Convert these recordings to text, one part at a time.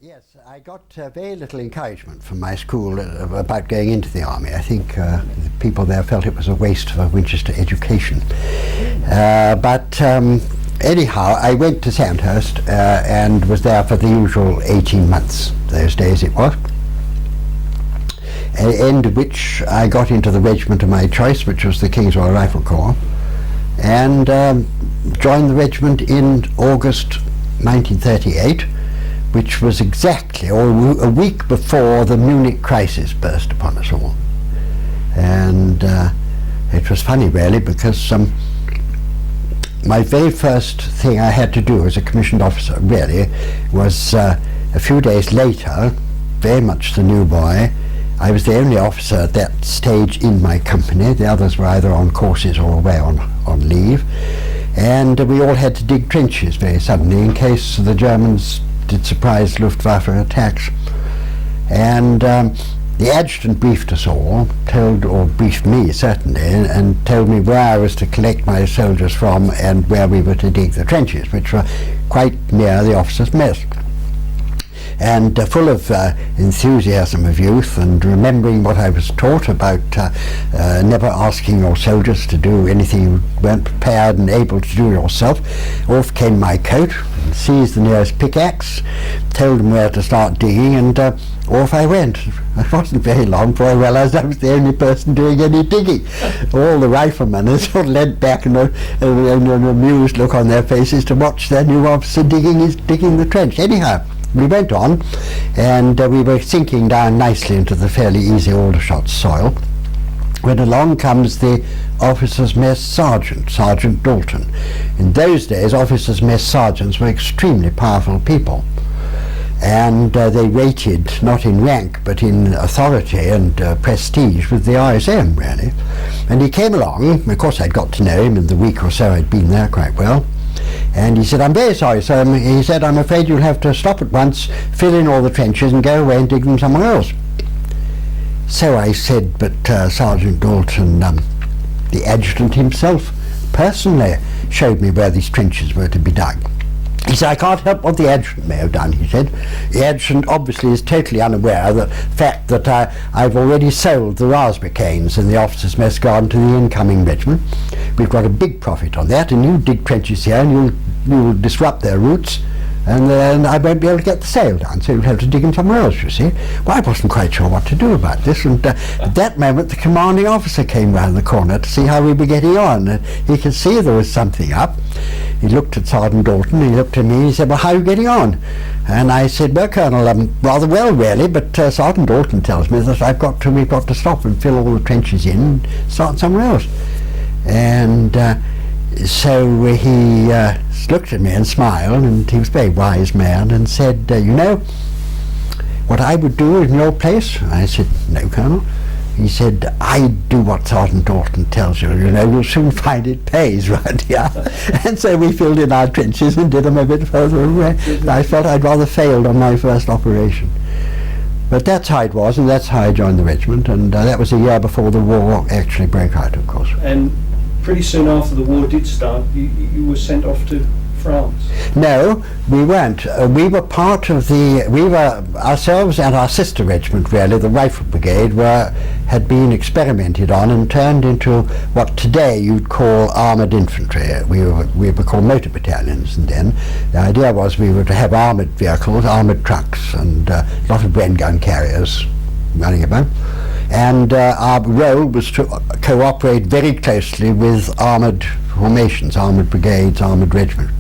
Yes, I got very little encouragement from my school about going into the army. I think the people there felt it was a waste of a Winchester education. But anyhow, I went to Sandhurst and was there for the usual 18 months, those days it was. At the end of which I got into the regiment of my choice, which was the King's Royal Rifle Corps, and joined the regiment in August 1938, which was exactly a week before the Munich crisis burst upon us all. And it was funny really, because my very first thing I had to do as a commissioned officer really was a few days later, very much the new boy. I was the only officer at that stage in my company. The others were either on courses or away on leave. And we all had to dig trenches very suddenly in case the Germans did surprise Luftwaffe attacks. And the adjutant briefed us all, briefed me certainly, and told me where I was to collect my soldiers from and where we were to dig the trenches, which were quite near the officers' mess. And full of enthusiasm of youth and remembering what I was taught about never asking your soldiers to do anything you weren't prepared and able to do yourself, off came my coat, seized the nearest pickaxe, told them where to start digging, and off I went. It wasn't very long before I realised I was the only person doing any digging. All the riflemen sort of leant back and an amused look on their faces to watch their new officer digging the trench. Anyhow, we went on, and we were sinking down nicely into the fairly easy Aldershot soil, when along comes the officers' mess sergeant, Sergeant Dalton. In those days, officers' mess sergeants were extremely powerful people, and they rated not in rank but in authority and prestige with the RSM really. And he came along. Of course I'd got to know him in the week or so I'd been there quite well. And he said, "I'm very sorry, sir." He said, "I'm afraid you'll have to stop at once, fill in all the trenches and go away and dig them somewhere else." So I said, "But Sergeant Dalton, the adjutant himself personally showed me where these trenches were to be dug." He said, "I can't help what the adjutant may have done," he said. "The adjutant obviously is totally unaware of the fact that I've already sold the raspberry canes in the officers' mess garden to the incoming regiment. We've got a big profit on that, and you dig trenches here and you'll disrupt their roots, and then I won't be able to get the sale done, so you'll have to dig them somewhere else, you see." Well, I wasn't quite sure what to do about this, and at that moment the commanding officer came round the corner to see how we were getting on. He could see there was something up. He looked at Sergeant Dalton, he looked at me, and he said, "Well, how are you getting on?" And I said, "Well, Colonel, rather well really, but Sergeant Dalton tells me that we've got to stop and fill all the trenches in and start somewhere else." And so he looked at me and smiled, and he was a very wise man, and said, "You know what I would do in your place?" I said, "No, Colonel." He said, "I'd do what Sergeant Dalton tells you. You know, you'll soon find it pays right here." And so we filled in our trenches and did them a bit further away. I felt I'd rather failed on my first operation. But that's how it was, and that's how I joined the regiment, and that was a year before the war actually broke out, of course. And pretty soon after the war did start, you were sent off to France? No, we weren't. We were ourselves and our sister regiment really, the Rifle Brigade, had been experimented on and turned into what today you'd call armoured infantry. We were called motor battalions, and then the idea was we were to have armoured vehicles, armoured trucks, and a lot of Bren gun carriers running about. And our role was to cooperate very closely with armoured formations, armoured brigades, armoured regiments.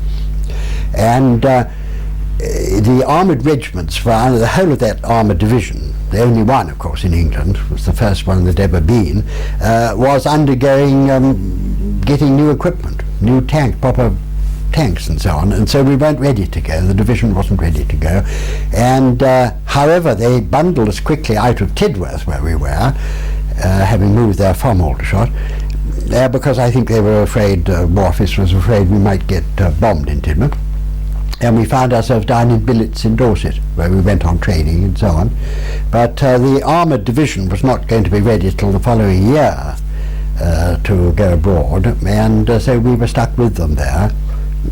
And the armoured regiments for the whole of that armoured division, the only one of course in England, was the first one that ever been, was undergoing getting new equipment, new proper tanks and so on, and so we weren't ready to go. The division wasn't ready to go, and however they bundled us quickly out of Tidworth where we were, having moved there from Aldershot, because I think they were afraid, War Office was afraid we might get bombed in Tidworth. And we found ourselves down in billets in Dorset, where we went on training and so on. But the armoured division was not going to be ready till the following year to go abroad, and so we were stuck with them there.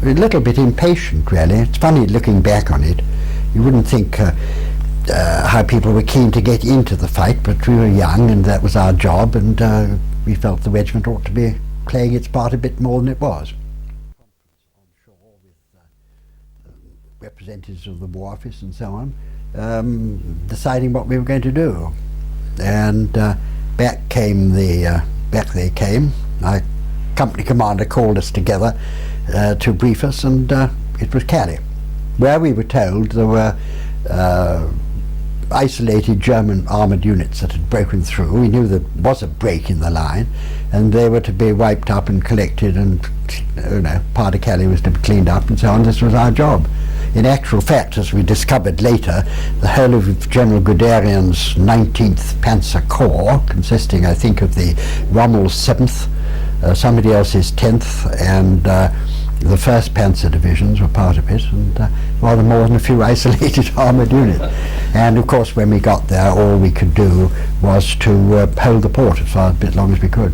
A little bit impatient really. It's funny looking back on it. you wouldn't think how people were keen to get into the fight, but we were young and that was our job, and we felt the regiment ought to be playing its part a bit more than it was. On shore with representatives of the War Office and so on, deciding what we were going to do. And back they came. Our company commander called us together to brief us, and it was Calais, where we were told there were isolated German armoured units that had broken through. We knew there was a break in the line, and they were to be wiped up and collected, and part of Calais was to be cleaned up and so on. This was our job. In actual fact, as we discovered later, the whole of General Guderian's 19th Panzer Corps, consisting, I think, of the Rommel's 7th, somebody else's 10th, and the 1st Panzer Divisions were part of it, and rather more than a few isolated armoured units. And of course, when we got there, all we could do was to hold the port as far a bit long as we could,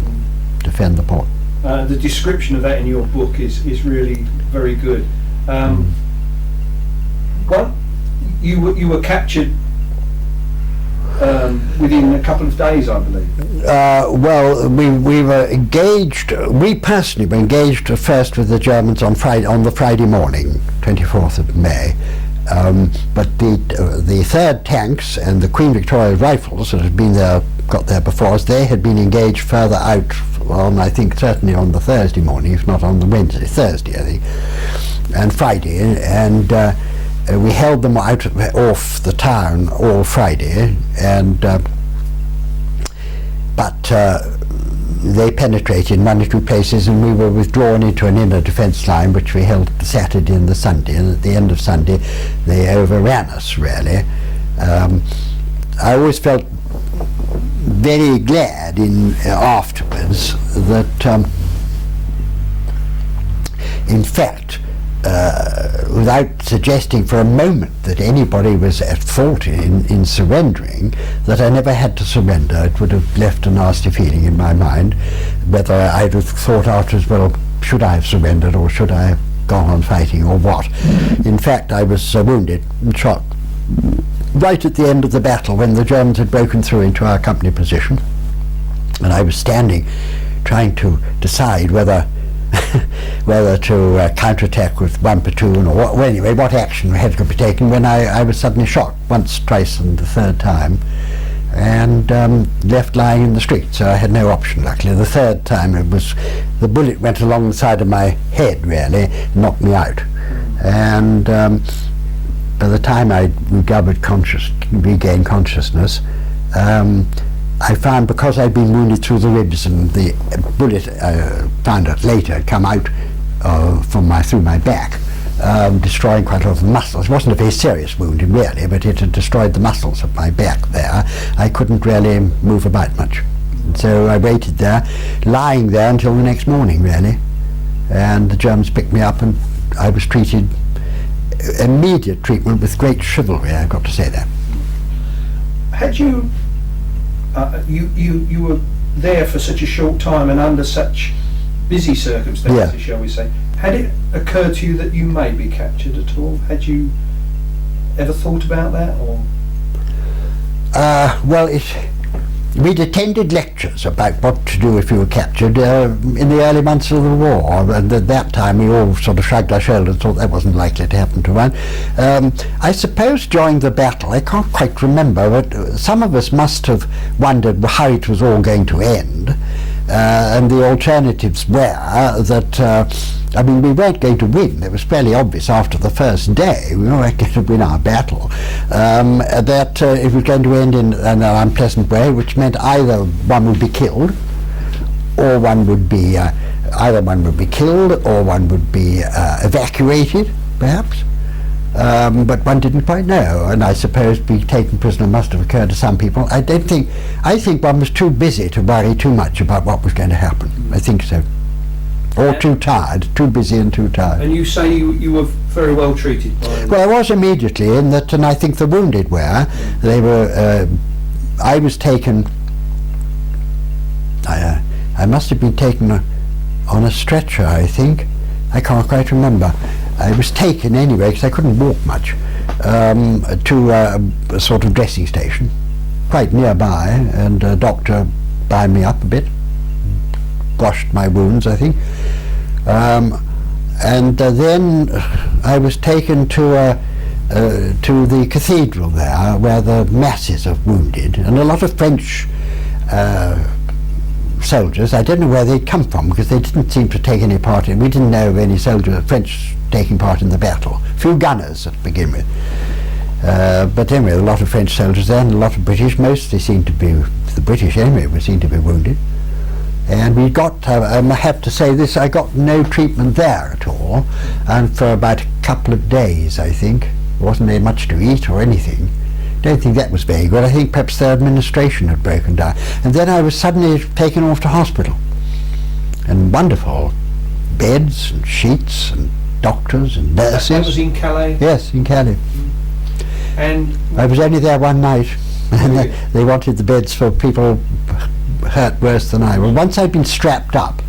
defend the port. The description of that in your book is really very good. Well, you were captured within a couple of days, I believe. Well, we were engaged. We personally were engaged first with the Germans on the Friday morning, 24th of May. But the 3rd Tanks and the Queen Victoria Rifles that had been there, got there before us, they had been engaged further out on, I think, certainly on the Thursday morning, if not on the Thursday, I think, and Friday, and we held them out off the town all Friday, and but they penetrated one or two places, and we were withdrawn into an inner defence line which we held the Saturday and the Sunday, and at the end of Sunday they overran us, really. I always felt very glad afterwards that in fact, without suggesting for a moment that anybody was at fault in surrendering, that I never had to surrender. It would have left a nasty feeling in my mind, whether I'd have thought afterwards, well, should I have surrendered or should I have gone on fighting or what? In fact, I was wounded and shot right at the end of the battle when the Germans had broken through into our company position, and I was standing trying to decide whether to counterattack with one platoon or what action had to be taken, when I was suddenly shot once, twice, and the 3rd time, and left lying in the street. So I had no option, luckily. The 3rd time the bullet went along the side of my head, really, knocked me out. And by the time I regained consciousness, I found, because I'd been wounded through the ribs, and the bullet, found out later, had come out through my back, destroying quite a lot of the muscles. It wasn't a very serious wound, really, but it had destroyed the muscles of my back there. I couldn't really move about much. So I waited there, lying there until the next morning, really. And the Germans picked me up, and I was treated, immediate treatment with great chivalry, I've got to say that. Had you you were there for such a short time and under such busy circumstances, shall we say. Had it occurred to you that you may be captured at all? Had you ever thought about that, or? Well, we'd attended lectures about what to do if you were captured in the early months of the war, and at that time we all sort of shrugged our shoulders and thought that wasn't likely to happen to one. I suppose during the battle, I can't quite remember, but some of us must have wondered how it was all going to end, and the alternatives were that I mean, we weren't going to win. It was fairly obvious after the first day we weren't going to win our battle, that it was going to end in an unpleasant way, which meant either one would be killed, or one would be killed, or one would be evacuated, perhaps. But one didn't quite know, and I suppose being taken prisoner must have occurred to some people. I think one was too busy to worry too much about what was going to happen. I think so. Or too tired, too busy and too tired. And you say you were very well treated by them? Well, I was immediately in that, and I think the wounded were. They were, I was taken, I must have been taken on a stretcher, I think. I can't quite remember. I was taken anyway because I couldn't walk much, to a sort of dressing station quite nearby, and a doctor bound me up a bit, washed my wounds, I think, and then I was taken to the cathedral there, where the masses of wounded, and a lot of French soldiers. I don't know where they'd come from, because they didn't seem to take any part in. We didn't know of any French taking part in the battle. A few gunners to begin with. But anyway, a lot of French soldiers there, and a lot of British. Mostly seemed to be, the British anyway, seemed to be wounded. And we got, I have to say this, I got no treatment there at all, and for about a couple of days, I think. There wasn't there much to eat or anything. Don't think that was very good. I think perhaps their administration had broken down. And then I was suddenly taken off to hospital. And wonderful beds and sheets and doctors and nurses. That was in Calais? Yes, in Calais. And I was only there one night, and they wanted the beds for people hurt worse than I. Well, once I'd been strapped up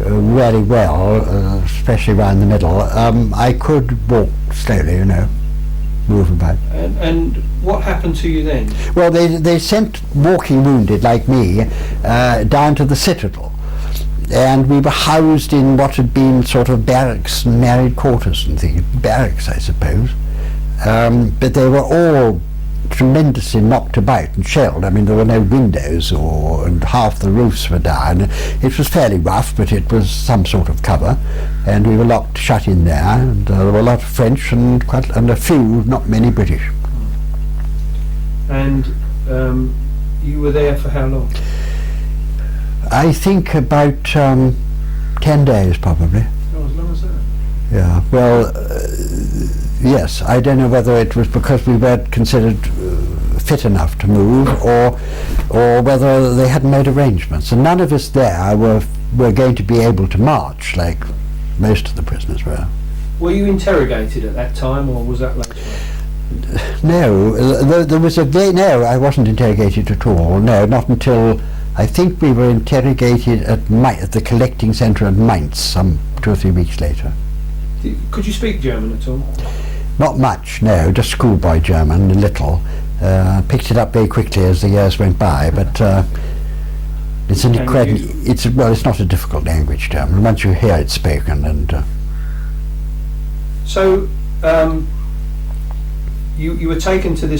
really well, especially around the middle, I could walk slowly, you know, move about. And what happened to you then? Well, they sent walking wounded like me down to the citadel, and we were housed in what had been sort of barracks and married quarters and things. Barracks, I suppose. But they were all tremendously knocked about and shelled. I mean, there were no windows, and half the roofs were down. It was fairly rough, but it was some sort of cover, and we were locked shut in there, and there were a lot of French and a few, not many British. And you were there for how long? I think about 10 days, probably. Oh, as long as that? Yeah, well, yes, I don't know whether it was because we weren't considered fit enough to move, or whether they hadn't made arrangements. And none of us there were going to be able to march like most of the prisoners were. Were you interrogated at that time, or was that later? No, there was no, I wasn't interrogated at all. No, not until I think we were interrogated at the collecting centre at Mainz some 2 or 3 weeks later. Could you speak German at all? Not much, no, just schoolboy German, a little. Picked it up very quickly as the years went by, but it's it's not a difficult language, German, once you hear it spoken. And so you were taken to the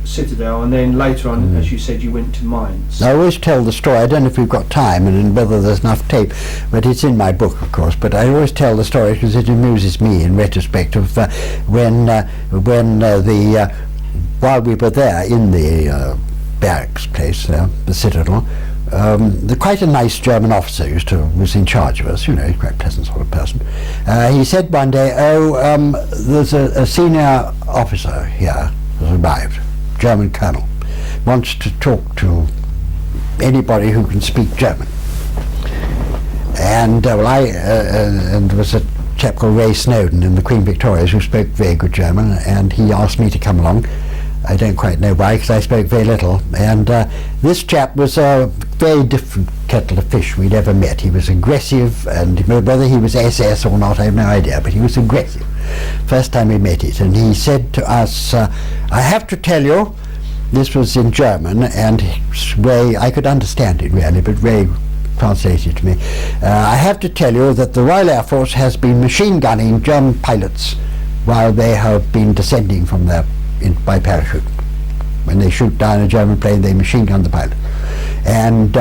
citadel, and then later on, as you said, you went to Mainz. I always tell the story. I don't know if we've got time and whether there's enough tape, but it's in my book, of course. But I always tell the story because it amuses me in retrospect of while we were there in the barracks place, the citadel. Quite a nice German officer was in charge of us, you know, he's quite a pleasant sort of person. He said one day, there's a senior officer here has arrived, German colonel, wants to talk to anybody who can speak German. And and there was a chap called Ray Snowden in the Queen Victoria's who spoke very good German, and he asked me to come along. I don't quite know why, because I spoke very little. And this chap was a very different kettle of fish we'd ever met. He was aggressive, and whether he was SS or not, I have no idea, but he was aggressive. First time we met it. And he said to us, I have to tell you, this was in German, and Ray, I could understand it really, but Ray translated to me. I have to tell you that the Royal Air Force has been machine gunning German pilots while they have been descending from by parachute. When they shoot down a German plane, they machine gun the pilot. And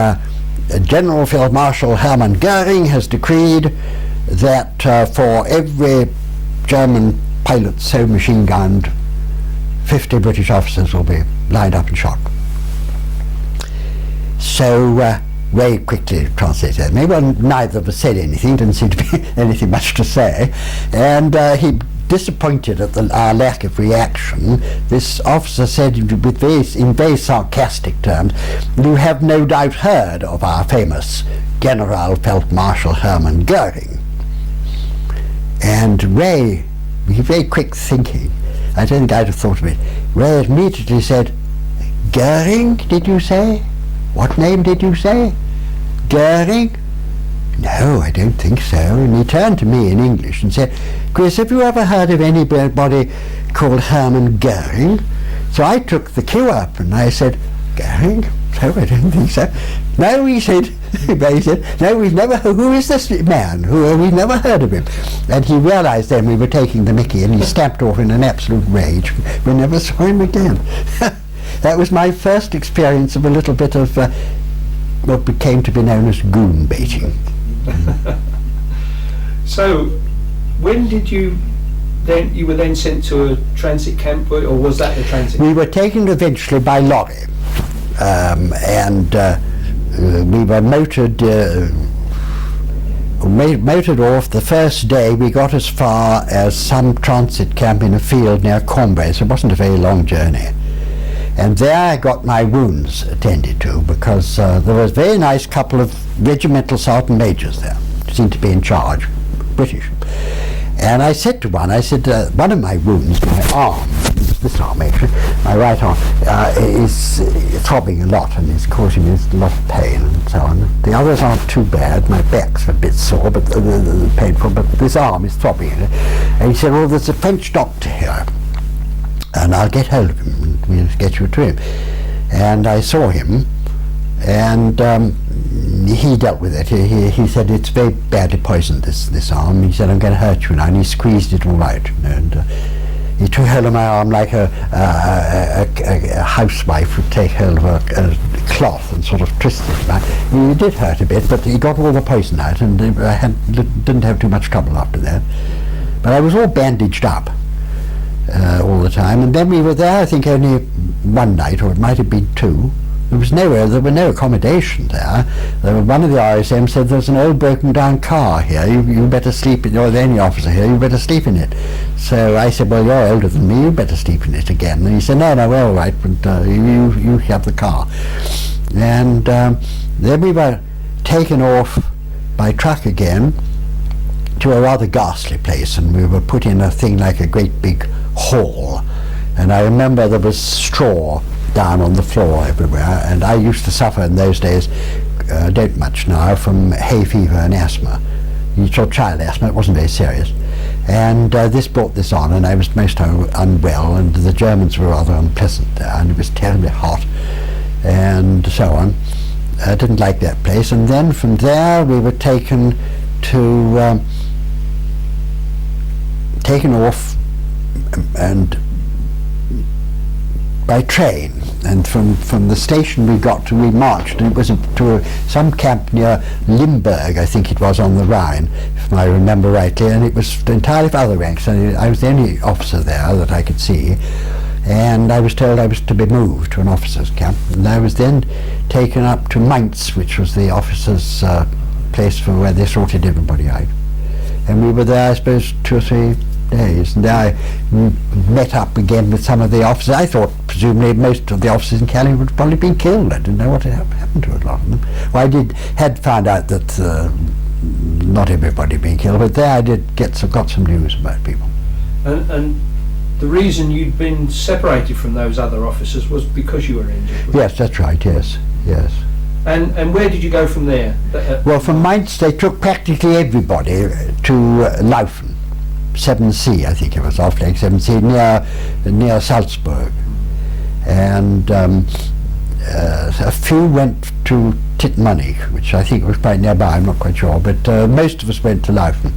General Field Marshal Hermann Goering has decreed that for every German pilot so machine gunned, 50 British officers will be lined up and shot. So Ray quickly translated that. Maybe neither of us said anything, didn't seem to be anything much to say, and he, disappointed at our lack of reaction, this officer said in very sarcastic terms, "You have no doubt heard of our famous General Feldmarschall Hermann Goering." And Ray, very quick thinking, I don't think I'd have thought of it, Ray immediately said, "Goering, did you say? What name did you say? Goering? No, I don't think so. And he turned to me in English and said, Gris, have you ever heard of anybody called Hermann Goering? So I took the cue up and I said, Goering? No, I don't think so. No, he said, no, we've never, who is this man? We've never heard of him. And he realised then we were taking the mickey, and he stamped off in an absolute rage. We never saw him again. That was my first experience of a little bit of what became to be known as goon baiting. So, when did you were then sent to a transit camp, or was that the transit? We were taken eventually by lorry, and we were motored off. The first day we got as far as some transit camp in a field near Cambrai, so it wasn't a very long journey. And there I got my wounds attended to, because there was a very nice couple of regimental sergeant majors there, seemed to be in charge, British. And I said to one, I said, one of my wounds, my arm, this arm actually, my right arm, is throbbing a lot and is causing me a lot of pain and so on. The others aren't too bad, my back's a bit sore, but painful, but this arm is throbbing. And he said, well, there's a French doctor here, and I'll get hold of him and we'll get you to him. And I saw him, and he dealt with it. He said it's very badly poisoned, this arm. He said, I'm going to hurt you now, and he squeezed it all right. And he took hold of my arm like a housewife would take hold of a cloth and sort of twist it back. He did hurt a bit, but he got all the poison out, and I didn't have too much trouble after that. But I was all bandaged up all the time, and then we were there, I think, only one night, or it might have been two. There were no accommodation there. One of the RSM said, there's an old broken down car here, you better sleep in it, or any officer here, you better sleep in it. So I said, well, you're older than me, you better sleep in it again. And he said, no, we're all right, but you have the car. And then we were taken off by truck again to a rather ghastly place, and we were put in a thing like a great big hall. And I remember there was straw down on the floor everywhere, and I used to suffer in those days, don't much now, from hay fever and asthma. You saw child asthma, it wasn't very serious. And this brought this on, and I was most unwell, and the Germans were rather unpleasant there, and it was terribly hot, and so on. I didn't like that place. And then from there we were taken off and by train, and from the station we marched, and it was to some camp near Limburg, I think it was, on the Rhine, if I remember rightly, and it was entirely for other ranks, and I was the only officer there that I could see, and I was told I was to be moved to an officers' camp, and I was then taken up to Mainz, which was the officers' place for where they sorted everybody out, and we were there, I suppose, 2 or 3 days, and I met up again with some of the officers. I thought presumably most of the officers in Calais would probably been killed. I didn't know what had happened to a lot of them. Well, I had found out that not everybody had been killed, but there I got some news about people. And the reason you'd been separated from those other officers was because you were injured? Yes, that's right, yes. And where did you go from there? Well, from Mainz they took practically everybody to Laufen. 7C, I think it was, off Lake 7C, near Salzburg, and a few went to Titmanik, which I think was quite nearby, I'm not quite sure, but most of us went to Laufen.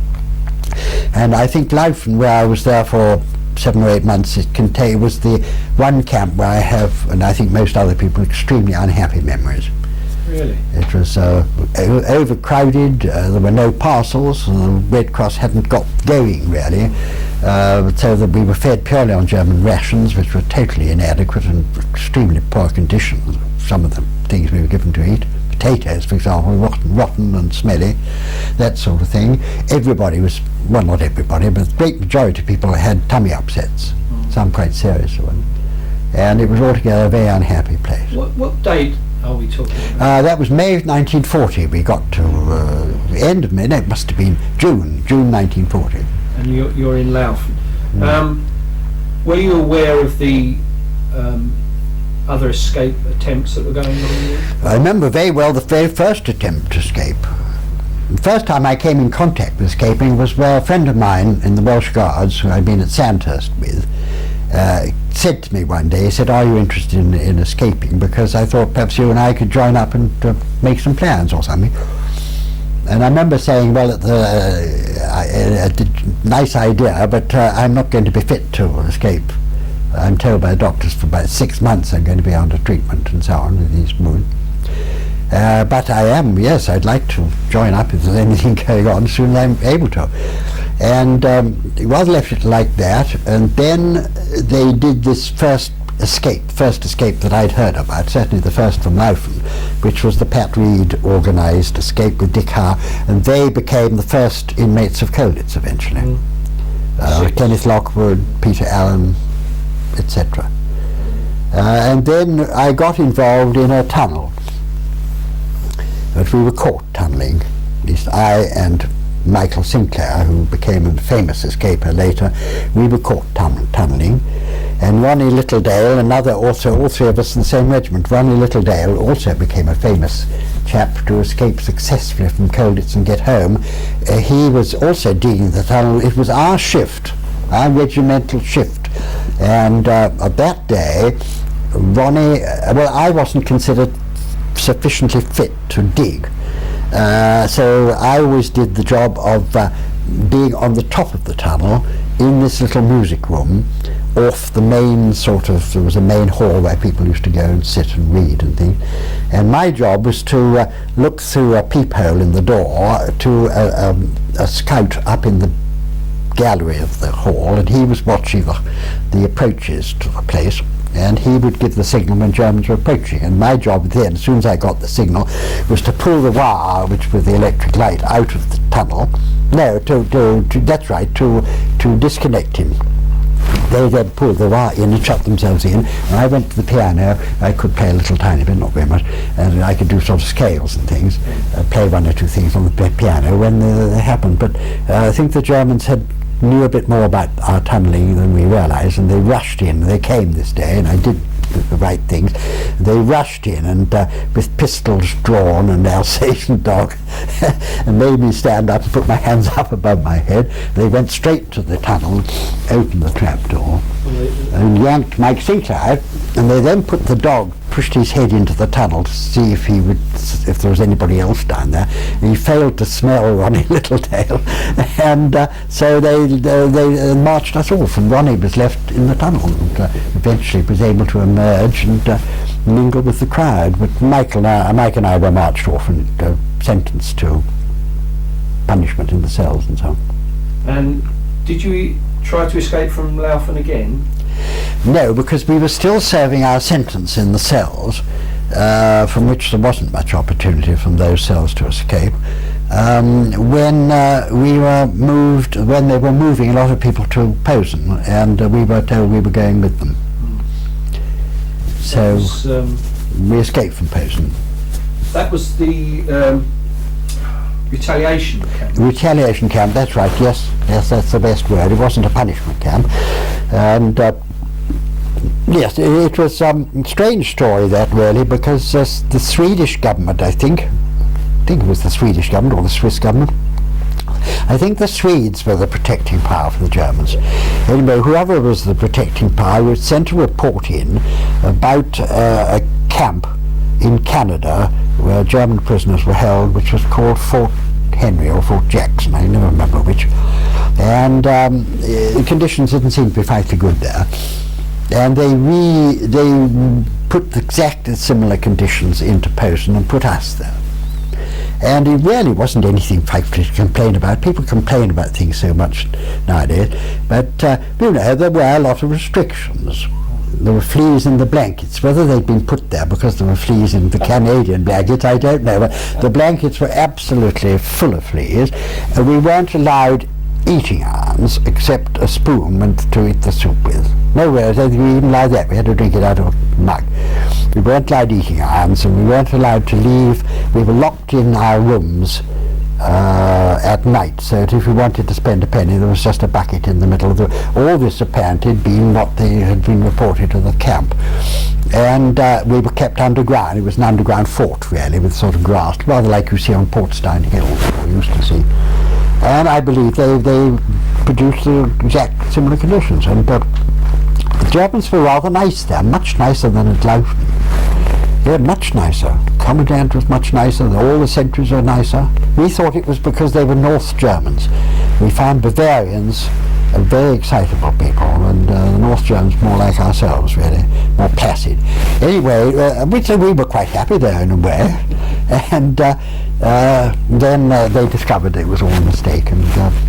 And I think Laufen, where I was there for 7 or 8 months, it was the one camp where I have, and I think most other people, extremely unhappy memories. Really? It was overcrowded, there were no parcels, and the Red Cross hadn't got going really, so that we were fed purely on German rations, which were totally inadequate and extremely poor conditions. Some of the things we were given to eat, potatoes for example, rotten and smelly, that sort of thing. Everybody was, well, not everybody, but the great majority of people had tummy upsets, some quite serious ones, and it was altogether a very unhappy place. What date are we talking about? That was May 1940. We got to the end of May. No, it must have been June 1940. And you're in Laufen. Were you aware of the other escape attempts that were going on there? I remember very well the very first attempt to escape. The first time I came in contact with escaping was where a friend of mine in the Welsh Guards, who I'd been at Sandhurst with, said to me one day, he said, "Are you interested in escaping? Because I thought perhaps you and I could join up and make some plans or something." And I remember saying, "Well, nice idea, but I'm not going to be fit to escape. I'm told by the doctors for about 6 months I'm going to be under treatment and so on with these wounds. But I am, yes, I'd like to join up if there's anything going on as soon as I'm able to." And it was left like that, and then they did this first escape that I'd heard about, certainly the first from Laufen, which was the Pat Reed organised escape with Dick Howe, and they became the first inmates of Colditz eventually. Kenneth Lockwood, Peter Allen, etc. And then I got involved in a tunnel, but we were caught tunnelling, at least I and Michael Sinclair, who became a famous escaper later. We were caught tunnelling, and Ronnie Littledale, another, also all three of us in the same regiment, Ronnie Littledale also became a famous chap to escape successfully from Colditz and get home. He was also digging the tunnel. It was our shift, our regimental shift, and that day Ronnie, well, I wasn't considered sufficiently fit to dig, so I always did the job of being on the top of the tunnel in this little music room off the main there was a main hall where people used to go and sit and read and things, and my job was to look through a peephole in the door to a scout up in the gallery of the hall, and he was watching the approaches to the place, and he would give the signal when Germans were approaching. And my job then, as soon as I got the signal, was to pull the wire, which was the electric light, out of the tunnel. No, that's right, to disconnect him. They then pulled the wire in and shut themselves in, and I went to the piano. I could play a little tiny bit, not very much, and I could do sort of scales and things, play one or two things on the piano when they happened. But I think the Germans knew a bit more about our tunnelling than we realised, and they rushed in. They came this day, and I did the right things. They rushed in, and with pistols drawn and Alsatian dog, and made me stand up and put my hands up above my head. They went straight to the tunnel, opened the trapdoor, and yanked Mike Sinclair out, and they then pushed his head into the tunnel to see if there was anybody else down there. And he failed to smell Ronnie Littledale, and so they marched us off, and Ronnie was left in the tunnel, and eventually was able to emerge and mingle with the crowd. But Mike and I were marched off and sentenced to punishment in the cells and so on. And did you try to escape from Laufen again? No, because we were still serving our sentence in the cells, from which there wasn't much opportunity from those cells to escape. When they were moving a lot of people to Posen, and we were told we were going with them. So we escaped from Posen. That was the retaliation camp. Retaliation camp, that's right, yes, that's the best word. It wasn't a punishment camp. And yes, it was a strange story that, really, because the Swedish government, I think it was the Swedish government or the Swiss government, I think the Swedes were the protecting power for the Germans. Anyway, whoever was the protecting power was sent a report in about a camp in Canada where German prisoners were held, which was called Fort Henry or Fort Jackson, I never remember which. And the conditions didn't seem to be frightfully good there. And they put exactly similar conditions into Posen and put us there. And it really wasn't anything frightfully to complain about. People complain about things so much nowadays, but there were a lot of restrictions. There were fleas in the blankets. Whether they'd been put there because there were fleas in the Canadian blankets, I don't know. But the blankets were absolutely full of fleas, and we weren't allowed eating irons except a spoon to eat the soup with. Nowhere, I don't think we even allowed that. We had to drink it out of a mug. We weren't allowed eating irons, and we weren't allowed to leave. We were locked in our rooms at night, so that if we wanted to spend a penny there was just a bucket in the middle of the... All this apparently had been what they had been reported to the camp. And we were kept underground. It was an underground fort really, with sort of grass, rather like you see on Portstein Hill, we used to see. And I believe they produced the exact similar conditions. And the Germans were rather nice there, much nicer than at Loughton. Yeah, much nicer. Commandant was much nicer, all the sentries were nicer. We thought it was because they were North Germans. We found Bavarians very excitable people, and the North Germans more like ourselves, really, more placid. Anyway, we were quite happy there in a way. And then they discovered it was all a mistake and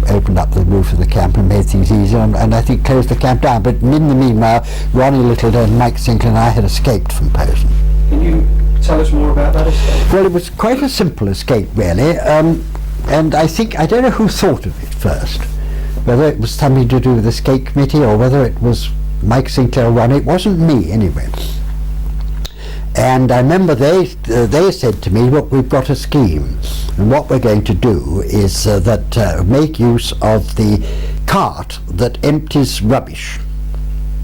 opened up the roof of the camp and made things easier, and I think closed the camp down. But in the meanwhile, Ronnie Littleton, Mike Sinclair and I had escaped from Posen. Can you tell us more about that escape? Well, it was quite a simple escape, really, and I don't know who thought of it first, whether it was something to do with the escape committee or whether it was Mike Sinclair or Ronnie. It wasn't me, anyway. And I remember they said to me, look, we've got a scheme, and what we're going to do is make use of the cart that empties rubbish,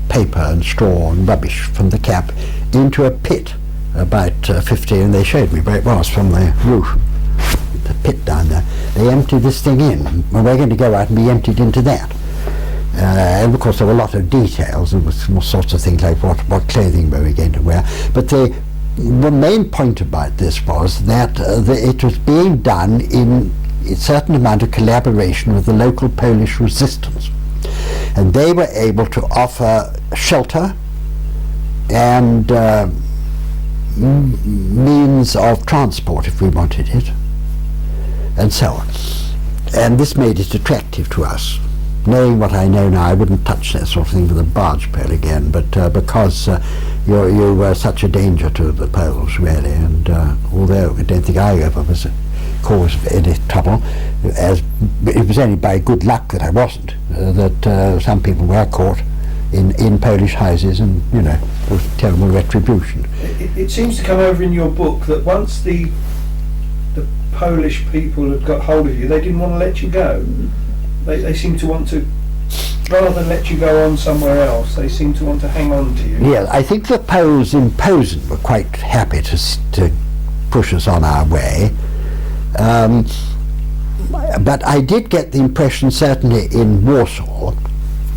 paper and straw and rubbish from the camp, into a pit about 50, and they showed me where it was from the roof, the pit down there. They emptied this thing in, and we're going to go out and be emptied into that. And of course there were a lot of details, there was all sorts of things like what clothing were we going to wear, but the main point about this was that it was being done in a certain amount of collaboration with the local Polish resistance, and they were able to offer shelter and means of transport if we wanted it, and so on. And this made it attractive to us. Knowing what I know now, I wouldn't touch that sort of thing with a barge pole again, but because you were such a danger to the Poles, really, and although I don't think I ever was a cause of any trouble, as it was only by good luck that I wasn't, that some people were caught in Polish houses, and you know, it was a terrible retribution. It seems to come over in your book that once the Polish people had got hold of you, they didn't want to let you go. They seem to want to, rather than let you go on somewhere else, they seem to want to hang on to you. Yeah, I think the Poles in Posen were quite happy to push us on our way. But I did get the impression, certainly in Warsaw,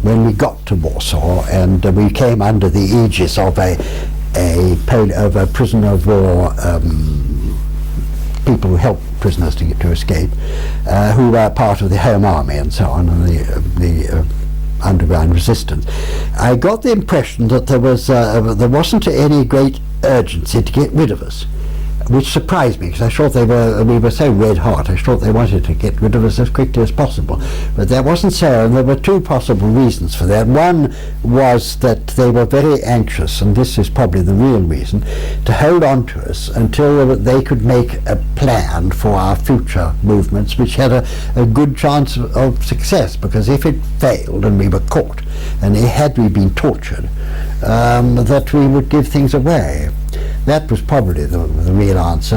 when we got to Warsaw, and we came under the aegis of a prisoner of war, people who helped prisoners to escape, who were part of the Home Army and so on, and the underground resistance. I got the impression that there wasn't any great urgency to get rid of us, which surprised me, because I thought we were so red hot. I thought they wanted to get rid of us as quickly as possible, but that wasn't so, and there were two possible reasons for that. One was that they were very anxious, and this is probably the real reason, to hold on to us until they could make a plan for our future movements, which had a good chance of success, because if it failed and we were caught, and had we been tortured, that we would give things away. That was probably the real answer.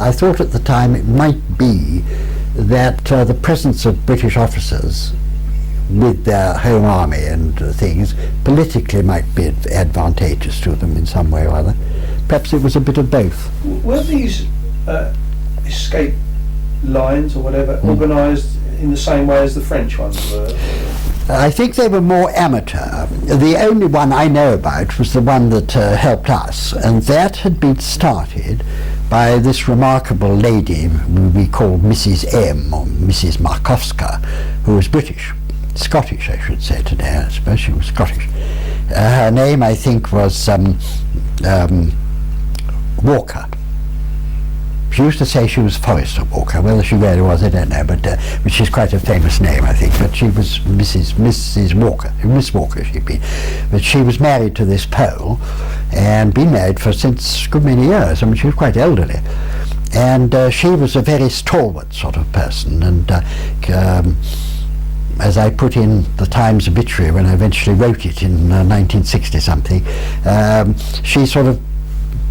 I thought at the time it might be that the presence of British officers with their home army and things politically might be advantageous to them in some way or other. Perhaps it was a bit of both. Were these escape lines or whatever organised in the same way as the French ones were? I think they were more amateur. The only one I know about was the one that helped us, and that had been started by this remarkable lady we called Mrs. M, or Mrs. Markowska, who was British. Scottish, I should say today. I suppose she was Scottish. Her name, I think, was Walker. She used to say she was Forrester Walker. Whether she really was, I don't know, but she's quite a famous name, I think. But she was Mrs. Walker, Miss Walker she'd been. But she was married to this Pole, and been married since a good many years. I mean, she was quite elderly. And she was a very stalwart sort of person, and as I put in the Times obituary when I eventually wrote it in 1960-something, she sort of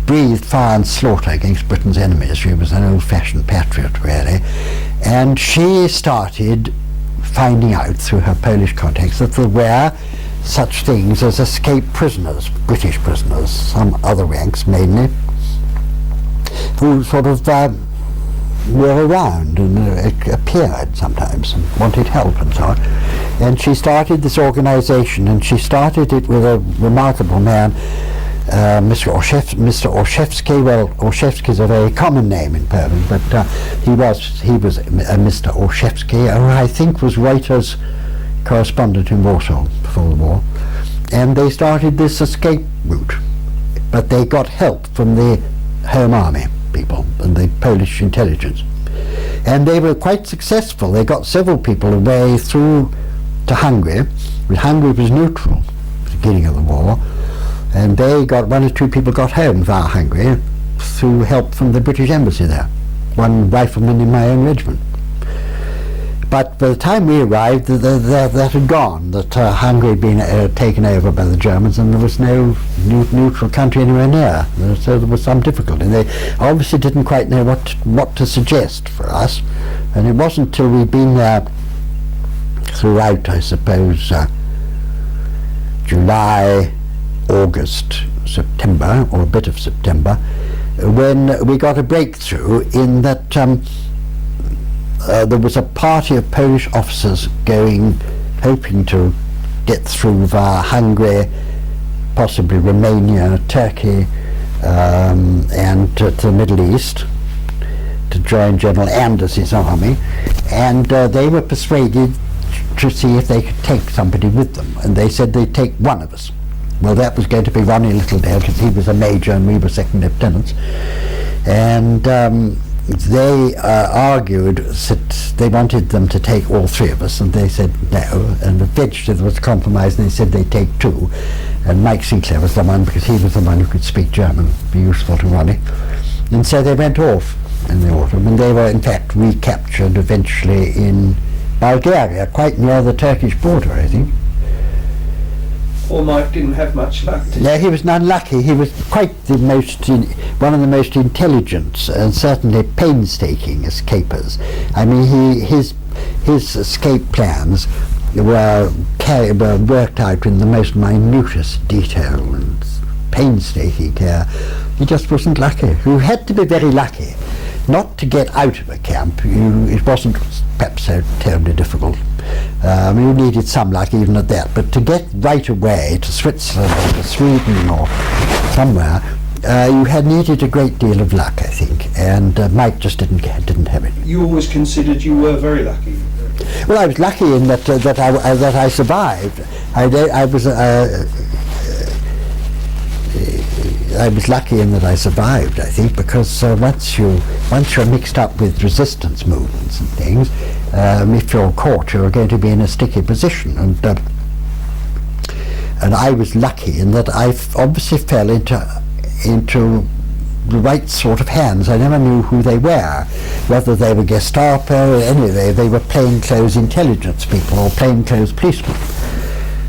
breathed fire and slaughter against Britain's enemies. She was an old-fashioned patriot, really. And she started finding out through her Polish contacts that there were such things as escaped prisoners, British prisoners, some other ranks mainly, who sort of were around and appeared sometimes and wanted help and so on. And she started this organization, and she started it with a remarkable man, Mr. Olszewski. Well, Olszewski is a very common name in Poland, but he was Mr. Olszewski, who I think was Reuters correspondent in Warsaw before the war. And they started this escape route, but they got help from the Home Army people and the Polish intelligence, and they were quite successful. They got several people away through to Hungary. Hungary was neutral at the beginning of the war, and they got one or two people got home via Hungary through help from the British embassy there, one rifleman in my own regiment. But by the time we arrived, that had gone, that Hungary had been taken over by the Germans, and there was no neutral country anywhere near. So there was some difficulty. They obviously didn't quite know what to suggest for us, and it wasn't till we'd been there throughout, I suppose, July, August, September, or a bit of September, when we got a breakthrough in that there was a party of Polish officers hoping to get through via Hungary, possibly Romania, Turkey, and to the Middle East to join General Anders's army, and they were persuaded to see if they could take somebody with them, and they said they'd take one of us. Well, that was going to be Ronnie Littledale, because he was a major and we were second lieutenants, and they argued that they wanted them to take all three of us, and they said no, and eventually there was a compromise, and they said they'd take two, and Mike Sinclair was the one, because he was the one who could speak German, be useful to Ronnie. And so they went off in the autumn, and they were in fact recaptured eventually in Bulgaria, quite near the Turkish border, I think. Poor Mike didn't have much luck. No, he was unlucky. He was quite one of the most intelligent and certainly painstaking escapers. I mean, his escape plans were worked out in the most minutest detail and painstaking care. He just wasn't lucky. You had to be very lucky not to get out of a camp. It wasn't perhaps so terribly difficult. You needed some luck even at that, but to get right away to Switzerland or to Sweden or somewhere, you had needed a great deal of luck, I think, and Mike just didn't have it. You always considered you were very lucky. Well, I was lucky in that I survived. I was lucky in that I survived, I think, because once you're mixed up with resistance movements and things, if you're caught, you're going to be in a sticky position, and I was lucky in that I obviously fell into the right sort of hands. I never knew who they were, whether they were Gestapo or anyway. They were plainclothes intelligence people or plainclothes policemen.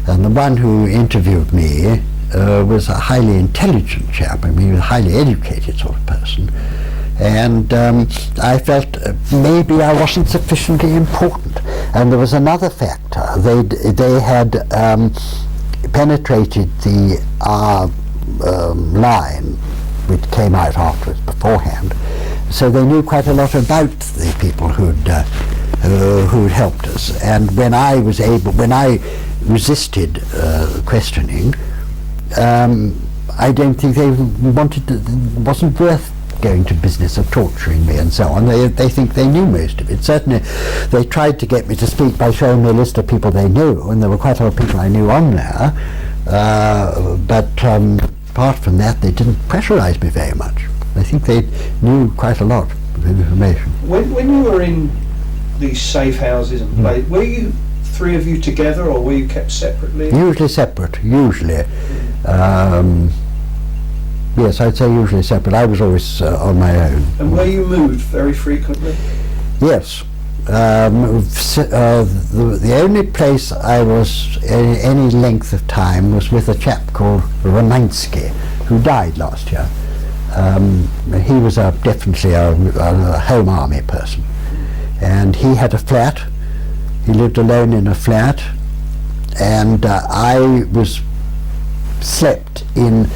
And the one who interviewed me was a highly intelligent chap. I mean, he was a highly educated sort of person. And I felt maybe I wasn't sufficiently important. And there was another factor. They had penetrated the line, which came out afterwards beforehand. So they knew quite a lot about the people who'd helped us. And when I resisted questioning, I don't think they wanted to, it wasn't worth going to business of torturing me and so on. They think they knew most of it. Certainly they tried to get me to speak by showing me a list of people they knew, and there were quite a lot of people I knew on there, but apart from that they didn't pressurize me very much. I think they knew quite a lot of information. When you were in these safe houses and places, were you three of you together, or were you kept separately? Usually separate, usually. Yes, I'd say usually separate. I was always on my own. And were you moved very frequently? Yes. The only place I was any length of time was with a chap called Romansky, who died last year. He was definitely a home army person, and he had a flat. He lived alone in a flat, and I slept in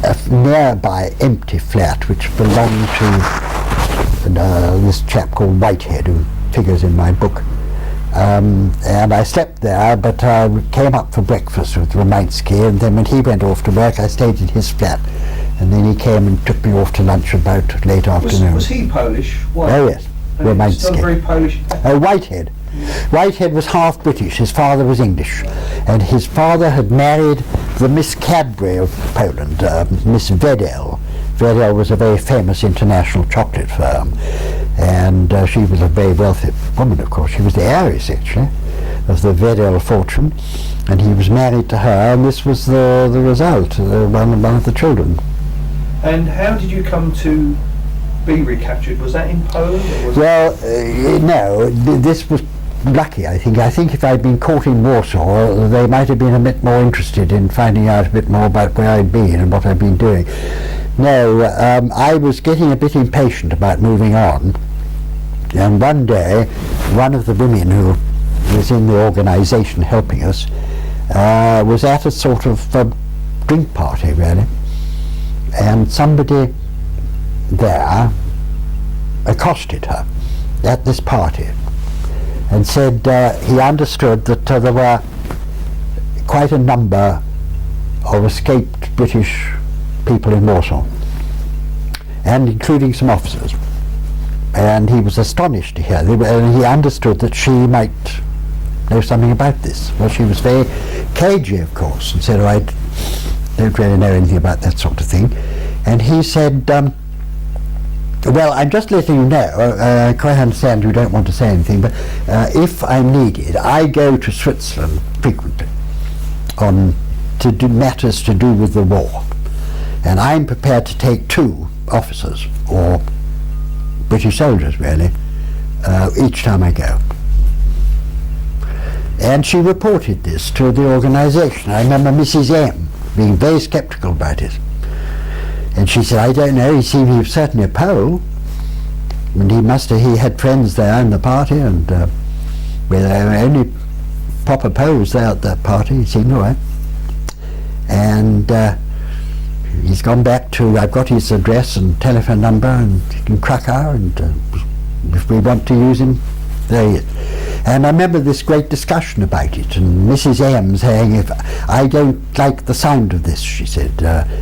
a nearby empty flat which belonged to this chap called Whitehead, who figures in my book. And I slept there, but I came up for breakfast with Romansky, and then when he went off to work I stayed in his flat, and then he came and took me off to lunch about late afternoon. Was he Polish? White? Oh yes, Romansky. Still very Polish. Whitehead. Whitehead was half British, his father was English, and his father had married the Miss Cadbury of Poland, Miss Wedel. Wedel was a very famous international chocolate firm, and she was a very wealthy woman, of course. She was the heiress, actually, of the Wedel fortune, and he was married to her, and this was the result, one of the children. And how did you come to be recaptured? Was that in Poland? Or was no, this was lucky, I think. I think if I'd been caught in Warsaw, they might have been a bit more interested in finding out a bit more about where I'd been and what I'd been doing. No, I was getting a bit impatient about moving on, and one day one of the women who was in the organisation helping us was at a sort of drink party, really, and somebody there accosted her at this party and said he understood that there were quite a number of escaped British people in Warsaw, and including some officers, and he was astonished to hear, and he understood that she might know something about this. Well, she was very cagey, of course, and said, "Oh, I don't really know anything about that sort of thing." And he said, "Well, I'm just letting you know, I quite understand you don't want to say anything, but if I'm needed, I go to Switzerland frequently to do matters to do with the war, and I'm prepared to take 2 officers, or British soldiers really, each time I go." And she reported this to the organisation. I remember Mrs. M being very sceptical about it. And she said, "I don't know, he was certainly a Pole, and he had friends there in the party, and there were only proper Poles there at that party, he seemed all right. And he's gone back to, I've got his address and telephone number, and in Krakow, and if we want to use him, there he is." And I remember this great discussion about it, and Mrs. M saying, "If I don't like the sound of this," she said,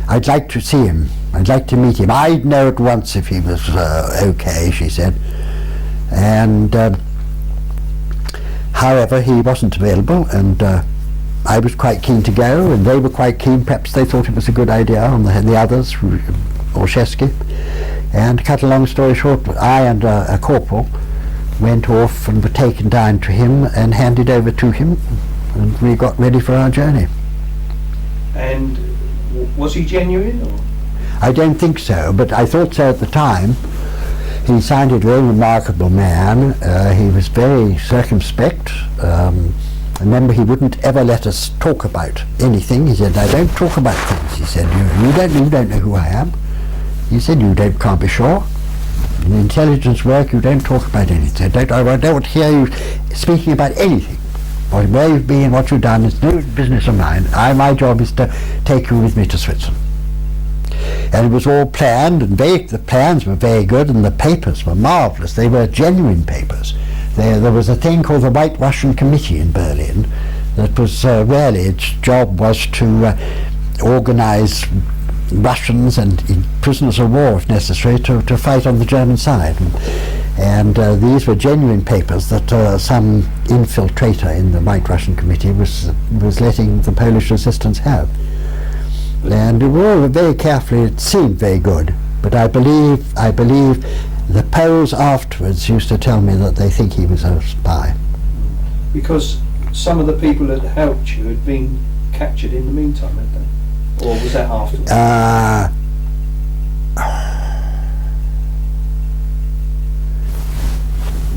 "I'd like to see him, I'd like to meet him. I'd know at once if he was okay," she said. And however, he wasn't available, and I was quite keen to go, and they were quite keen. Perhaps they thought it was a good idea on the others, Olszewski. And to cut a long story short, I and a corporal went off and were taken down to him and handed over to him, and we got ready for our journey. And was he genuine? Or? I don't think so, but I thought so at the time. He sounded a very remarkable man. He was very circumspect. I remember he wouldn't ever let us talk about anything. He said, "I don't talk about things." He said, you don't know who I am." He said, "Can't be sure. In intelligence work, you don't talk about anything. I don't want to hear you speaking about anything. Where you've been, what you've done, it's no business of mine. My job is to take you with me to Switzerland." And it was all planned, and the plans were very good, and the papers were marvellous. They were genuine papers. There was a thing called the White Russian Committee in Berlin that was really, its job was to organise Russians and prisoners of war, if necessary, to fight on the German side. And these were genuine papers that some infiltrator in the White Russian Committee was letting the Polish resistance have. And we were all very carefully, it seemed very good, but I believe the Poles afterwards used to tell me that they think he was a spy. Because some of the people that helped you had been captured in the meantime, had they? Or was that afterwards?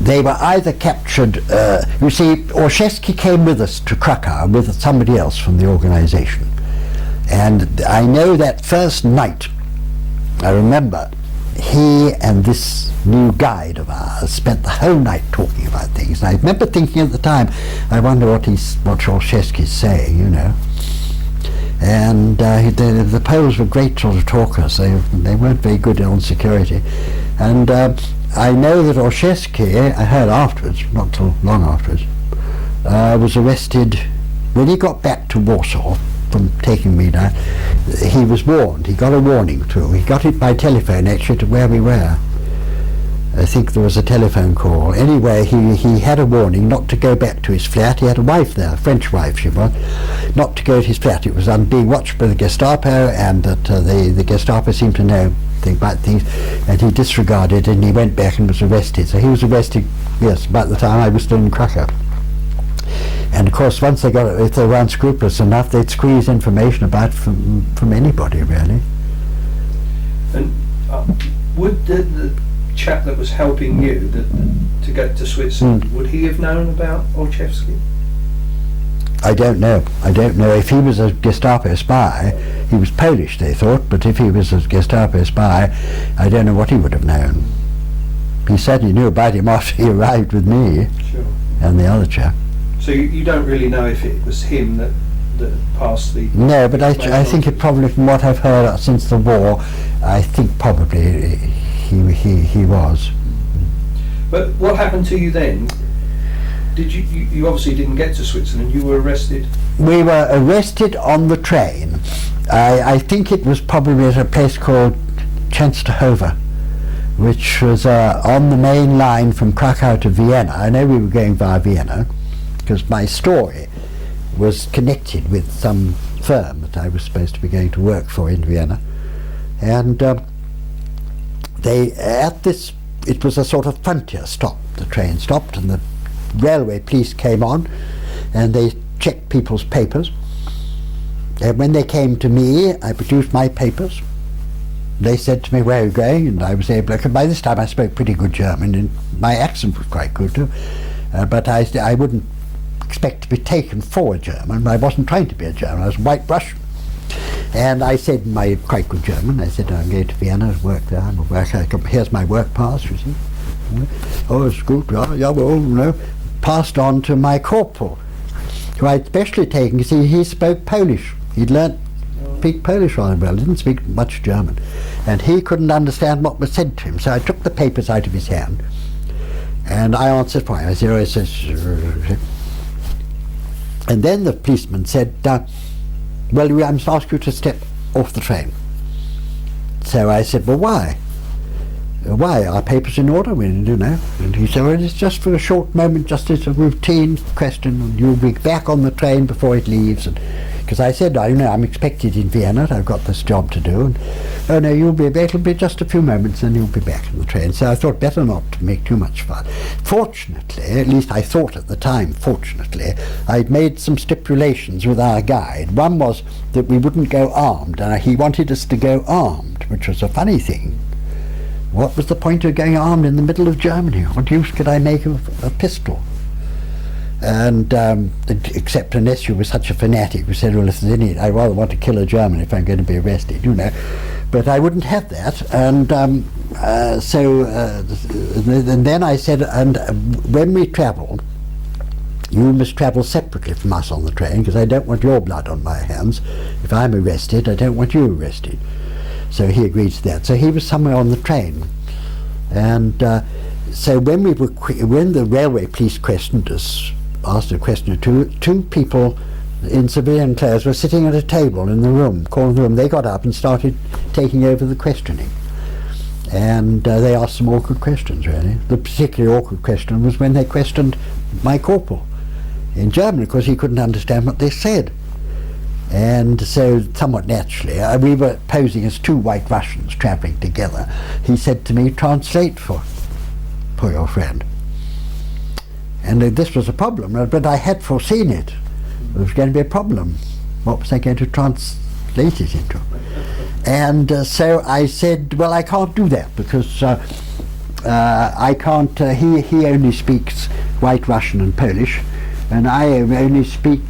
They were either captured, you see, Olszewski came with us to Krakow with somebody else from the organisation. And I know that first night I remember he and this new guide of ours spent the whole night talking about things. And I remember thinking at the time, I wonder what Olszewski's saying, you know. And the Poles were great sort of talkers. They weren't very good on security. And I know that Olszewski, I heard afterwards, not too long afterwards, was arrested when he got back to Warsaw from taking me down. He was warned. He got a warning too. He got it by telephone actually to where we were. I think there was a telephone call. Anyway, he had a warning not to go back to his flat. He had a wife there, a French wife she was, not to go to his flat. It was being watched by the Gestapo, and that the Gestapo seemed to know about things, and he disregarded, and he went back and was arrested. So he was arrested, yes, about the time I was still in Krakow. And of course, once they got it, if they were unscrupulous enough, they'd squeeze information about from anybody, really. And would the chap that was helping you to get to Switzerland, would he have known about Olszewski? I don't know. I don't know. If he was a Gestapo spy, he was Polish, they thought, but if he was a Gestapo spy, I don't know what he would have known. He certainly knew about him after he arrived with me. Sure. And the other chap. So you don't really know if it was him that passed the... No, but I think it probably, from what I've heard since the war, I think probably he was. But what happened to you then? Did you obviously didn't get to Switzerland, you were arrested? We were arrested on the train. I think it was probably at a place called Częstochowa, which was on the main line from Krakow to Vienna. I know we were going via Vienna, because my story was connected with some firm that I was supposed to be going to work for in Vienna. And it was a sort of frontier stop. The train stopped and the railway police came on and they checked people's papers. And when they came to me, I produced my papers. They said to me, "Where are you going?" And I was able to, by this time I spoke pretty good German and my accent was quite good too. But I wouldn't expect to be taken for a German. I wasn't trying to be a German, I was white Russian. And I said in my quite good German, I said, "I'm going to Vienna to work there. I'm a worker. Here's my work pass, you see." "Oh, it's good, yeah, well, you know." Passed on to my corporal, who I'd specially taken, you see, he spoke Polish. He'd learnt to speak Polish rather well, didn't speak much German. And he couldn't understand what was said to him, so I took the papers out of his hand, and I answered for him. I said, "Oh, it says..." And then the policeman said, "Well, I must ask you to step off the train." So I said, "Well, why? Why? Are papers in order?" "We do know." And he said, "Well, it's just for a short moment, just as a routine question, and you'll be back on the train before it leaves." And because I said, I'm expected in Vienna, I've got this job to do. And, "Oh no, it'll be just a few moments and you'll be back on the train." So I thought better not to make too much fun. Fortunately, at least I thought at the time, fortunately, I'd made some stipulations with our guide. One was that we wouldn't go armed, and he wanted us to go armed, which was a funny thing. What was the point of going armed in the middle of Germany? What use could I make of a pistol? And except unless you were such a fanatic who said, "Well, if there's any, I rather want to kill a German if I'm going to be arrested," you know. But I wouldn't have that. And and then I said, "And when we travel, you must travel separately from us on the train, because I don't want your blood on my hands. If I'm arrested, I don't want you arrested." So he agreed to that. So he was somewhere on the train. And so when the railway police questioned us, asked a question or two people in civilian clothes were sitting at a table in the room, corner room. They got up and started taking over the questioning. And they asked some awkward questions, really. The particularly awkward question was when they questioned my corporal in German, because he couldn't understand what they said. And so, somewhat naturally, we were posing as two white Russians travelling together. He said to me, "Translate for your friend." And this was a problem, but I had foreseen it. There was going to be a problem. What was I going to translate it into? And so I said, "Well, I can't do that, because I can't, he only speaks white Russian and Polish, and I only speak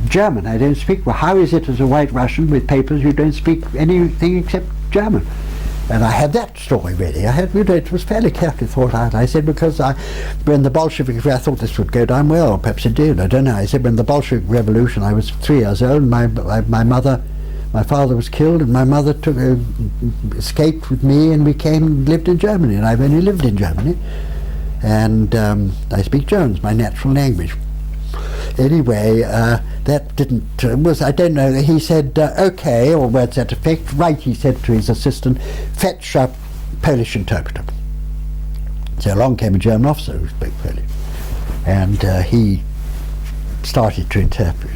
German. I don't speak." "Well, how is it as a white Russian with papers you don't speak anything except German. And I had that story ready. It was fairly carefully thought out. I said, because when the Bolshevik, I thought this would go down well, perhaps it did, I don't know. I said, when the Bolshevik Revolution, I was 3 years old, and my father was killed, and my mother escaped with me, and we lived in Germany, and I've only lived in Germany. And I speak German, it's my natural language. Anyway, that didn't, I don't know, he said, okay, or words that effect, right, he said to his assistant, fetch a Polish interpreter. So along came a German officer who spoke Polish, and he started to interpret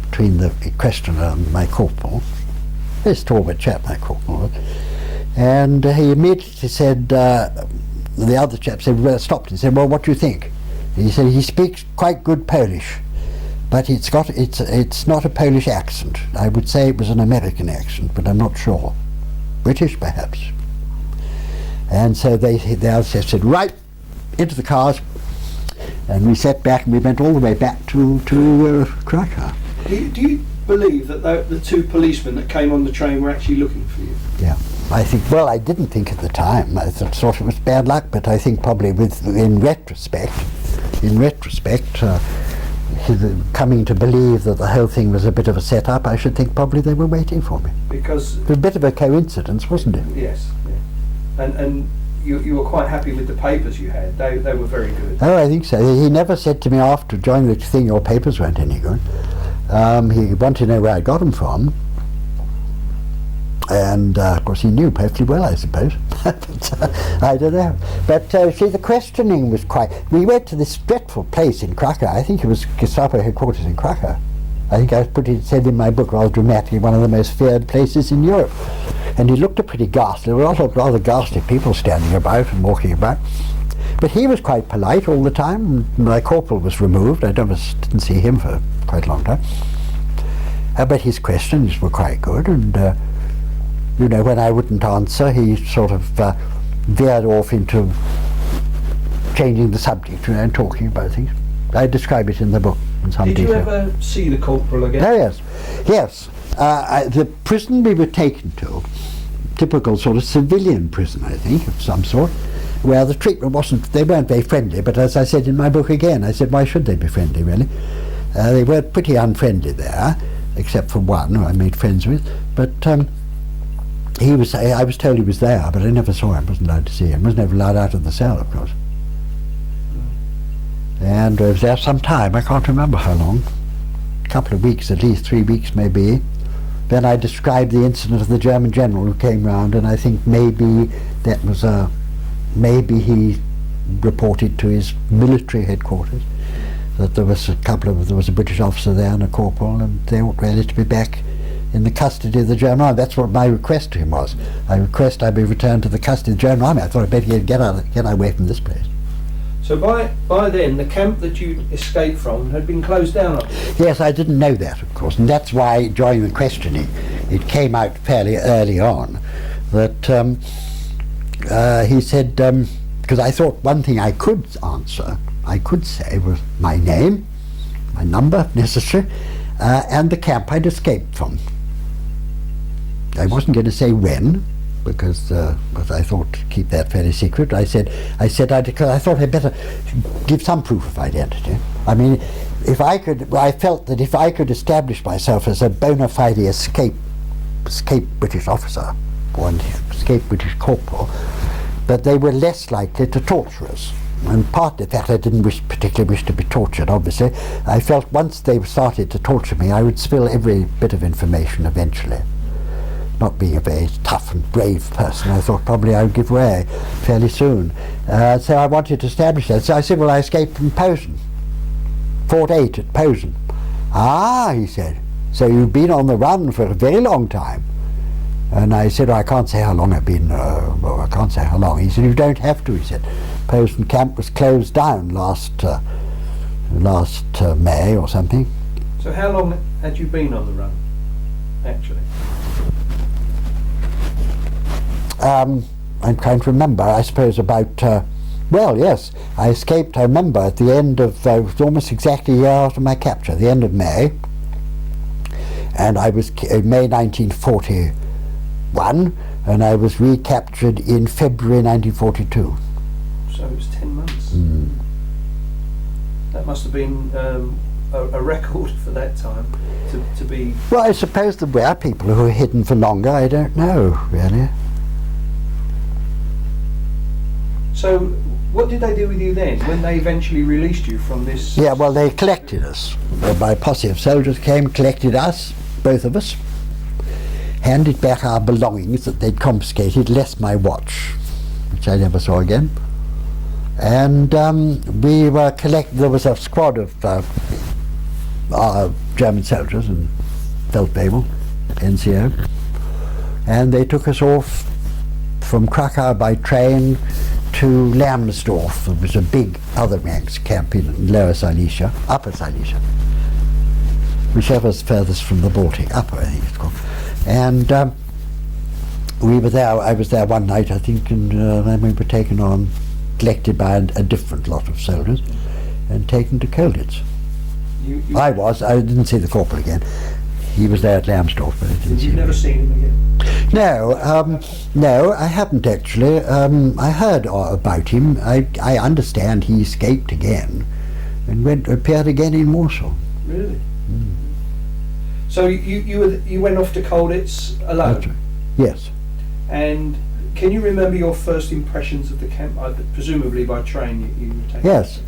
between the questioner and my corporal, this stalwart chap, my corporal, and he immediately said, the other chap said, well, stopped and said, well, what do you think? He said, he speaks quite good Polish, but it's not a Polish accent. I would say it was an American accent, but I'm not sure. British, perhaps. And so the other said, right, into the cars, and we sat back and we went all the way back to Krakow. Do you believe that the two policemen that came on the train were actually looking for you? Yeah. I think, well, I didn't think at the time. I thought it was bad luck, but I think probably in retrospect, coming to believe that the whole thing was a bit of a setup, I should think probably they were waiting for me. Because it was a bit of a coincidence, wasn't it? Yes. Yeah. And you were quite happy with the papers you had. They were very good. Oh, I think so. He never said to me after joining the thing, your papers weren't any good. He wanted to know where I got them from. And of course he knew perfectly well, I suppose. But, I don't know. But see, the questioning was we went to this dreadful place in Krakow. I think it was Gestapo headquarters in Krakow. I think I said in my book rather dramatically, one of the most feared places in Europe. And he looked pretty ghastly. There were a lot of rather ghastly people standing about and walking about. But he was quite polite all the time. My corporal was removed. I didn't see him for quite a long time. But his questions were quite good, and you know, when I wouldn't answer, he sort of veered off into changing the subject, you know, and talking about things. I describe it in the book in some detail. Did you ever see the corporal again? Oh, yes. Yes. The prison we were taken to, typical sort of civilian prison, I think, of some sort, where the treatment they weren't very friendly, but as I said in my book again, I said, why should they be friendly, really? They were pretty unfriendly there, except for one who I made friends with, but I was told he was there, but I never saw him, wasn't allowed to see him, was never allowed out of the cell, of course. And I was there some time, I can't remember how long, a couple of weeks at least, 3 weeks maybe. Then I described the incident of the German general who came round, and I think maybe that was maybe he reported to his military headquarters that there was a British officer there and a corporal, and they ought really to be back in the custody of the German army. That's what my request to him was. I request I be returned to the custody of the German army. I thought I'd better get away from this place. So by then, the camp that you escaped from had been closed down, I believe. Yes, I didn't know that, of course, and that's why during the questioning it came out fairly early on that he said, because I thought one thing I could say was my name, my number if necessary, and the camp I'd escaped from. I wasn't going to say when, because I thought to keep that fairly secret. I said because I thought I'd better give some proof of identity. I mean, I felt that if I could establish myself as a bona fide escaped British officer or an escaped British corporal, that they were less likely to torture us. And partly that I didn't particularly wish to be tortured, obviously. I felt once they started to torture me, I would spill every bit of information eventually. Not being a very tough and brave person, I thought probably I would give way fairly soon. So I wanted to establish that. So I said, well, I escaped from Posen, Fort 8 at Posen. Ah, he said, so you've been on the run for a very long time. And I said, I can't say how long I've been, well, I can't say how long. He said, you don't have to, he said. Posen camp was closed down last May or something. So how long had you been on the run, actually? I'm trying to remember, I suppose about, well, yes, I escaped, I remember, at the end of, it was almost exactly a year after my capture, the end of May, and I was, May 1941, and I was recaptured in February 1942. So it was 10 months. Mm. That must have been a record for that time to be. Well, I suppose there were people who were hidden for longer. I don't know, really. So, what did they do with you then, when they eventually released you from this? Yeah, well, they collected us. My posse of soldiers came, collected us, both of us, handed back our belongings that they'd confiscated, less my watch, which I never saw again. And we were collected. There was a squad of our German soldiers in Feldwebel, NCO, and they took us off from Krakow by train to Lambsdorff. There was a big other ranks camp in Lower Silesia, Upper Silesia, whichever's furthest from the Baltic, Upper I think it's called. And we were there. I was there one night, I think, and then we were taken on, collected by a different lot of soldiers, and taken to Colditz. I didn't see the corporal again. He was there at Lambsdorff, but I didn't see him. You've never seen him again? No, I haven't actually. I heard about him. I understand he escaped again and appeared again in Warsaw. Really? Mm. So you went off to Colditz alone? That's right. Yes. And can you remember your first impressions of the camp? Presumably by train you were taken. Yes.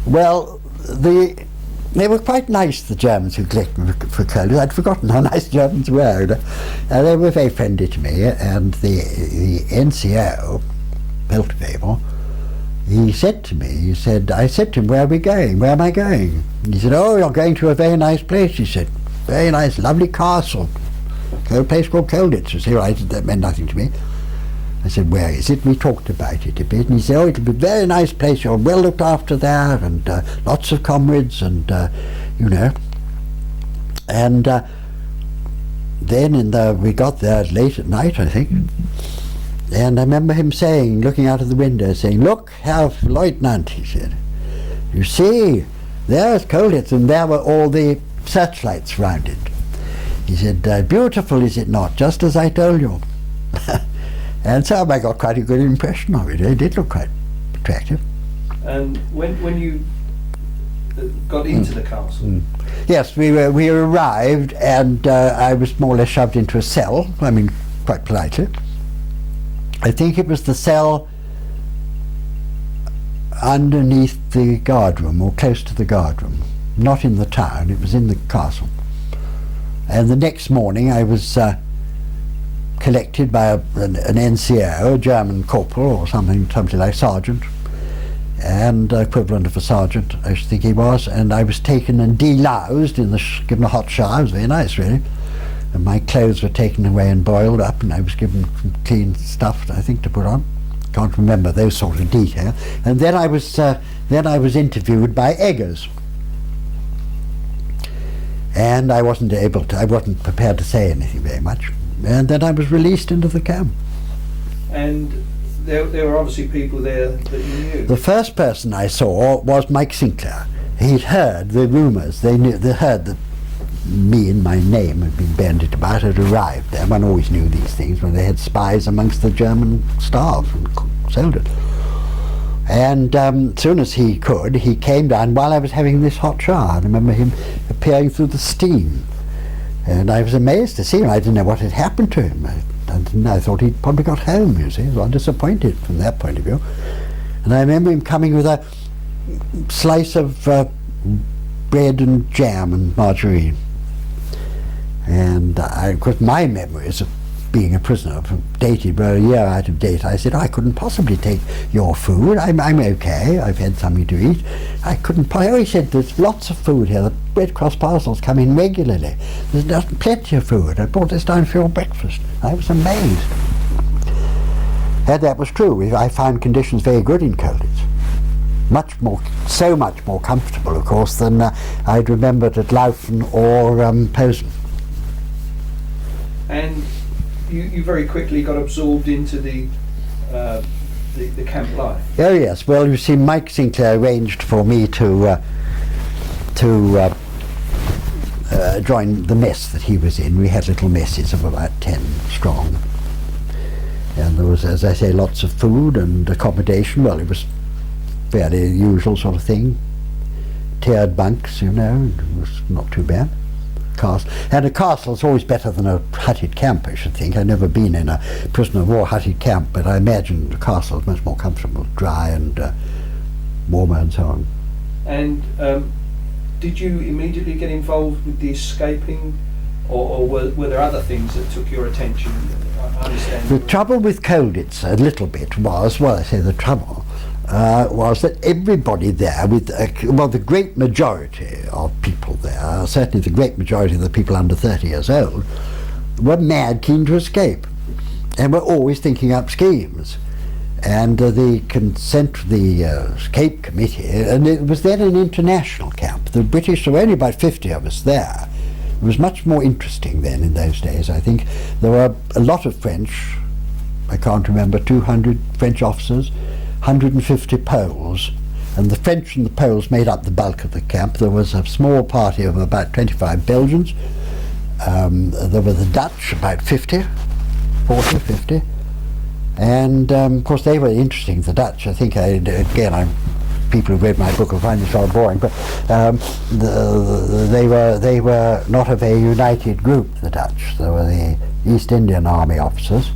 Well, they were quite nice, the Germans who collected me for Colditz. I'd forgotten how nice Germans were. They were very friendly to me, and the NCO, Feldwebel, he said to me, I said to him, where are we going? Where am I going? He said, oh, you're going to a very nice place, he said. Very nice, lovely castle. A place called Colditz. I said, right, that meant nothing to me. I said, where is it? We talked about it a bit, and he said, oh, it'll be a very nice place, you're well looked after there, and lots of comrades, and you know. And then we got there late at night, I think, and I remember him saying, looking out of the window, saying, look, Herr Lieutenant, he said, you see, there's Colditz, and there were all the searchlights round it. He said, beautiful, is it not, just as I told you. And so I got quite a good impression of it. It did look quite attractive. And when you got into the castle? Yes, we arrived, and I was more or less shoved into a cell, I mean, quite politely. I think it was the cell underneath the guardroom, or close to the guardroom. Not in the town, it was in the castle. And the next morning I was collected by an NCO, a German corporal or something like sergeant, and equivalent of a sergeant, I should think he was, and I was taken and deloused, given a hot shower. It was very nice, really. And my clothes were taken away and boiled up, and I was given some clean stuff, I think, to put on. Can't remember those sort of details. And then I was interviewed by Eggers. And I wasn't prepared to say anything very much. And then I was released into the camp. And there were obviously people there that you knew. The first person I saw was Mike Sinclair. He'd heard the rumours. They heard that me and my name had been bandied about, had arrived there. One always knew these things when they had spies amongst the German staff and soldiers. And as soon as he could, he came down while I was having this hot shower. I remember him appearing through the steam. And I was amazed to see him. I didn't know what had happened to him. I thought he'd probably got home, you see. I was disappointed from that point of view. And I remember him coming with a slice of bread and jam and margarine. And of course my memories of being a prisoner, dated, were a year out of date. I said, I couldn't possibly take your food. I'm okay. I've had something to eat. I couldn't. He said, there's lots of food here. The Red Cross parcels come in regularly. There's plenty of food. I brought this down for your breakfast. I was amazed. And that was true. I found conditions very good in Colditz. So much more comfortable, of course, than I'd remembered at Laufen or Posen. And you very quickly got absorbed into the camp life. Oh yes. Well, you see, Mike Sinclair arranged for me to join the mess that he was in. We had little messes of about 10 strong, And there was, as I say, lots of food and accommodation. Well, it was fairly usual sort of thing. Tiered bunks, you know, it was not too bad. Castle. And a castle's always better than a hutted camp, I should think. I've never been in a prisoner of war hutted camp, but I imagine the castle is much more comfortable, dry and warmer and so on. And did you immediately get involved with the escaping, or were there other things that took your attention? I understand. The trouble with Colditz a little bit was, well, I say the trouble, was that everybody there, with well, the great majority of people there, certainly the great majority of the people under 30 years old, were mad keen to escape, and were always thinking up schemes. And the escape committee, and it was then an international camp. The British, there were only about 50 of us there. It was much more interesting then in those days, I think. There were a lot of French, I can't remember, 200 French officers, 150 Poles, and the French and the Poles made up the bulk of the camp. There was a small party of about 25 Belgians. There were the Dutch, about 50, and of course they were interesting, the Dutch. I think, people who read my book will find this rather boring, but they were not a very united group, the Dutch. There were the East Indian Army officers,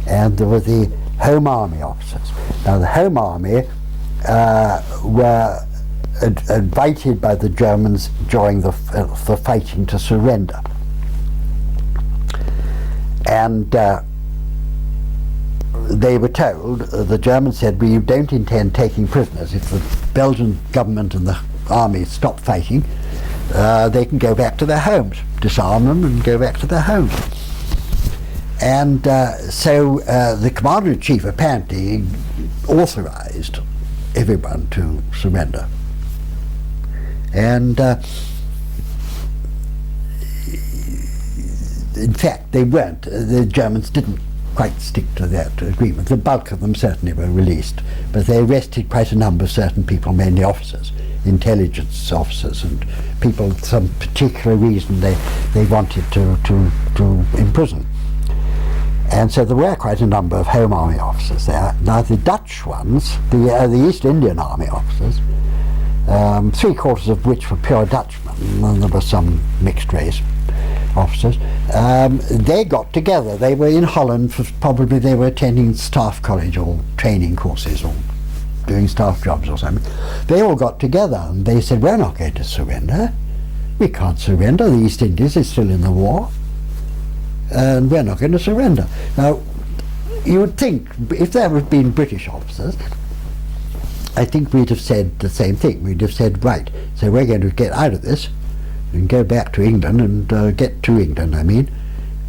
and there were the Home Army officers. Now the Home Army were invited by the Germans during the fighting to surrender, and they were told, the Germans said, we don't intend taking prisoners. If the Belgian government and the army stop fighting, they can go back to their homes, disarm them and go back to their homes. And so the Commander-in-Chief apparently authorized everyone to surrender. And in fact they weren't, the Germans didn't quite stick to that agreement. The bulk of them certainly were released, but they arrested quite a number of certain people, mainly officers, intelligence officers, and people for some particular reason they wanted to imprison. And so there were quite a number of Home Army officers there. Now the Dutch ones, the East Indian Army officers, 3/4 of which were pure Dutchmen, and there were some mixed race officers, they got together. They were in Holland, probably they were attending staff college or training courses or doing staff jobs or something. They all got together and they said, we're not going to surrender. We can't surrender. The East Indies is still in the war, and we're not going to surrender. Now, you would think, if there had been British officers, I think we'd have said the same thing. We'd have said, right, so we're going to get out of this and go back to England and get to England, I mean,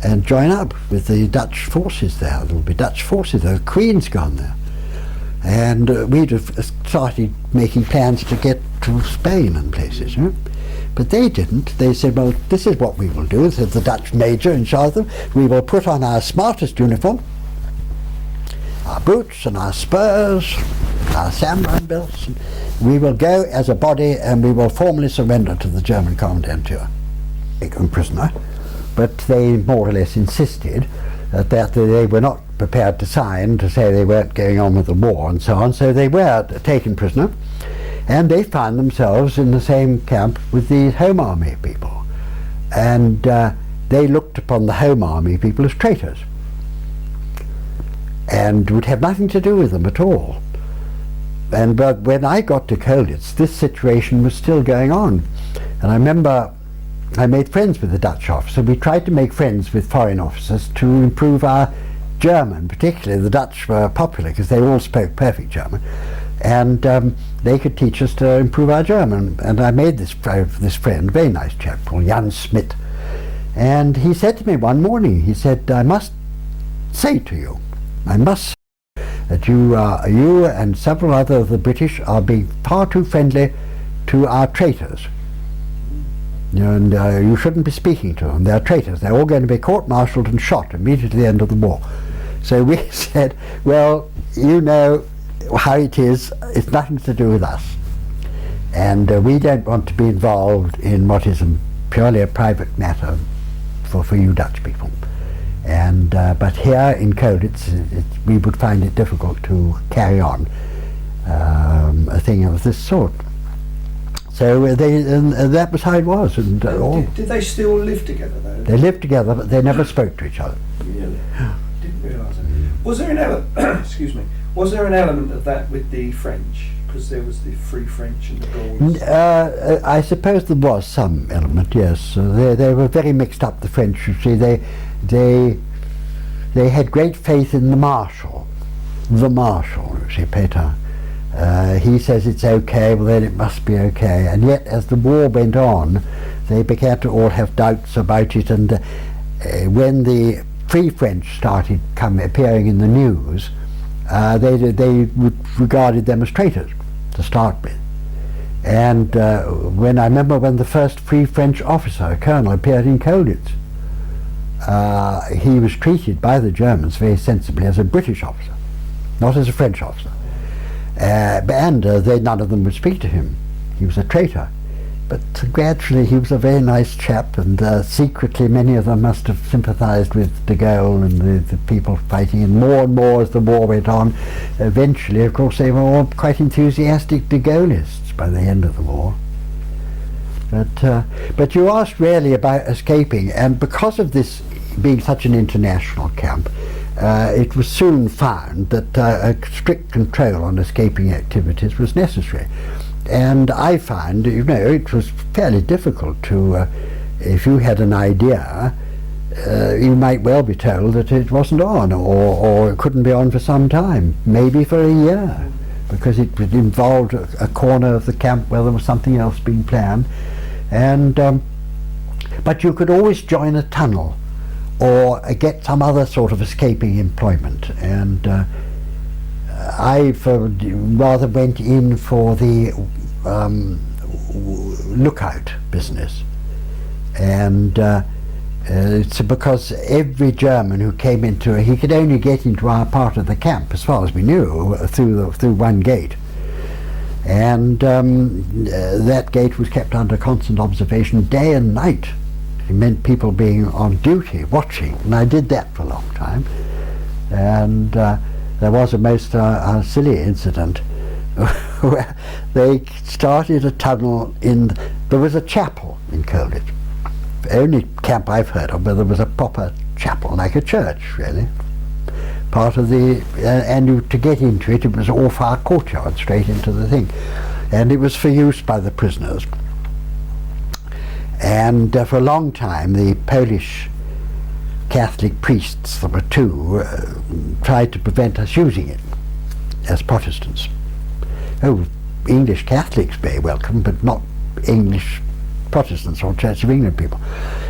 and join up with the Dutch forces there. There will be Dutch forces there. The Queen's gone there. And we'd have started making plans to get to Spain and places, you know? But they didn't. They said, well, this is what we will do, said the Dutch major in charge of them. We will put on our smartest uniform, our boots and our spurs, our samurai belts, and we will go as a body and we will formally surrender to the German commandantur. Take them prisoner, but they more or less insisted that they were not prepared to sign to say they weren't going on with the war and so on, so they were taken prisoner, and they found themselves in the same camp with the Home Army people, and they looked upon the Home Army people as traitors and would have nothing to do with them at all. But when I got to Colditz, this situation was still going on. And I remember I made friends with the Dutch officer. We tried to make friends with foreign officers to improve our German. Particularly the Dutch were popular because they all spoke perfect German. And they could teach us to improve our German. And I made this friend, very nice chap called Jan Smit. And he said to me one morning, he said, I must say to you, that you and several other of the British are being far too friendly to our traitors. And you shouldn't be speaking to them. They're traitors. They're all going to be court-martialed and shot immediately at the end of the war. So we said, well, you know how it is. It's nothing to do with us. And we don't want to be involved in what is purely a private matter for you Dutch people. And but here in Colditz, we would find it difficult to carry on a thing of this sort. So that was how it was. And did they still live together though? They lived together, but they never spoke to each other. Really? Didn't realise it. Was there an excuse me? Was there an element of that with the French? Because there was the Free French and the Gauls. I suppose there was some element. Yes, they were very mixed up. The French, you see, they had great faith in the Marshal, you see, Pétain. He says it's okay, well then it must be okay. And yet, as the war went on, they began to all have doubts about it. And when the Free French started appearing in the news, they regarded them as traitors to start with. And when I remember when the first Free French officer, a colonel, appeared in Colditz, he was treated by the Germans very sensibly as a British officer, not as a French officer. And none of them would speak to him. He was a traitor. But gradually he was a very nice chap, and secretly many of them must have sympathised with de Gaulle and the people fighting, and more as the war went on. Eventually, of course, they were all quite enthusiastic de Gaullists by the end of the war. But you asked really about escaping, and because of this being such an international camp, it was soon found that a strict control on escaping activities was necessary. And I found, it was fairly difficult to, if you had an idea, you might well be told that it wasn't on, or it couldn't be on for some time, maybe for a year, because it involved a corner of the camp where there was something else being planned. And but you could always join a tunnel or get some other sort of escaping employment. And I rather went in for the lookout business, and it's because every German who came into he could only get into our part of the camp, as far as we knew, through one gate, and that gate was kept under constant observation day and night. It meant people being on duty, watching, and I did that for a long time. And there was a most silly incident where they started a tunnel there was a chapel in Colditz, the only camp I've heard of where there was a proper chapel, like a church really. Part of and to get into it, it was off our courtyard straight into the thing, and it was for use by the prisoners. And for a long time the Polish Catholic priests, there were two, tried to prevent us using it as Protestants. English Catholics very welcome, but not English Protestants or Church of England people.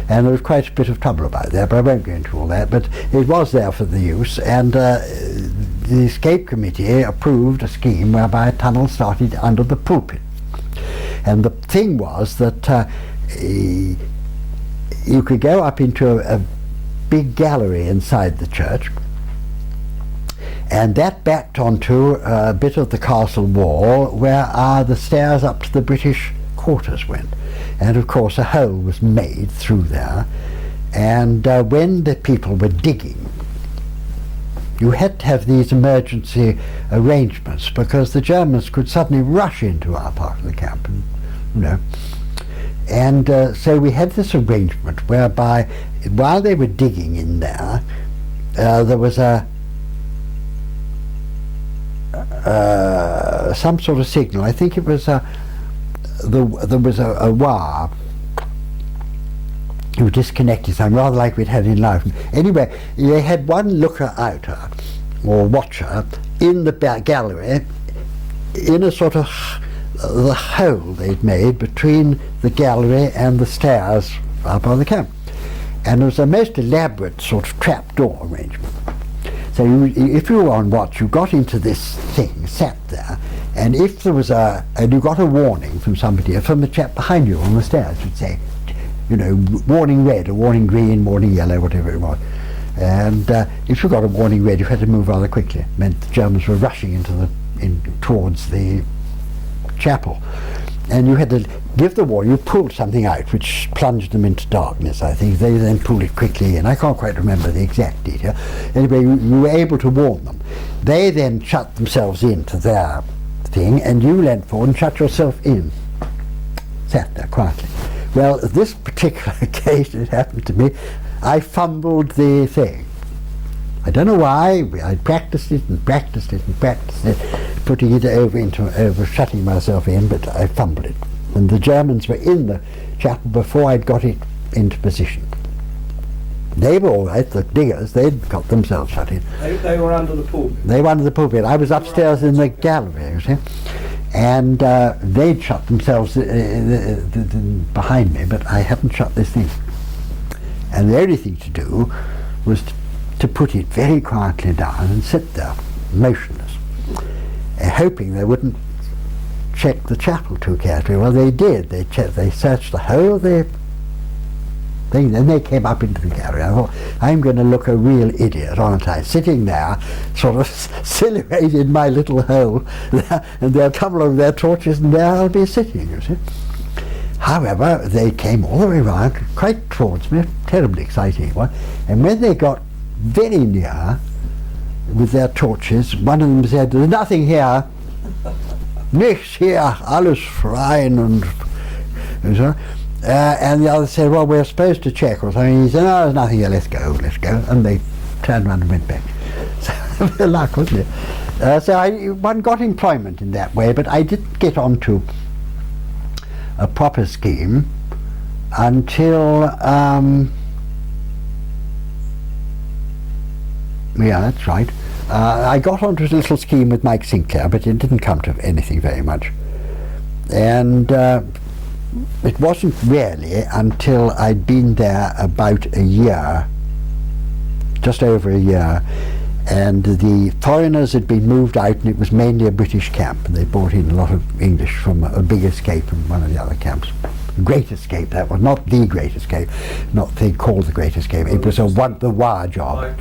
And there was quite a bit of trouble about that, but I won't go into all that. But it was there for the use, and the escape committee approved a scheme whereby a tunnel started under the pulpit. And the thing was that you could go up into a big gallery inside the church, and that backed onto a bit of the castle wall where the stairs up to the British quarters went. And of course a hole was made through there, and when the people were digging, you had to have these emergency arrangements, because the Germans could suddenly rush into our part of the camp, and so we had this arrangement whereby while they were digging in there, there was some sort of signal. I think it was there was a wire. It was disconnected, something rather like we'd had in life. Anyway, they had one looker-outer or watcher in the gallery, in a sort of the hole they'd made between the gallery and the stairs up on the camp. And it was a most elaborate sort of trapdoor arrangement. So if you were on watch, you got into this thing, sat there, and if there was and you got a warning from somebody, from the chap behind you on the stairs, would say, warning red, or warning green, warning yellow, whatever it was. And if you got a warning red, you had to move rather quickly. It meant the Germans were rushing towards the chapel. and you had to give the warning. You pulled something out which plunged them into darkness, I think. They then pulled it quickly in. I can't quite remember the exact detail. Anyway, you were able to warn them. They then shut themselves into their thing, and you leant forward and shut yourself in. Sat there quietly. Well, this particular occasion, it happened to me, I fumbled the thing. I don't know why. I practiced it and practiced it and practiced it, putting it over shutting myself in, but I fumbled it. And the Germans were in the chapel before I'd got it into position. They were all right, the diggers, they'd got themselves shut in. They were under the pulpit? They were under the pulpit. I was upstairs in the gallery, you see. And they'd shut themselves behind me, but I hadn't shut this thing. And the only thing to do was to put it very quietly down and sit there, motionless, hoping they wouldn't check the chapel too carefully. Well, they did. They searched the whole of the thing. Then they came up into the gallery. I thought, I'm going to look a real idiot, aren't I? Sitting there, sort of silhouetted in my little hole, and they'll come along with their torches, and there I'll be sitting, you see. However, they came all the way round, quite towards me, terribly exciting one, and when they got very near with their torches, one of them said, "There's nothing here. Nichts hier, alles freien," and so. And the other said, "Well, we're supposed to check," or something. He said, "No, there's nothing here, let's go. And they turned around and went back. So, good luck, wasn't it? So one got employment in that way, but I didn't get onto a proper scheme until, yeah, that's right. I got onto a little scheme with Mike Sinclair, but it didn't come to anything very much. And it wasn't really until I'd been there about a year, just over a year, and the foreigners had been moved out, and it was mainly a British camp, and they brought in a lot of English from a Big Escape from one of the other camps. Great Escape, that was not the Great Escape, not they called the Great Escape. It was the war job.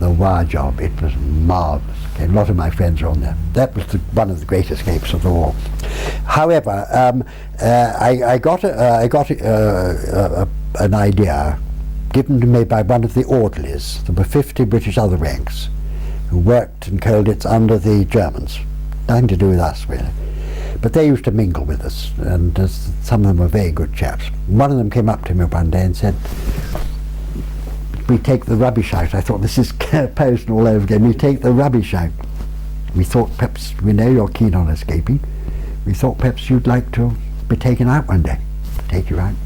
The war job. It was marvellous. Okay, a lot of my friends are on there. That was one of the great escapes of the war. However, I got an idea given to me by one of the orderlies. There were 50 British other ranks who worked in Colditz under the Germans. Nothing to do with us, really. But they used to mingle with us, and some of them were very good chaps. One of them came up to me one day and said, "We take the rubbish out." I thought, this is Posen all over again. "We take the rubbish out. We thought perhaps, we know you're keen on escaping. We thought perhaps you'd like to be taken out one day. Take you out."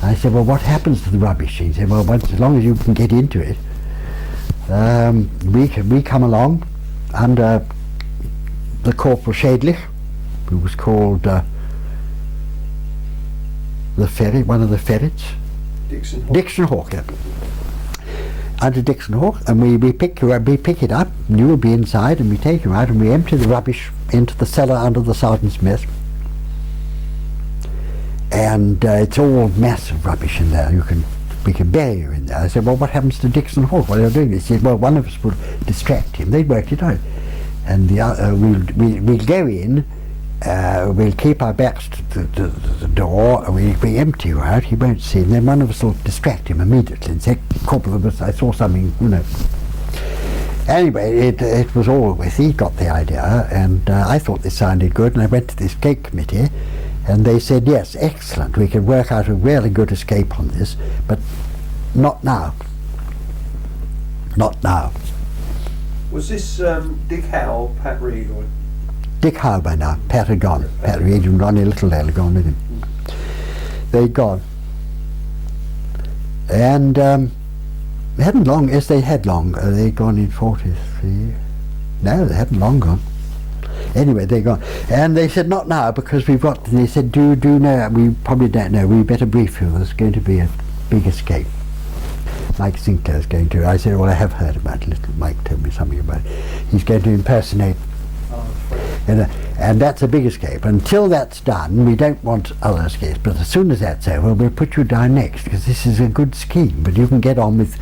I said, "Well, what happens to the rubbish?" He said, "Well, as long as you can get into it, we come along under the Corporal Schädlich, who was called the ferret, one of the ferrets. Dixon Hawk, yeah. Under Dixon Hawk, and we pick it up, and you will be inside, and we take you out, and we empty the rubbish into the cellar under the sergeant's mess. And it's all massive rubbish in there. We can bury you in there." I said, "Well, what happens to Dixon Hawk while you're doing this?" He said, "Well, one of us will distract him." They worked it out, and we'll go in. We'll keep our backs to the door, and we empty you out, he won't see, and then one of us will distract him immediately and say, "Corporal, I saw something, you know." Anyway, it was all with, he got the idea, and I thought this sounded good, and I went to the escape committee, and they said, "Yes, excellent, we can work out a really good escape on this, but not now. Not now." Was this Dick Howe, Pat Reed, or? Dick Howe by now. Pat had gone. Pat Reed and Ronnie Littledale had gone with him. They'd gone. And they hadn't long, yes they had long, they'd gone in 43. No, they hadn't long gone. Anyway, they'd gone. And they said, "Not now, because we've got," they said, do know, we probably don't know, we better brief you, there's going to be a big escape. Mike Sinclair's going to. I said, "Well, I have heard about it, little Mike told me something about it. He's going to impersonate." And that's a big escape. Until that's done, we don't want other escapes, but as soon as that's over, we'll put you down next, because this is a good scheme, but you can get on with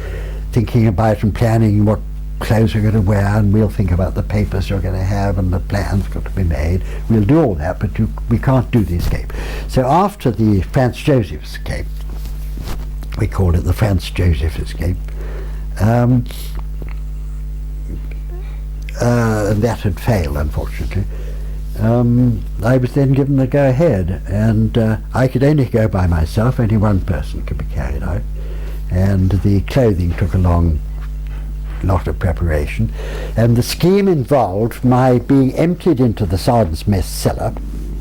thinking about and planning what clothes you're going to wear, and we'll think about the papers you're going to have, and the plans got to be made. We'll do all that, but we can't do the escape. So after the Franz Joseph escape, we called it the Franz Joseph escape, that had failed, unfortunately. I was then given the go-ahead, and I could only go by myself. Only one person could be carried out, and the clothing took a long lot of preparation, and the scheme involved my being emptied into the sergeant's mess cellar,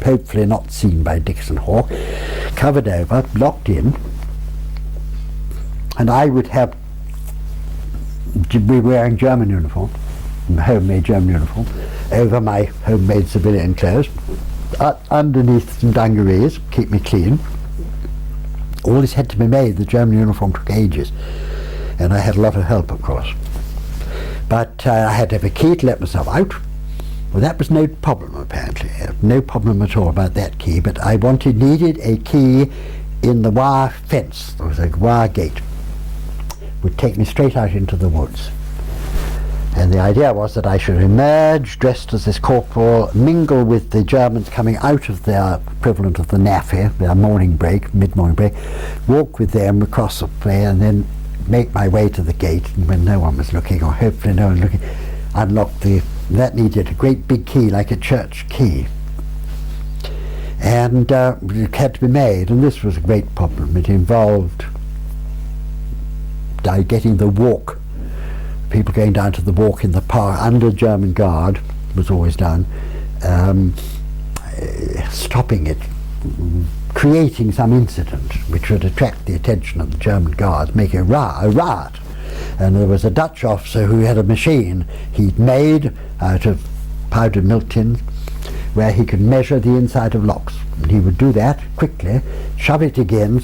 hopefully not seen by Dixon Hawk, covered over, locked in, and I would be wearing German uniform, homemade German uniform, over my homemade civilian clothes, underneath some dungarees, keep me clean. All this had to be made. The German uniform took ages, and I had a lot of help, of course. But I had to have a key to let myself out. Well, that was no problem, apparently. No problem at all about that key, but I needed a key in the wire fence. There was a wire gate. Would take me straight out into the woods. And the idea was that I should emerge dressed as this corporal, mingle with the Germans coming out of their equivalent of the NAFI, their morning break, mid-morning break, walk with them across the way, and then make my way to the gate, and when no one was looking, or hopefully no one looking, unlock that needed a great big key, like a church key. And it had to be made, and this was a great problem. It involved getting the walk, people going down to the walk in the park under German guard was always done, stopping it, creating some incident which would attract the attention of the German guards, making a riot. And there was a Dutch officer who had a machine he'd made out of powdered milk tins where he could measure the inside of locks. And he would do that quickly, shove it again,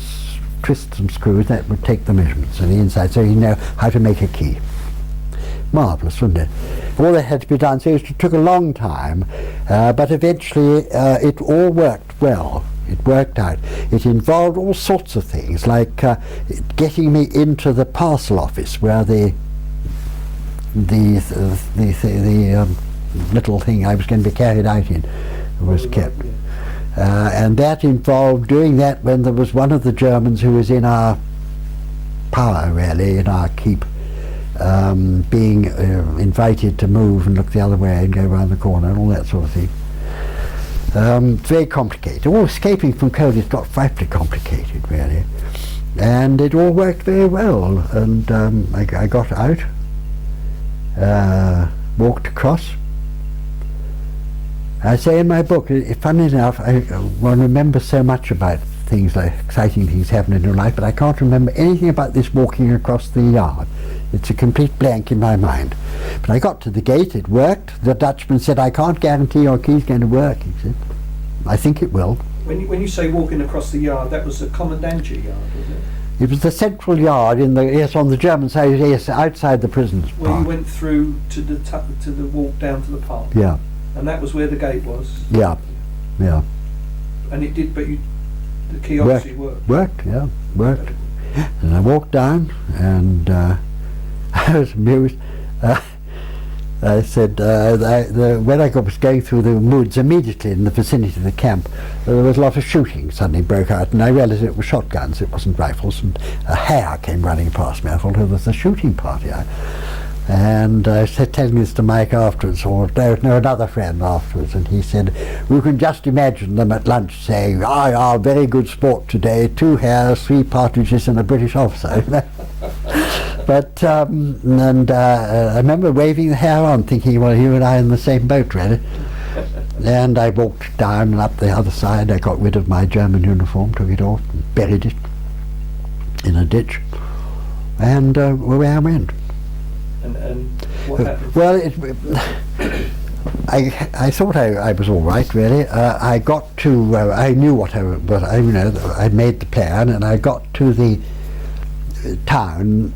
twist some screws, that would take the measurements of the inside, so he'd know how to make a key. Marvellous, wasn't it? All that had to be done, so it took a long time, but eventually it all worked well. It worked out. It involved all sorts of things, like getting me into the parcel office where the little thing I was going to be carried out in was kept. And that involved doing that when there was one of the Germans who was in our power, really, in our keep, being invited to move and look the other way and go around the corner and all that sort of thing. Very complicated. All escaping from Colditz got frightfully complicated, really. And it all worked very well. And I got out, walked across. I say in my book, funnily enough, I remember so much about things like exciting things happening in your life, but I can't remember anything about this walking across the yard. It's a complete blank in my mind. But I got to the gate, it worked. The Dutchman said, "I can't guarantee your key's going to work." He said, "I think it will." When you say walking across the yard, that was the Commandantia yard, was it? It was the central yard on the German side, yes, outside the prison's where park. you went through to the walk down to the park. Yeah. And that was where the gate was. Yeah. Yeah. And it did, but the key obviously worked. Worked. And I walked down, and I was amused. I said, when I was going through the woods immediately in the vicinity of the camp, there was a lot of shooting suddenly broke out, and I realised it was shotguns, it wasn't rifles, and a hare came running past me. I thought, oh, there's a shooting party. And I said, telling this to Mike afterwards, or another friend afterwards, and he said, "We can just imagine them at lunch saying, 'Very good sport today, 2 hares, 3 partridges and a British officer.'" But I remember waving the hare on, thinking, well, you and I are in the same boat, really. And I walked down and up the other side. I got rid of my German uniform, took it off, and buried it in a ditch, and away I went. And what happened? Well, I thought I was all right, really. I got to, I knew what I'd made the plan, and I got to the town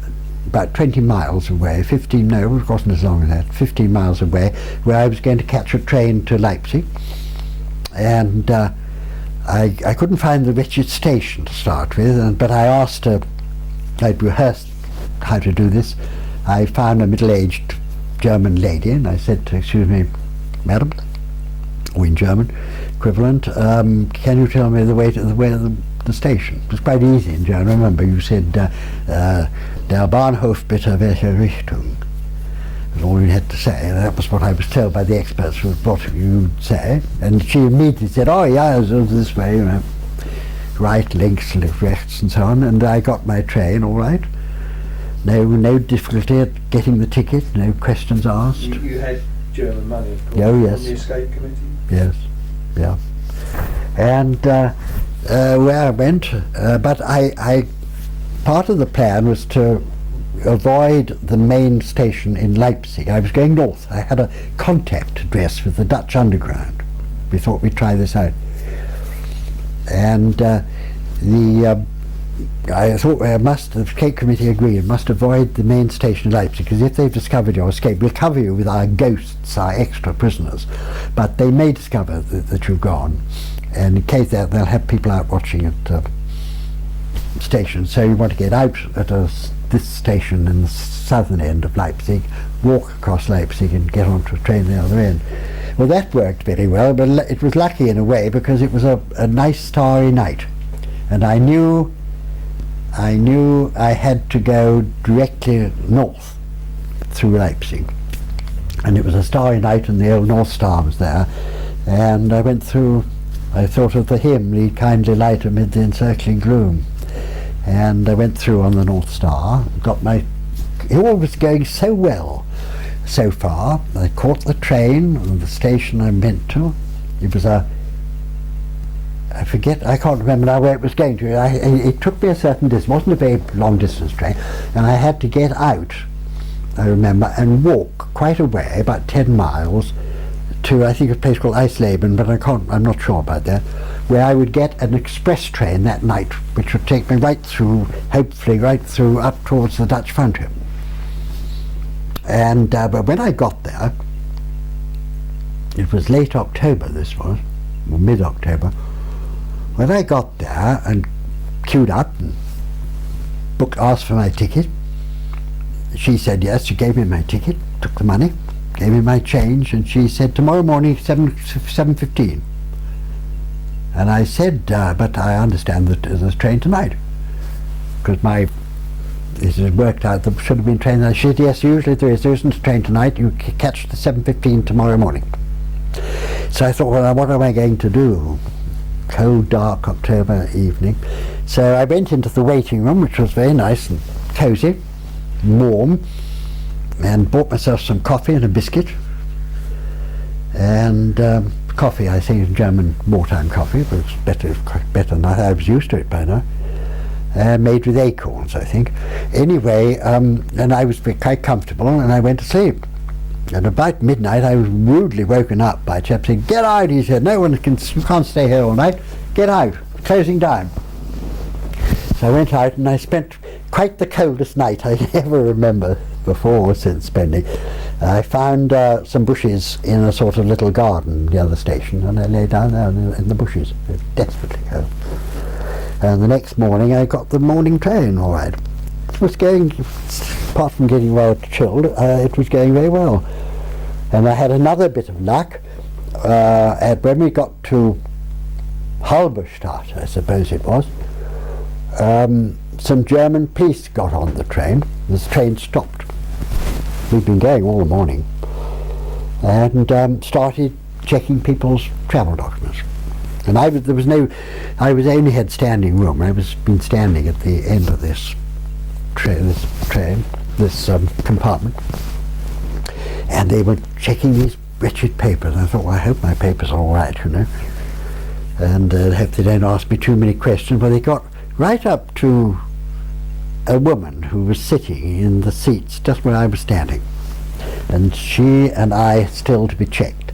about 20 miles away, 15, no, it wasn't as long as that, 15 miles away, where I was going to catch a train to Leipzig. And I couldn't find the wretched station to start with, but I asked her, I'd rehearsed how to do this. I found a middle-aged German lady, and I said, "Excuse me, madam," or in German equivalent, "can you tell me the way to the station?" It was quite easy in German. Remember, you said, "Der Bahnhof bitte welche Richtung." That's all you had to say. And that was what I was told by the experts, was what you'd say. And she immediately said, "Oh yeah, this way, you know, right, links, left, rechts, and so on." And I got my train all right. No difficulty at getting the ticket, no questions asked. You had German money, of course, Oh, yes. on the escape committee? Yes, yeah. And where I went, but I part of the plan was to avoid the main station in Leipzig. I was going north. I had a contact address with the Dutch Underground. We thought we'd try this out. And I thought the escape committee agreed, must avoid the main station in Leipzig, because if they've discovered your escape, we'll cover you with our ghosts, our extra prisoners. But they may discover that you've gone, and in case they'll have people out watching at stations. So you want to get out at this station in the southern end of Leipzig, walk across Leipzig and get onto a train the other end. Well, that worked very well, but it was lucky in a way, because it was a nice starry night, and I knew I had to go directly north through Leipzig, and it was a starry night and the old North Star was there, and I went through. I thought of the hymn, "Lead kindly light amid the encircling gloom," and I went through on the North Star, it all was going so well so far. I caught the train at the station I meant to. It was I can't remember now where it was going to. It took me a certain distance. It wasn't a very long distance train, and I had to get out, I remember, and walk quite a way, about 10 miles, to I think a place called Eisleben, but I'm not sure about that, where I would get an express train that night, which would take me right through, hopefully right through up towards the Dutch frontier. And but when I got there, it was late October, this was, or mid-October. When I got there and queued up and asked for my ticket, she said yes. She gave me my ticket, took the money, gave me my change, and she said, "Tomorrow morning, 7:15. And I said, "But I understand that there's a train tonight," because it had worked out there should have been train. I said, "Yes, usually there is. There isn't a train tonight. You catch the 7:15 tomorrow morning." So I thought, well, what am I going to do? Cold, dark October evening. So I went into the waiting room, which was very nice and cosy, warm, and bought myself some coffee and a biscuit. And coffee, I think, is German wartime coffee, but it's quite better than I was used to it by now. Made with acorns, I think. Anyway, and I was quite comfortable, and I went to sleep. And about midnight, I was rudely woken up by a chap saying, "Get out," he said. "You can't stay here all night. Get out, closing time." So I went out, and I spent quite the coldest night I ever remember before or since spending. I found some bushes in a sort of little garden near the station, and I lay down there in the bushes. It was desperately cold. And the next morning, I got the morning train all right. It was going, apart from getting well chilled, it was going very well. And I had another bit of luck. When we got to Halberstadt, I suppose it was, some German police got on the train. The train stopped. We'd been going all the morning, and started checking people's travel documents. And I only had standing room. I was been standing at the end of this compartment, and they were checking these wretched papers. I thought, well, I hope my papers are all right, you know, and I hope they don't ask me too many questions. But they got right up to a woman who was sitting in the seats just where I was standing, and she and I still to be checked.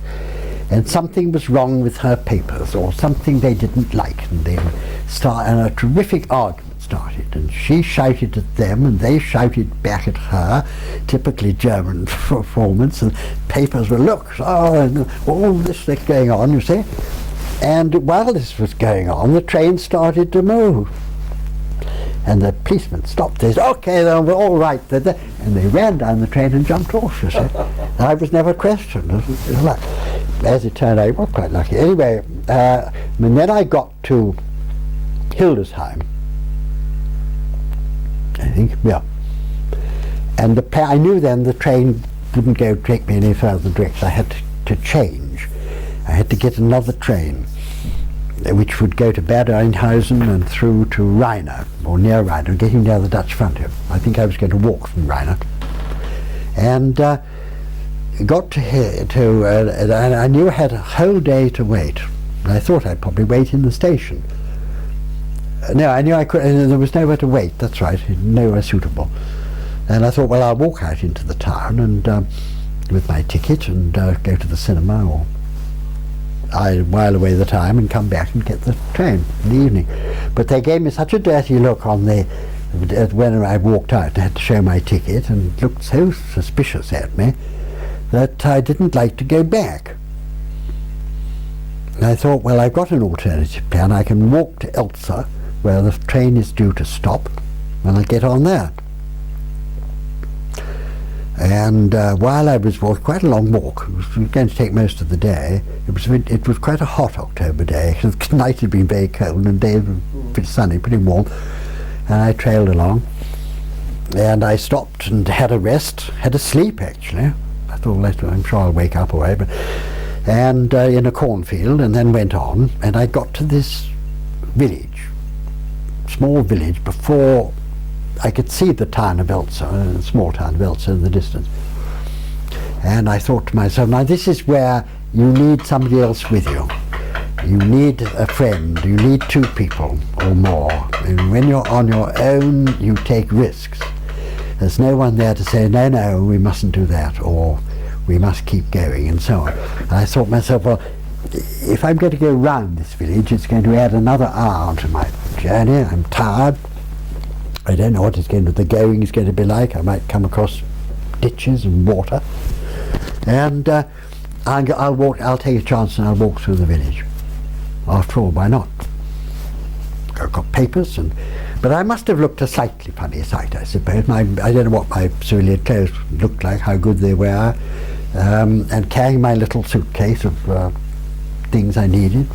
And something was wrong with her papers, or something they didn't like, and and a terrific argument started, and she shouted at them and they shouted back at her, typically German performance, and papers were, look, and all this thing going on, you see. And while this was going on, the train started to move. And the policeman stopped. They said, "Okay, then we're all right." And they ran down the train and jumped off, you see. I was never questioned. As it turned out, I was quite lucky. Anyway, and then I got to Hildesheim, I think, yeah. And I knew then the train wouldn't take me any further direct. I had to change. I had to get another train, which would go to Bad Eindhausen and through to Rhina, or near Rhina, getting near the Dutch frontier. I think I was going to walk from Rhina. And got to here, and I knew I had a whole day to wait. And I thought I'd probably wait in the station. No, I knew I could, and there was nowhere to wait, that's right, nowhere suitable. And I thought, well, I'll walk out into the town and with my ticket and go to the cinema, or I while away the time and come back and get the train in the evening. But they gave me such a dirty look on when I walked out and had to show my ticket, and looked so suspicious at me that I didn't like to go back. And I thought, well, I've got an alternative plan. I can walk to Elsa, where the train is due to stop, and I get on there. And while I was walking, quite a long walk, it was going to take most of the day. It was quite a hot October day. The night had been very cold and the day was pretty sunny, pretty warm. And I trailed along. And I stopped and had a rest, had a sleep actually. I thought, well, I'm sure I'll wake up all right. And in a cornfield, and then went on. And I got to this village, small village, before I could see the town of Elsa, the small town of Elsa in the distance. And I thought to myself, now this is where you need somebody else with you. You need a friend, you need two people or more. And when you're on your own, you take risks. There's no one there to say, no, we mustn't do that, or we must keep going, and so on. And I thought to myself, well, if I'm going to go round this village, it's going to add another hour to my journey. I'm tired. I don't know what the going is going to be like. I might come across ditches and water. And I'll take a chance and I'll walk through the village. After all, why not? I've got papers, but I must have looked a slightly funny sight, I suppose. I don't know what my civilian clothes looked like, how good they were, and carrying my little suitcase of things I needed.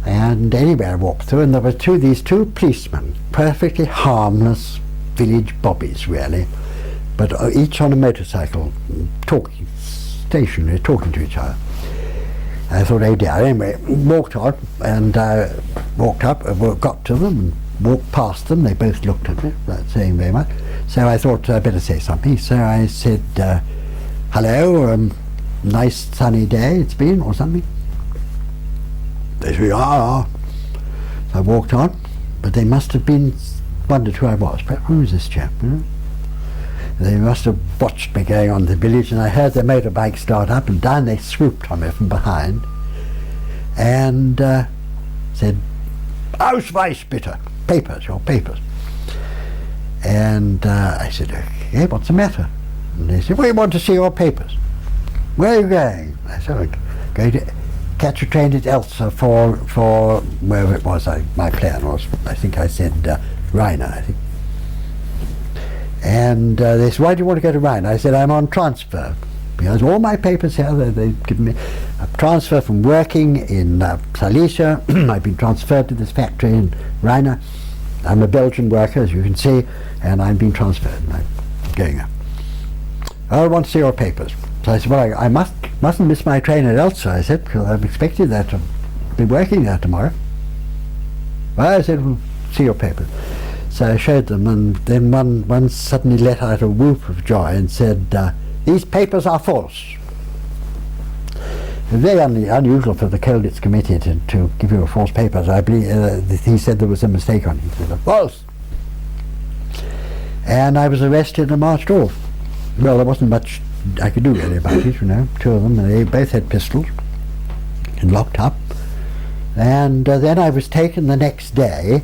And anyway, I walked through, and there were these two policemen, perfectly harmless village bobbies, really, but each on a motorcycle, stationary, talking to each other. I thought, oh dear. Anyway, walked on, and walked up, got to them, and walked past them. They both looked at me, without saying very much. So I thought I'd better say something. So I said, hello, nice sunny day it's been, or something. They said, So I walked on, but they must have wondered who I was. Perhaps, who is this chap? They must have watched me going on the village, and I heard their motorbike start up, and down they swooped on me from behind, and said, Ausweis bitte, papers, your papers. And I said, okay, what's the matter? And they said, well, we want to see your papers. Where are you going? I said, I'm going to catch a train at Elsa for wherever it was. My plan was, I think I said Rhina, I think. And they said, why do you want to go to Rhina? I said, I'm on transfer. Because all my papers here, they've given me a transfer from working in Silesia. I've been transferred to this factory in Rhina. I'm a Belgian worker, as you can see, and I've been transferred. And I'm going there. I want to see your papers. So I said, well, I mustn't miss my train at Elsa, I said, because I'm expected there to be working there tomorrow. Well, I said, well, see your papers. So I showed them, and then one suddenly let out a whoop of joy and said, these papers are false. It was very unusual for the Colditz committee to give you a false paper. I believe he said there was a mistake on it. He said, false. And I was arrested and marched off. Well, there wasn't much I could do really about it, you know. Two of them, they both had pistols and locked up. And then I was taken the next day.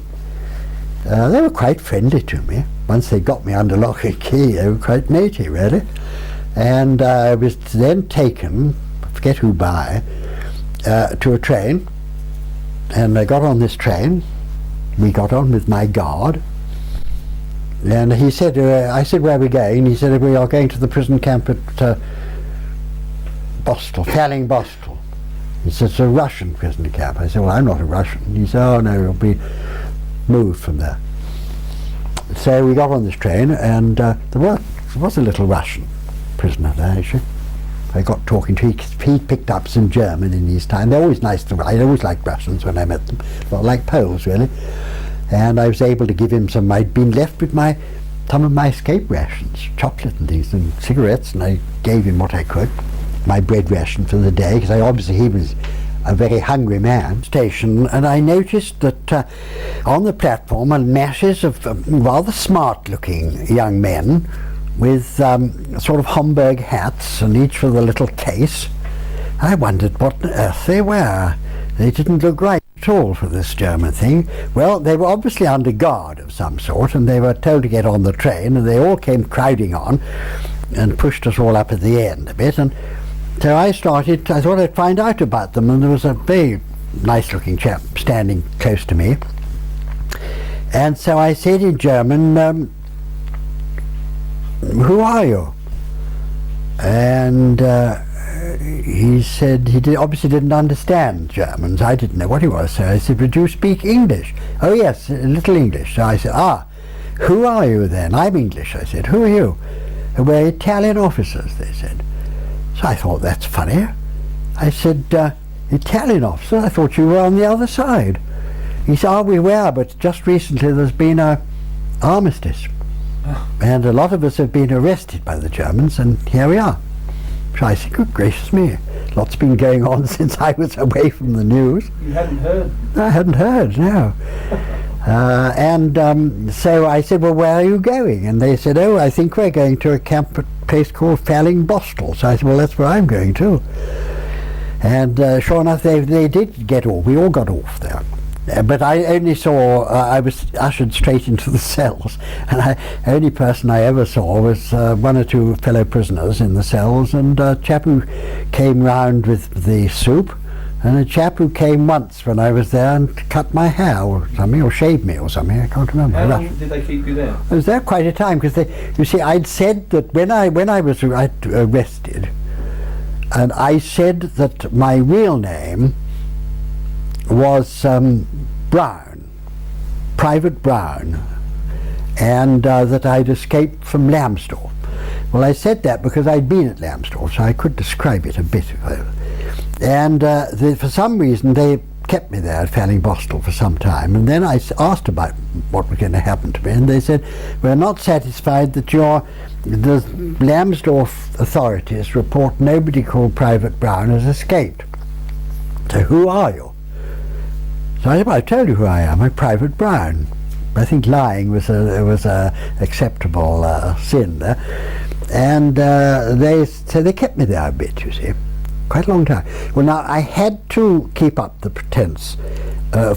They were quite friendly to me. Once they got me under lock and key, they were quite matey, really. And I was then taken, I forget who by, to a train. And I got on this train. We got on with my guard. And he said, I said, where are we going? He said, we are going to the prison camp at Bostel, Falling Bostel. He said, it's a Russian prisoner camp. I said, well, I'm not a Russian. He said, oh no, it'll be moved from there. So we got on this train, and there was a little Russian prisoner there, actually. I got talking to him. He picked up some German in his time. They're always nice to I always liked Russians when I met them. Not like Poles, really. And I was able to give him some. I'd been left with some of my escape rations, chocolate and things, and cigarettes, and I gave him what I could, my bread ration for the day, because obviously he was a very hungry man. Station, and I noticed that on the platform are masses of rather smart-looking young men with sort of Homburg hats, and each with a little case. I wondered what on earth they were. They didn't look right at all for this German thing. Well, they were obviously under guard of some sort, and they were told to get on the train, and they all came crowding on and pushed us all up at the end a bit. And so I thought I'd find out about them, and there was a very nice looking chap standing close to me. And so I said in German, who are you? And he said he obviously didn't understand German. I didn't know what he was. So I said, would you speak English? Oh yes, a little English. So I said, who are you then? I'm English, I said. Who are you? We're Italian officers, they said. So I thought, that's funny. I said, Italian officer? I thought you were on the other side. He said, we were, but just recently there's been an armistice. And a lot of us have been arrested by the Germans, and here we are. So I said, good gracious me, lots been going on since I was away from the news. You hadn't heard? I hadn't heard, no. So I said, well, where are you going? And they said, I think we're going to a camp at a place called Falling Bostel. So I said, well, that's where I'm going too. And sure enough, they did get off. We all got off there. But I only saw, I was ushered straight into the cells, and the only person I ever saw was one or two fellow prisoners in the cells, and a chap who came round with the soup, and a chap who came once when I was there and cut my hair or something, or shaved me or something, I can't remember. How long did they keep you there? I was there quite a time, because you see, I'd said that when I was arrested, and I said that my real name was Brown, Private Brown, and that I'd escaped from Lambsdorff. Well, I said that because I'd been at Lambsdorff, so I could describe it a bit. And for some reason they kept me there at Falling Bostel for some time, and then I asked about what was going to happen to me, and they said, we're not satisfied that the Lambsdorff authorities report nobody called Private Brown has escaped. So who are you? So I said, well, I told you who I am. I'm Private Brown. I think lying was a acceptable sin there, and they kept me there a bit. You see, quite a long time. Well, now I had to keep up the pretense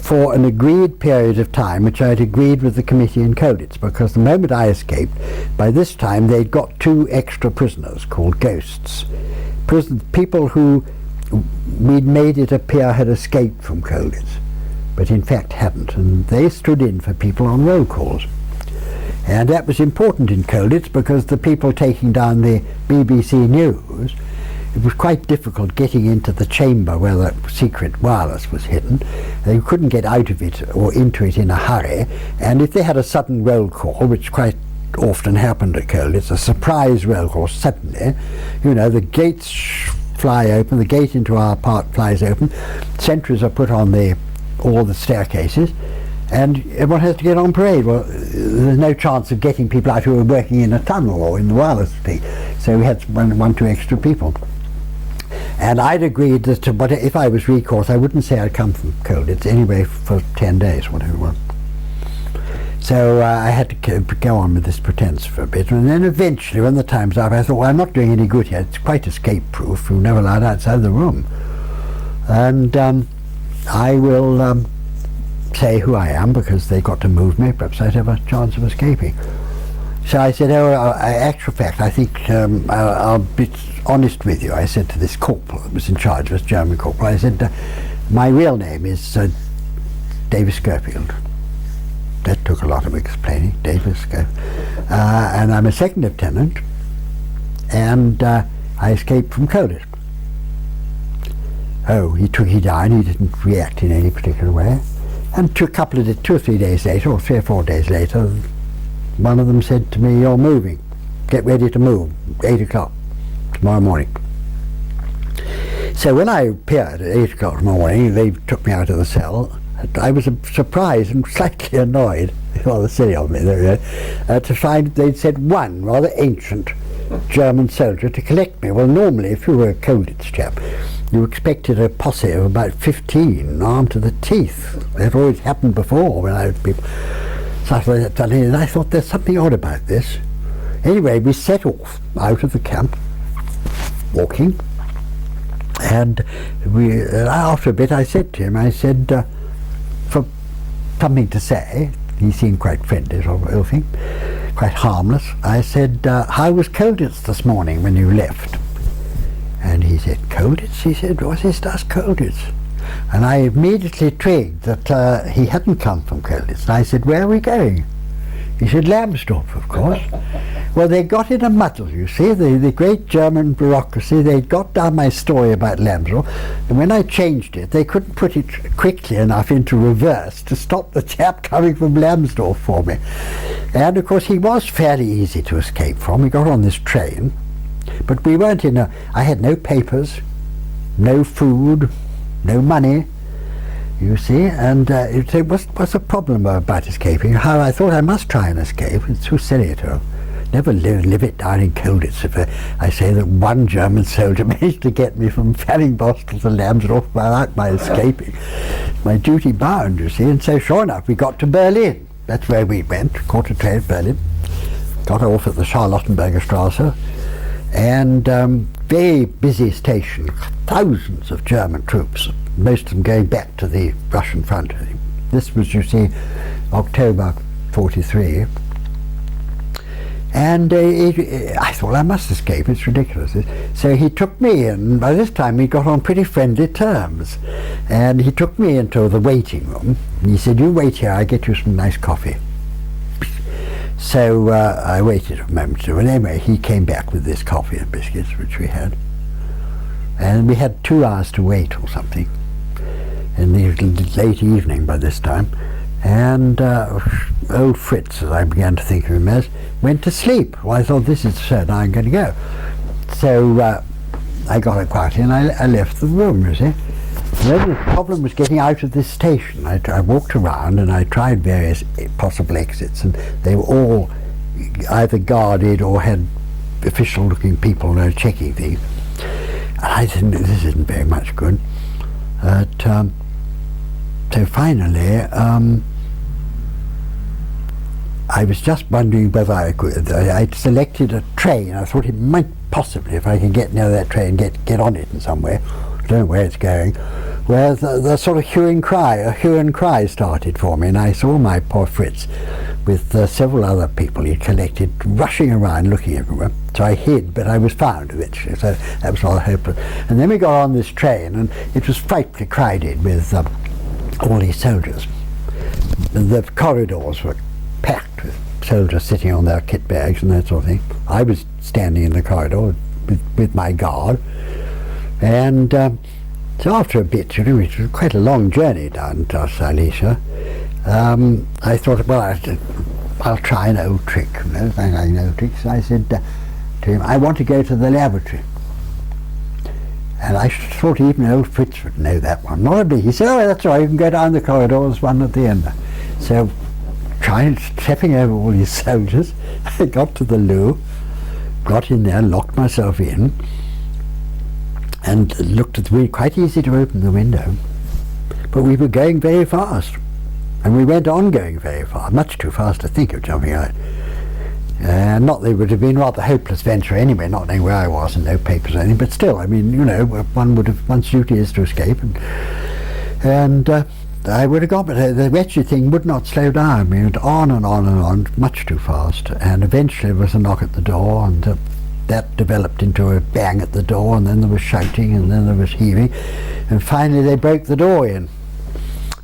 for an agreed period of time, which I'd agreed with the committee in Colditz, because the moment I escaped, by this time they'd got 2 extra prisoners called ghosts, people who we'd made it appear had escaped from Colditz, but in fact hadn't, and they stood in for people on roll calls. And that was important in Colditz, because the people taking down the BBC News, it was quite difficult getting into the chamber where the secret wireless was hidden. They couldn't get out of it or into it in a hurry, and if they had a sudden roll call, which quite often happened at Colditz, a surprise roll call suddenly, the gates fly open, the gate into our part flies open, sentries are put on all the staircases, and everyone has to get on parade. Well, there's no chance of getting people out who are working in a tunnel or in the wireless thing, so we had 2 extra people. And I'd agreed that but if I was recalled, I wouldn't say I'd come from Colditz anyway for 10 days, whatever it was. So I had to go on with this pretense for a bit, and then eventually, when the time's up, I thought, well, I'm not doing any good here. It's quite escape-proof. We're never allowed outside the room. And I will say who I am, because they got to move me. Perhaps I'd have a chance of escaping. So I said, actual fact, I think I'll be honest with you. I said to this corporal that was in charge, this German corporal, I said, my real name is Davies Scourfield. that took a lot of explaining, Davies. And I'm a second lieutenant, and I escaped from Colditz. Oh, he died, he didn't react in any particular way. And 2 or 3 days later, or 3 or 4 days later, one of them said to me, "You're moving. Get ready to move, 8 o'clock tomorrow morning." So when I appeared at 8 o'clock tomorrow morning, they took me out of the cell. I was surprised and slightly annoyed, rather silly of me, to find they'd said one rather ancient German soldier to collect me. Well, normally, if you were a Colditz chap, you expected a posse of about 15 armed to the teeth. That always happened before when I was people. So I thought there's something odd about this. Anyway, we set off out of the camp, walking, and after a bit I said to him, for something to say, he seemed quite friendly sort of little thing, quite harmless. I said, "How was Colditz this morning when you left?" And he said, "Colditz?" He said, "What is das Colditz?" And I immediately twigged that he hadn't come from Colditz. And I said, "Where are we going?" He said, "Lambsdorff, of course." Well, they got in a muddle, you see, the great German bureaucracy. They got down my story about Lambsdorff, and when I changed it, they couldn't put it quickly enough into reverse to stop the chap coming from Lambsdorff for me. And of course, he was fairly easy to escape from. We got on this train, but we weren't I had no papers, no food, no money, you see, and it was a problem about escaping. How I thought I must try and escape. It's too silly to never live it down in Colditz. If I say that one German soldier managed to get me from Fallingbostel to Lambsdorff without my escaping. My duty bound, you see, and so sure enough we got to Berlin. That's where we went, caught a train at Berlin, got off at the Charlottenberger Strasse, and very busy station, thousands of German troops, most of them going back to the Russian front. This was, you see, October 43. And I thought I must escape, it's ridiculous. So he took me in. By this time we got on pretty friendly terms. And he took me into the waiting room. And he said, "You wait here, I'll get you some nice coffee." So I waited a moment. And anyway, he came back with this coffee and biscuits, which we had. And we had 2 hours to wait or something. In the late evening by this time. And old Fritz, as I began to think of him as, went to sleep. Well, I thought, this is so, now I'm going to go. So I got it quietly and I left the room, you see. Then the problem was getting out of this station. I walked around and I tried various possible exits, and they were all either guarded or had official-looking people checking things. And I said, this isn't very much good. So finally, I was just wondering whether I could. I'd selected a train. I thought it might possibly, if I could get near that train, get on it in some way. I don't know where it's going. Where the sort of hue and cry started for me, and I saw my poor Fritz with several other people he collected rushing around looking everywhere. So I hid, but I was found eventually, so that was rather hopeless. And then we got on this train, and it was frightfully crowded with all these soldiers. The corridors were packed with soldiers sitting on their kit bags and that sort of thing. I was standing in the corridor with my guard, and so after a bit, it was quite a long journey down to Silesia. I thought, well, I'll try an old trick. I know tricks. I said to him, "I want to go to the lavatory." And I thought even old Fritz would know that one. Not a bit. He said, "Oh, that's all right, you can go down the corridor, there's one at the end." So, stepping over all these soldiers, I got to the loo, got in there, locked myself in, and looked at the window. Quite easy to open the window. But we were going very fast. And we went on going very fast, much too fast to think of jumping out. Not that it would have been rather a hopeless venture anyway, not knowing where I was and no papers or anything, but still, I mean, one's duty is to escape, and I would have gone, but the wretched thing would not slow down. I mean, it went on and on and on, much too fast, and eventually there was a knock at the door, and that developed into a bang at the door, and then there was shouting, and then there was heaving, and finally they broke the door in.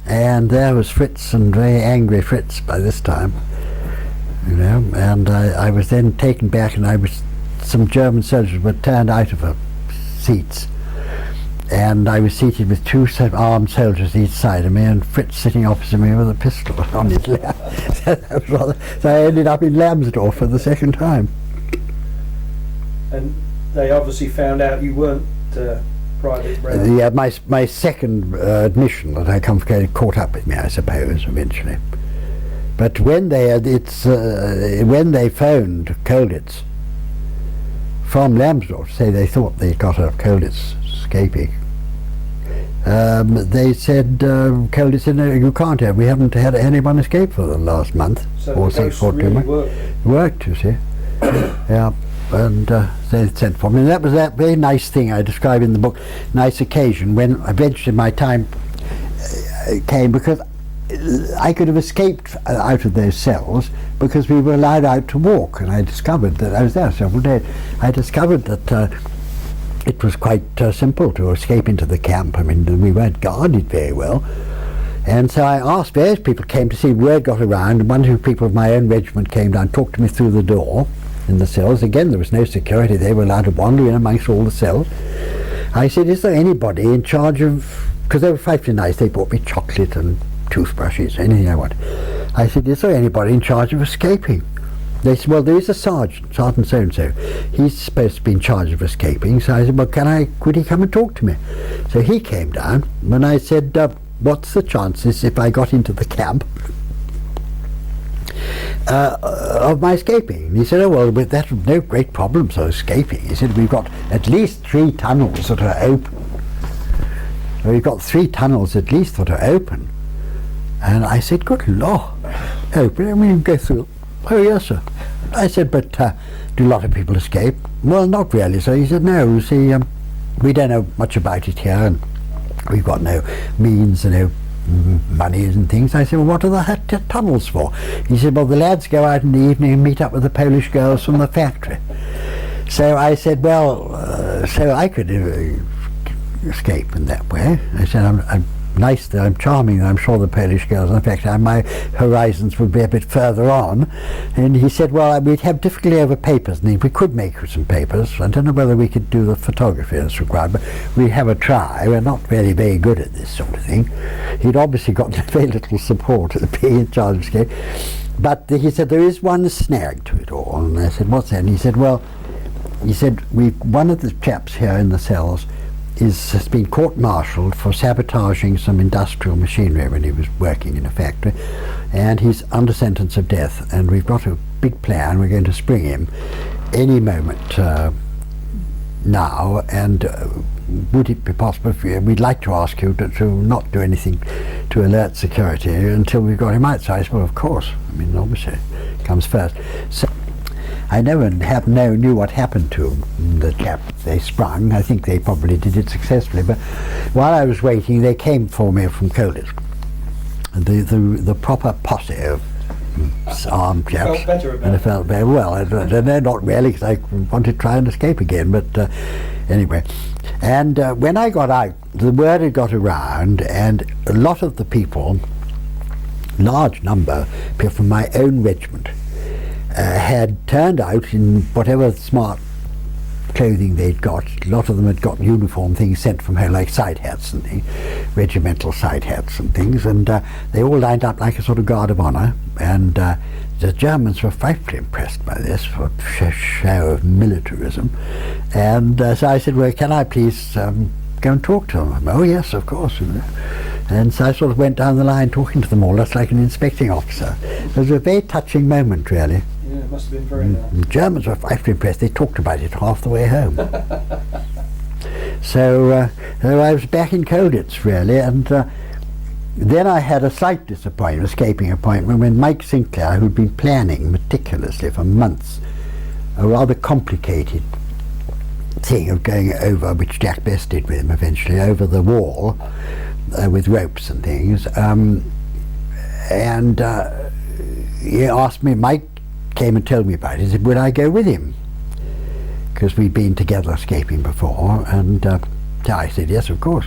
and there was Fritz, and very angry Fritz by this time, you know, and I was then taken back, and some German soldiers were turned out of the seats, and I was seated with two armed soldiers each side of me, and Fritz sitting opposite me with a pistol on his lap. So I ended up in Lambsdorff for the second time. And they obviously found out you weren't Private Brown. Yeah, my second admission that I confiscated caught up with me, I suppose, eventually. But when they when they phoned Colditz from Lambsdorff to say they thought they got out of Colditz escaping, they said, Colditz said, no, you can't have. We haven't had anyone escape for the last month. So or the ghost really worked, you see. Yeah. And they sent for me. And that was that very nice thing I describe in the book, nice occasion, when eventually my time came, because I could have escaped out of those cells because we were allowed out to walk, and I discovered that I was there several days. I discovered that it was quite simple to escape into the camp. I mean, we weren't guarded very well. And so I asked, various people came to see, word got around, and one or two people of my own regiment came down, talked to me through the door in the cells. Again, there was no security. They were allowed to wander in amongst all the cells. I said, is there anybody in charge of, because they were frightfully nice, they brought me chocolate and toothbrushes, anything I wanted. I said, is there anybody in charge of escaping? They said, well, there is a sergeant so-and-so. He's supposed to be in charge of escaping. So I said, well, could he come and talk to me? So he came down, and I said, what's the chances if I got into the camp of my escaping? And he said, oh, well, with that, no great problems of escaping. He said, we've got at least 3 tunnels that are open. We've got 3 tunnels at least that are open. And I said, good Lord, open, I mean, go through. Oh, yes, sir. I said, but do a lot of people escape? Well, not really, sir. He said, no, you see, we don't know much about it here, and we've got no means, no monies and things. I said, well, what are the tunnels for? He said, well, the lads go out in the evening and meet up with the Polish girls from the factory. So I said, well, so I could escape in that way. I said, I'm nice, I'm charming, I'm sure the Polish girls, in fact, my horizons would be a bit further on. And he said, well, we'd have difficulty over papers, and if we could make some papers, I don't know whether we could do the photography as required, but we have a try. We're not really very good at this sort of thing. He'd obviously got very little support at being in charge of escape. But he said, there is one snag to it all. And I said, what's that? And he said, well, one of the chaps here in the cells has been court-martialed for sabotaging some industrial machinery when he was working in a factory, and he's under sentence of death, and we've got a big plan. We're going to spring him any moment now, and would it be possible for you, we'd like to ask you to not do anything to alert security until we've got him out. So I said, well, of course, I mean, obviously it comes first. So I never knew what happened to the chap they sprung. I think they probably did it successfully, but while I was waiting, they came for me from Colditz. The proper posse of armed chaps. Felt better about and I felt very well. They're not really, because I wanted to try and escape again, but anyway. And when I got out, the word had got around, and a lot of the people, large number, people from my own regiment, had turned out in whatever smart clothing they'd got. A lot of them had got uniform things sent from home, like side hats and things, regimental side hats and things, and they all lined up like a sort of guard of honour, and the Germans were frightfully impressed by this for show of militarism. And so I said, well, can I please go and talk to them? Oh yes, of course. And so I sort of went down the line talking to them all, just like an inspecting officer. It was a very touching moment, really. Yeah, it must have been very nice. The Germans were frightfully impressed. They talked about it half the way home. So I was back in Colditz, really, and then I had a slight disappointment, escaping appointment, when Mike Sinclair, who'd been planning meticulously for months a rather complicated thing of going over, which Jack Best did with him eventually, over the wall with ropes and things, and he asked me, Mike came and told me about it. He said, would I go with him? Because we'd been together escaping before, and I said, yes, of course.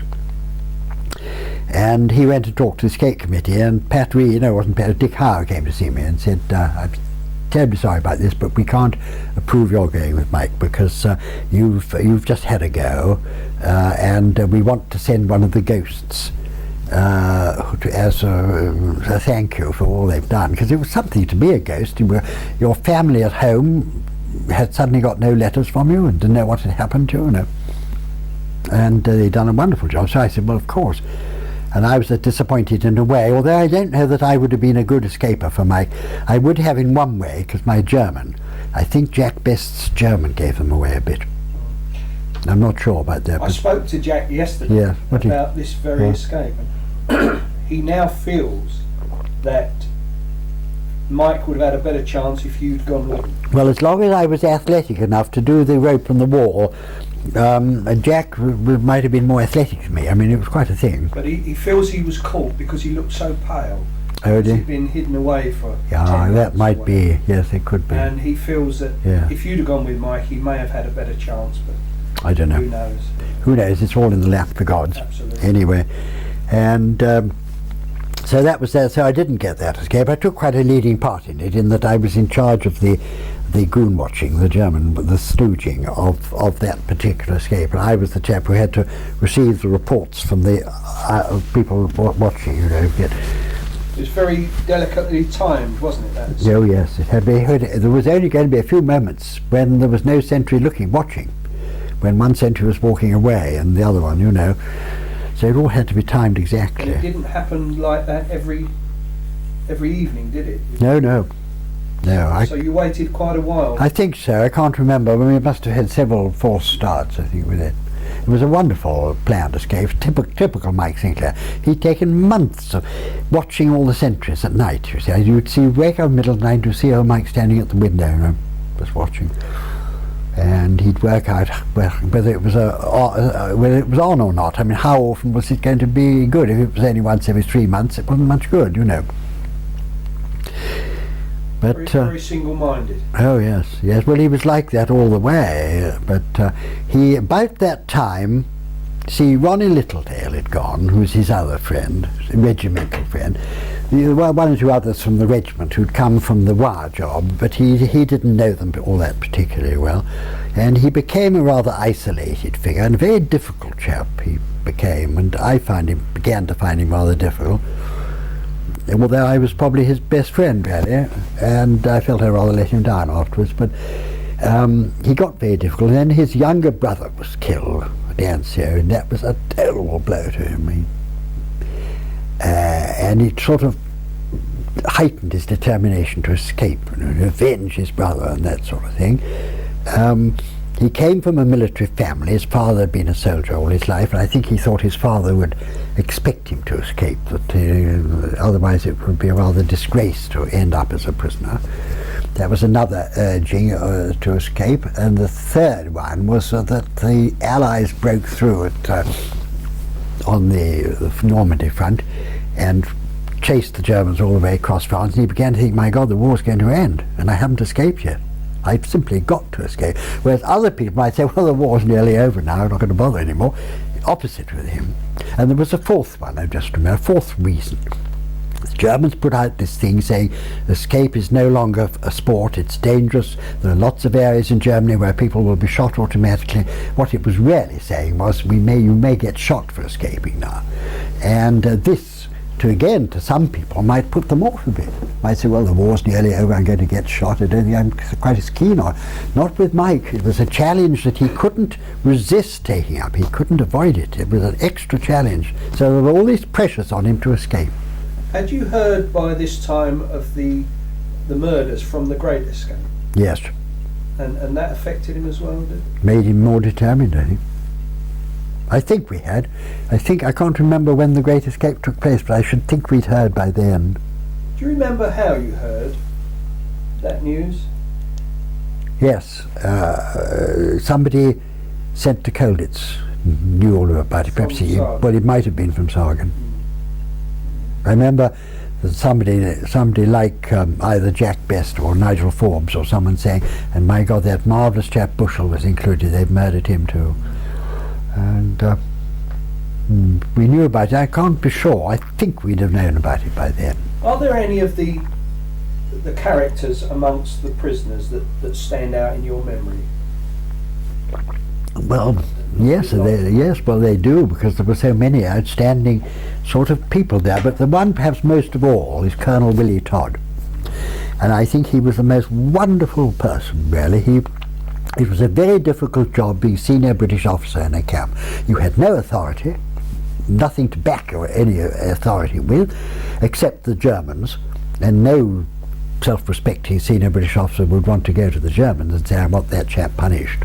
And he went to talk to the escape committee, and Pat Reed, no, it wasn't Pat, Dick Howe came to see me and said, I'm terribly sorry about this, but we can't approve your going with Mike because you've just had a go, and we want to send one of the ghosts as a thank you for all they've done, because it was something to be a ghost. Your family at home had suddenly got no letters from you and didn't know what had happened to you, and they'd done a wonderful job. So I said, well, of course. And I was disappointed in a way, although I don't know that I would have been a good escaper for Mike. I would have in one way, because my German, I think Jack Best's German gave them away a bit. I'm not sure about that. I spoke to Jack yesterday about this very escape. And he now feels that Mike would have had a better chance if you'd gone with him. Well, as long as I was athletic enough to do the rope and the wall, Jack might have been more athletic than me. I mean, it was quite a thing. But he feels he was caught because he looked so pale. Oh, dear. He'd been hidden away for 10 that months might be. Yes, it could be. And he feels that if you'd have gone with Mike, he may have had a better chance. But I don't know. Who knows? Who knows? It's all in the lap for gods. Absolutely. Anyway, and so that was that. So I didn't get that escape. I took quite a leading part in it, in that I was in charge of the Goon watching, the stooging of that particular escape, and I was the chap who had to receive the reports from the people watching. It was very delicately timed, wasn't it? That oh yes, it had been. There was only going to be a few moments when there was no sentry watching, when one sentry was walking away and the other one, so it all had to be timed exactly. And it didn't happen like that every evening, did it? No. So you waited quite a while. I think so. I can't remember. I mean, we must have had several false starts, I think, with it. It was a wonderful planned escape, typical Mike Sinclair. He'd taken months of watching all the sentries at night, you see. You'd wake up in the middle of the night to see old Mike standing at the window, just watching. And he'd work out whether it was on or not. I mean, how often was it going to be good? If it was only once every 3 months, it wasn't much good, But very single-minded. Oh yes. Well, he was like that all the way. But he, about that time, Ronnie Littledale had gone, who was his other friend, regimental friend. There were one or two others from the regiment who'd come from the wire job, but he didn't know them all that particularly well, and he became a rather isolated figure, and a very difficult chap he became, and I began to find him rather difficult. Although I was probably his best friend, really, and I felt I rather let him down afterwards. But he got very difficult. And then his younger brother was killed, Dancio, and that was a terrible blow to him. And it sort of heightened his determination to escape and avenge his brother and that sort of thing. He came from a military family. His father had been a soldier all his life, and I think he thought his father would expect him to escape, that otherwise it would be a rather disgrace to end up as a prisoner. That was another urging to escape. And the third one was that the Allies broke through on the Normandy front and chased the Germans all the way across France, and he began to think, my God, the war's going to end, and I haven't escaped yet. I've simply got to escape. Whereas other people might say, well, the war's nearly over now, I'm not going to bother anymore. Opposite with him. And there was a fourth one, I just remember, a fourth reason. The Germans put out this thing saying escape is no longer a sport, it's dangerous. There are lots of areas in Germany where people will be shot automatically. What it was really saying was you may get shot for escaping now. And this, to some people, might put them off a bit. Might say, well, the war's nearly over, I'm going to get shot, I don't think I'm quite as keen on. Not with Mike. It was a challenge that he couldn't resist taking up. He couldn't avoid it. It was an extra challenge. So there were all these pressures on him to escape. Had you heard by this time of the murders from the Great Escape? Yes. And that affected him as well, did it? Made him more determined, I think. I think we had. I can't remember when the Great Escape took place, but I should think we'd heard by then. Do you remember how you heard that news? Yes. Somebody sent to Colditz, knew all about it. Perhaps it might have been from Sargon. I remember that somebody like either Jack Best or Nigel Forbes or someone saying, and my God, that marvellous chap Bushell was included, they've murdered him too. And We knew about it. I can't be sure. I think we'd have known about it by then. Are there any of the characters amongst the prisoners that stand out in your memory? Well, yes, they do, because there were so many outstanding sort of people there. But the one perhaps most of all is Colonel Willie Todd. And I think he was the most wonderful person, really. It was a very difficult job being senior British officer in a camp. You had no authority, nothing to back any authority with, except the Germans, and no self-respecting senior British officer would want to go to the Germans and say, I want that chap punished.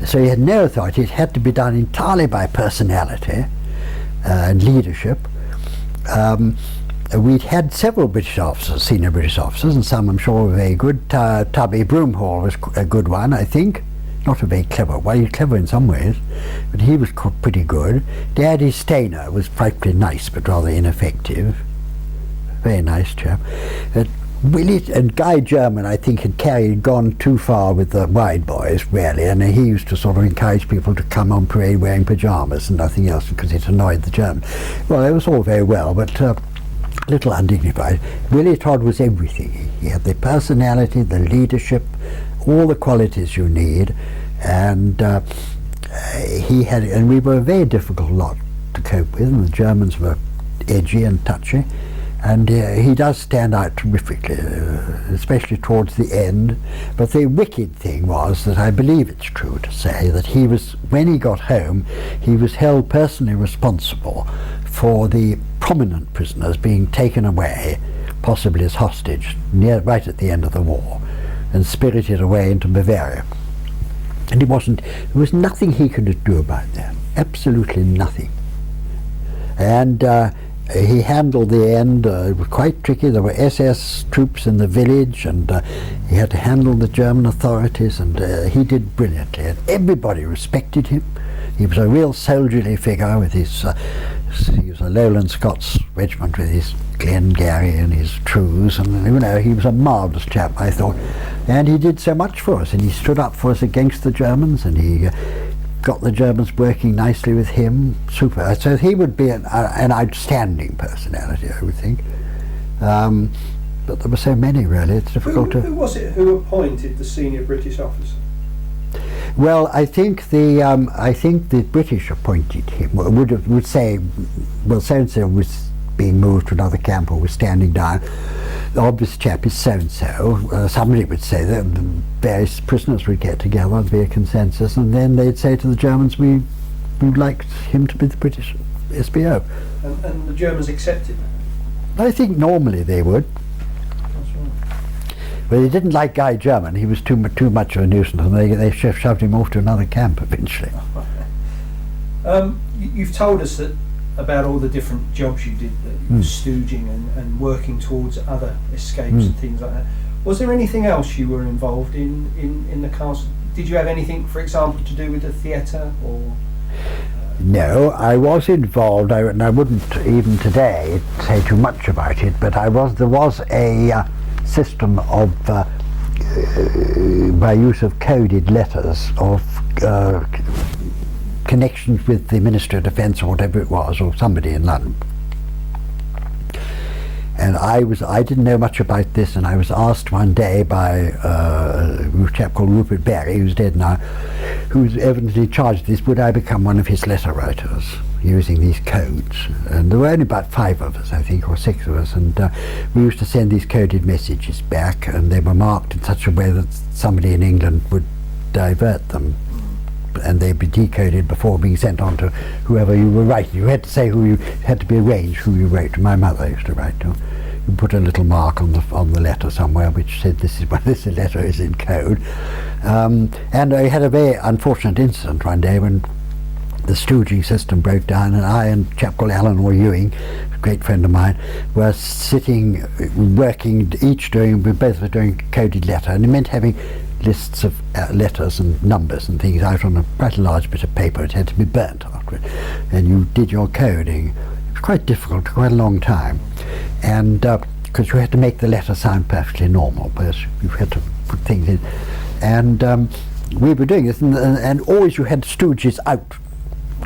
So he had no authority. It had to be done entirely by personality and leadership. We'd had several British officers, senior British officers, and some I'm sure were very good. Tubby Broomhall was a good one, I think. Not a very clever one. He was clever in some ways, but he was pretty good. Daddy Stainer was frightfully nice, but rather ineffective. Very nice chap. Willie and Guy German, I think, had gone too far with the wide boys, really, and he used to sort of encourage people to come on parade wearing pyjamas and nothing else because it annoyed the Germans. Well, it was all very well, but a little undignified. Willie Todd was everything. He had the personality, the leadership, all the qualities you need, and we were a very difficult lot to cope with, and the Germans were edgy and touchy. And he does stand out terrifically, especially towards the end. But the wicked thing was that I believe it's true to say that he was, when he got home, he was held personally responsible for the prominent prisoners being taken away, possibly as hostage, right at the end of the war, and spirited away into Bavaria. And there was nothing he could do about that, absolutely nothing. And he handled the end. It was quite tricky. There were SS troops in the village, and he had to handle the German authorities, and he did brilliantly. And everybody respected him. He was a real soldierly figure with his, he was a Lowland Scots regiment with his Glengarry and his trews, and he was a marvellous chap, I thought. And he did so much for us, and he stood up for us against the Germans, and he got the Germans working nicely with him. Super. So he would be an outstanding personality, I would think. But there were so many, really. It's difficult to. Who was it who appointed the senior British officer? Well, I think the British appointed him. Would say, well, so-and-so was being moved to another camp or was standing down. The obvious chap is so-and-so. Somebody would say that the various prisoners would get together, there'd be a consensus, and then they'd say to the Germans, we'd like him to be the British SBO. And the Germans accepted that? I think normally they would. That's right. But they didn't like Guy German. He was too much of a nuisance, and they shoved him off to another camp eventually. You've told us that about all the different jobs you did, stooging and working towards other escapes and things like that. Was there anything else you were involved in the castle? Did you have anything, for example, to do with the theatre or? No, I was involved, and I wouldn't even today say too much about it, but there was a system of, by use of coded letters, of connections with the Ministry of Defence or whatever it was, or somebody in London. And I didn't know much about this, and I was asked one day by a chap called Rupert Berry, who's dead now, who's evidently charged with this, would I become one of his letter writers using these codes. And there were only about 5 of us, I think, or 6 of us, and we used to send these coded messages back, and they were marked in such a way that somebody in England would divert them, and they'd be decoded before being sent on to whoever you were writing. You had to say had to be arranged who you wrote to. My mother used to write to. You put a little mark on the letter somewhere which said this letter is in code. And I had a very unfortunate incident one day when the stooging system broke down, and I and a chap called Alan Ewing, a great friend of mine, were sitting, working, we both were doing a coded letter, and it meant having lists of letters and numbers and things out on quite a large bit of paper. It had to be burnt after it, and you did your coding. It was quite difficult, quite a long time, and because you had to make the letter sound perfectly normal, because you had to put things in, and we were doing this, and always you had stooges out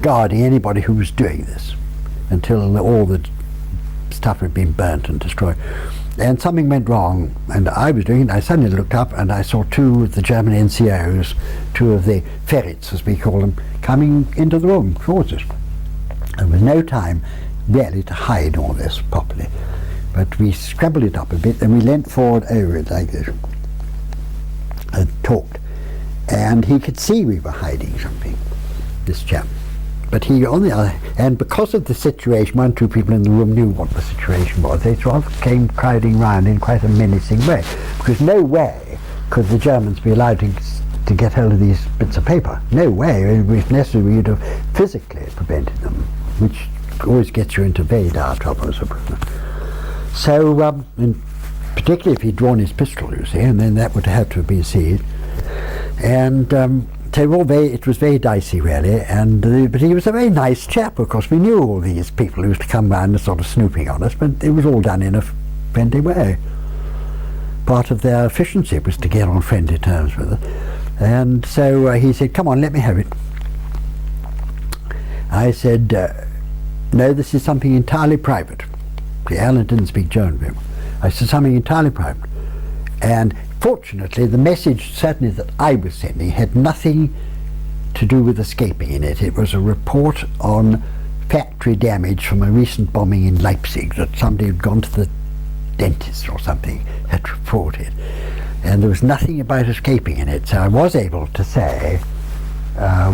guarding anybody who was doing this until all the stuff had been burnt and destroyed. And something went wrong, and I was doing it. I suddenly looked up and I saw two of the German NCOs, two of the ferrets as we call them, coming into the room towards us. There was no time really to hide all this properly, but we scrambled it up a bit and we leant forward over it like this and talked, and he could see we were hiding something, this chap. But he, on the other, and because of the situation, one or two people in the room knew what the situation was. They sort of came crowding round in quite a menacing way, because no way could the Germans be allowed to get hold of these bits of paper. No way. If necessary, we would have physically prevented them, which always gets you into very dire trouble as a prisoner. So, and particularly if he'd drawn his pistol, you see, and then that would have to have been seized. And so it was very dicey, really. And but he was a very nice chap. Of course, we knew all these people who used to come round and sort of snooping on us, but it was all done in a friendly way. Part of their efficiency was to get on friendly terms with us. And so he said, "Come on, let me have it." I said, "No, this is something entirely private." Alan didn't speak German very well. I said, "Something entirely private." And fortunately, the message, certainly that I was sending, had nothing to do with escaping in it. It was a report on factory damage from a recent bombing in Leipzig that somebody had gone to the dentist or something had reported. And there was nothing about escaping in it. So I was able to say,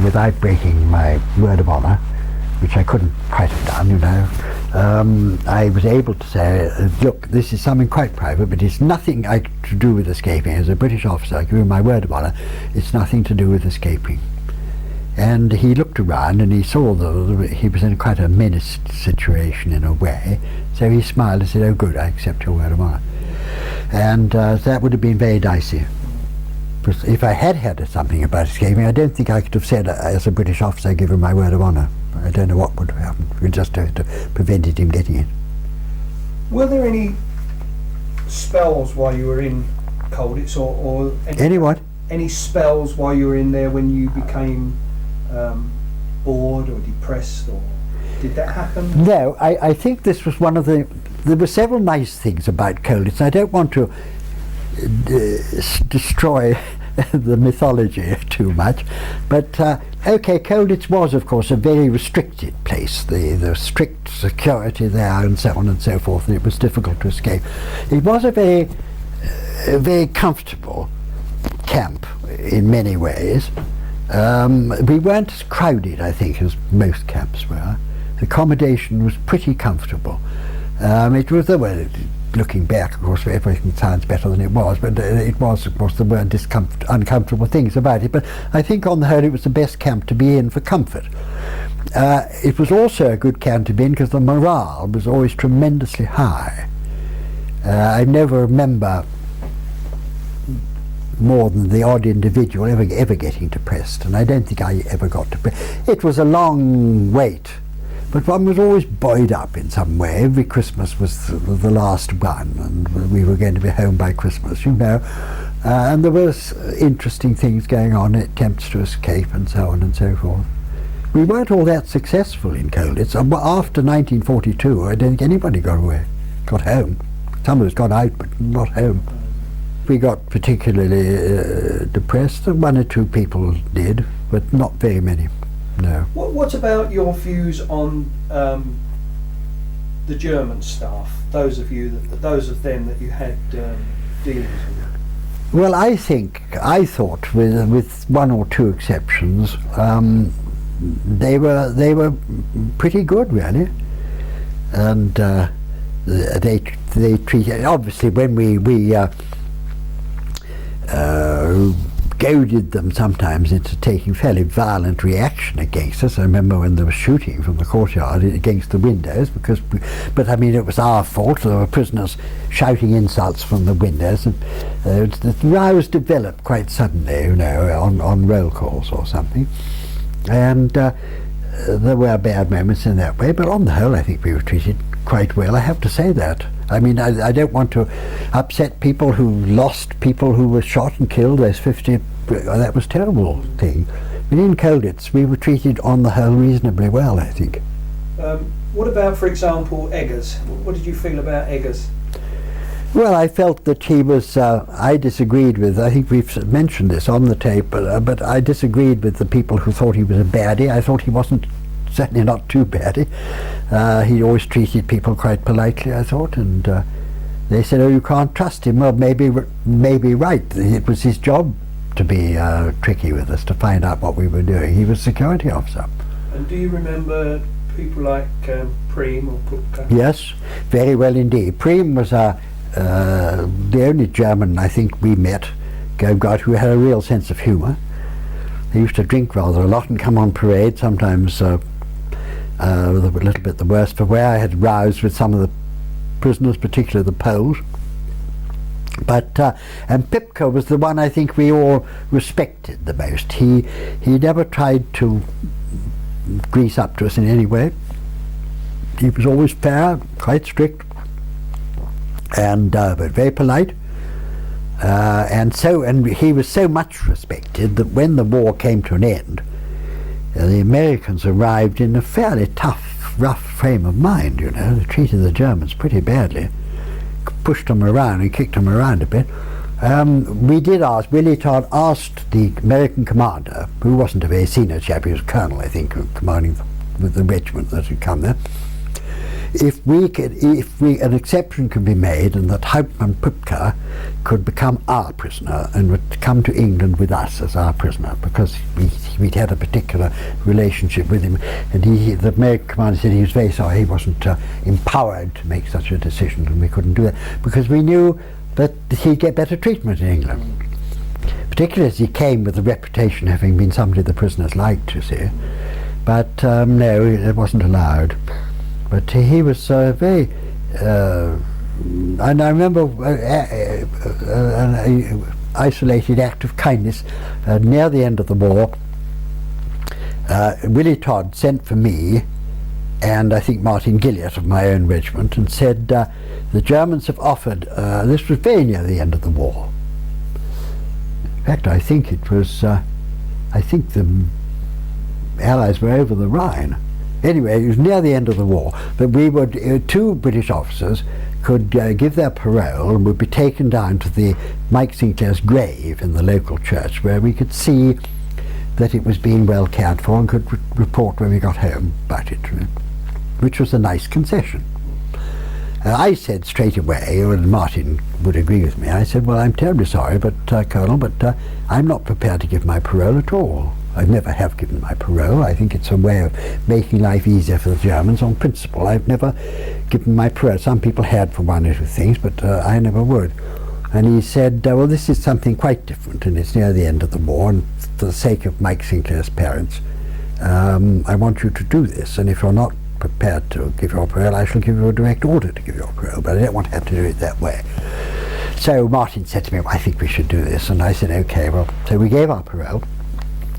without breaking my word of honour, which I couldn't quite have done, you know, I was able to say, look, this is something quite private, but it's nothing to do with escaping. As a British officer, I give you my word of honour, it's nothing to do with escaping. And he looked around and he saw he was in quite a menaced situation in a way, so he smiled and said, "Oh good, I accept your word of honour." And that would have been very dicey. If I had something about escaping, I don't think I could have said, as a British officer, I give him my word of honour. I don't know what would have happened. We just have to prevented him getting it. Were there any spells while you were in Colditz, or any spells while you were in there when you became bored or depressed, or did that happen? No, I think this was one of the... There were several nice things about Colditz. I don't want to destroy the mythology too much, but okay, Colditz was of course a very restricted place, the strict security there and so on and so forth, and it was difficult to escape. It was a very comfortable camp in many ways. We weren't as crowded, I think, as most camps were. The accommodation was pretty comfortable. It was the way, looking back, of course, everything sounds better than it was, but it was, of course, there were uncomfortable things about it, but I think on the whole it was the best camp to be in for comfort. It was also a good camp to be in because the morale was always tremendously high. I never remember more than the odd individual ever getting depressed, and I don't think I ever got depressed. It was a long wait, but one was always buoyed up in some way. Every Christmas was the last one, and we were going to be home by Christmas, you know. And there was interesting things going on, attempts to escape and so on and so forth. We weren't all that successful in Colditz. After 1942, I don't think anybody got home. Some of us got out, but not home. We got particularly depressed. One or two people did, but not very many. No. What about your views on the German staff? Those of them that you had dealings with. Well, I thought, with one or two exceptions, they were pretty good, really, and they treated. Obviously, when we goaded them sometimes into taking fairly violent reaction against us. I remember when they were shooting from the courtyard against the windows, but I mean it was our fault. There were prisoners shouting insults from the windows, and the rows developed quite suddenly, you know, on roll calls or something, and there were bad moments in that way, but on the whole I think we were treated quite well, I have to say that. I mean, I don't want to upset people who lost people who were shot and killed. Those 50, that was a terrible thing. But in Colditz we were treated on the whole reasonably well, I think. What about, for example, Eggers? What did you feel about Eggers? Well, I felt that he was, I disagreed with, I think we've mentioned this on the tape, but I disagreed with the people who thought he was a baddie. I thought he wasn't, certainly not too baddie. He always treated people quite politely, I thought, and they said, oh, you can't trust him. Well, maybe right. It was his job to be tricky with us, to find out what we were doing. He was a security officer. And do you remember people like Preem or Pupka? Yes, very well indeed. Preem was the only German I think we met, God, who had a real sense of humour. He used to drink rather a lot and come on parade, sometimes a little bit the worse for wear. I had rows with some of the prisoners, particularly the Poles. But and Pipka was the one I think we all respected the most. He never tried to grease up to us in any way. He was always fair, quite strict, and but very polite, and he was so much respected that when the war came to an end, the Americans arrived in a fairly tough, rough frame of mind. You know, they treated the Germans pretty badly, pushed them around and kicked them around a bit. We did ask, Willie Todd asked the American commander, who wasn't a very senior chap, he was a colonel, I think, commanding the regiment that had come there, if an exception could be made and that Hauptmann Pupka could become our prisoner and would come to England with us as our prisoner, because we'd had a particular relationship with him, and the American commander said he was very sorry he wasn't empowered to make such a decision, and we couldn't do that because we knew that he'd get better treatment in England, particularly as he came with the reputation of having been somebody the prisoners liked, you see. But no, it wasn't allowed. But he was very, and I remember an isolated act of kindness near the end of the war. Willie Todd sent for me and I think Martin Gilliot of my own regiment and said, the Germans have offered, this was very near the end of the war. In fact, I think it was, I think the Allies were over the Rhine. Anyway, it was near the end of the war, but we would, two British officers could give their parole and would be taken down to the Mike Sinclair's grave in the local church, where we could see that it was being well cared for and could report when we got home about it, which was a nice concession. I said straight away, and Martin would agree with me, I said, well, I'm terribly sorry, but Colonel, but I'm not prepared to give my parole at all. I never have given my parole. I think it's a way of making life easier for the Germans on principle. I've never given my parole. Some people had for one or two things, but I never would. And he said, well, this is something quite different, and it's near the end of the war, and for the sake of Mike Sinclair's parents, I want you to do this, and if you're not prepared to give your parole, I shall give you a direct order to give your parole, but I don't want to have to do it that way. So Martin said to me, well, I think we should do this, and I said, okay, well, so we gave our parole,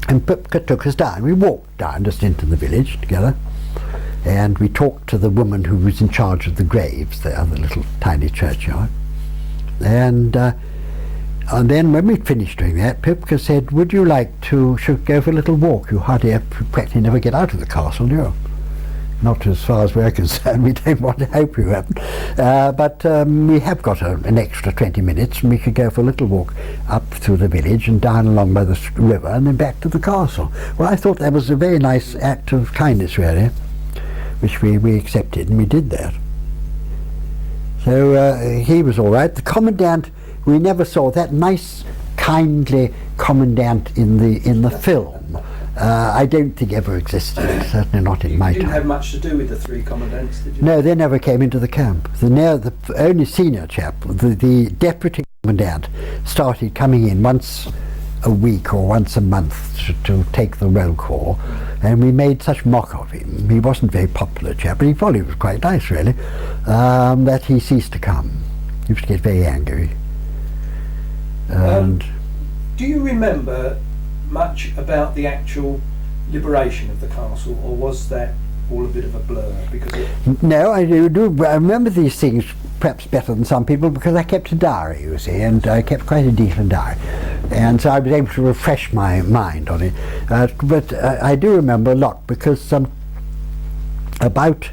and Pipka took us down. We walked down just into the village together, and we talked to the woman who was in charge of the graves there, the little tiny churchyard. And then when we finished doing that, Pipka said, would you like to go for a little walk? You hardly practically never get out of the castle, do you? Not as far as we're concerned. We don't want to hope you haven't. But we have got an extra 20 minutes, and we could go for a little walk up through the village and down along by the river and then back to the castle. Well, I thought that was a very nice act of kindness, really, which we accepted, and we did that. So he was all right. The commandant, we never saw that nice, kindly commandant in the film. I don't think ever existed, certainly not in my time. You didn't have much to do with the three commandants, did you? No, they never came into the camp. The only senior chap, the deputy commandant, started coming in once a week or once a month to take the roll call, and we made such mock of him. He wasn't a very popular chap, but he probably was quite nice, really, that he ceased to come. He used to get very angry. And do you remember much about the actual liberation of the castle, or was that all a bit of a blur? Because no, I do. I remember these things perhaps better than some people because I kept a diary, you see, and I kept quite a detailed diary. And so I was able to refresh my mind on it. But I do remember a lot because about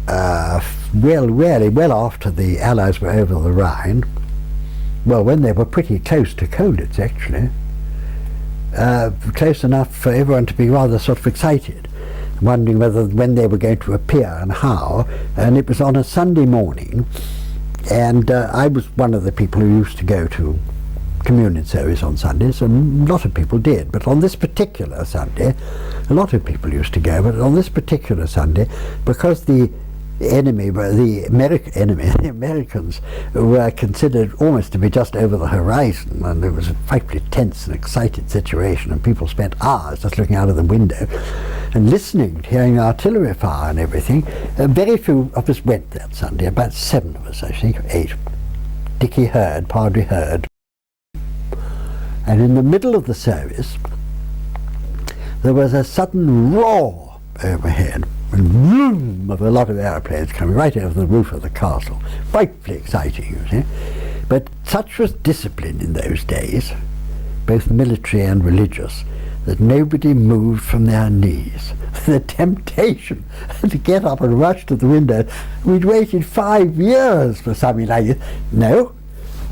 well after the Allies were over the Rhine, well, when they were pretty close to Colditz, actually, close enough for everyone to be rather sort of excited, wondering when they were going to appear and how. And it was on a Sunday morning, and I was one of the people who used to go to communion service on Sundays, and a lot of people did. But on this particular Sunday, a lot of people used to go, but on this particular Sunday, because the Americans were considered almost to be just over the horizon, and it was a frightfully tense and excited situation, and people spent hours just looking out of the window and listening, hearing artillery fire and everything. Very few of us went that Sunday, about 7 of us, I think, 8. Dickie Hurd, Padre Hurd. And in the middle of the service, there was a sudden roar overhead, and vroom of a lot of aeroplanes coming right over the roof of the castle. Frightfully exciting, you see. But such was discipline in those days, both military and religious, that nobody moved from their knees. The temptation to get up and rush to the window. We'd waited 5 years for something like this. No,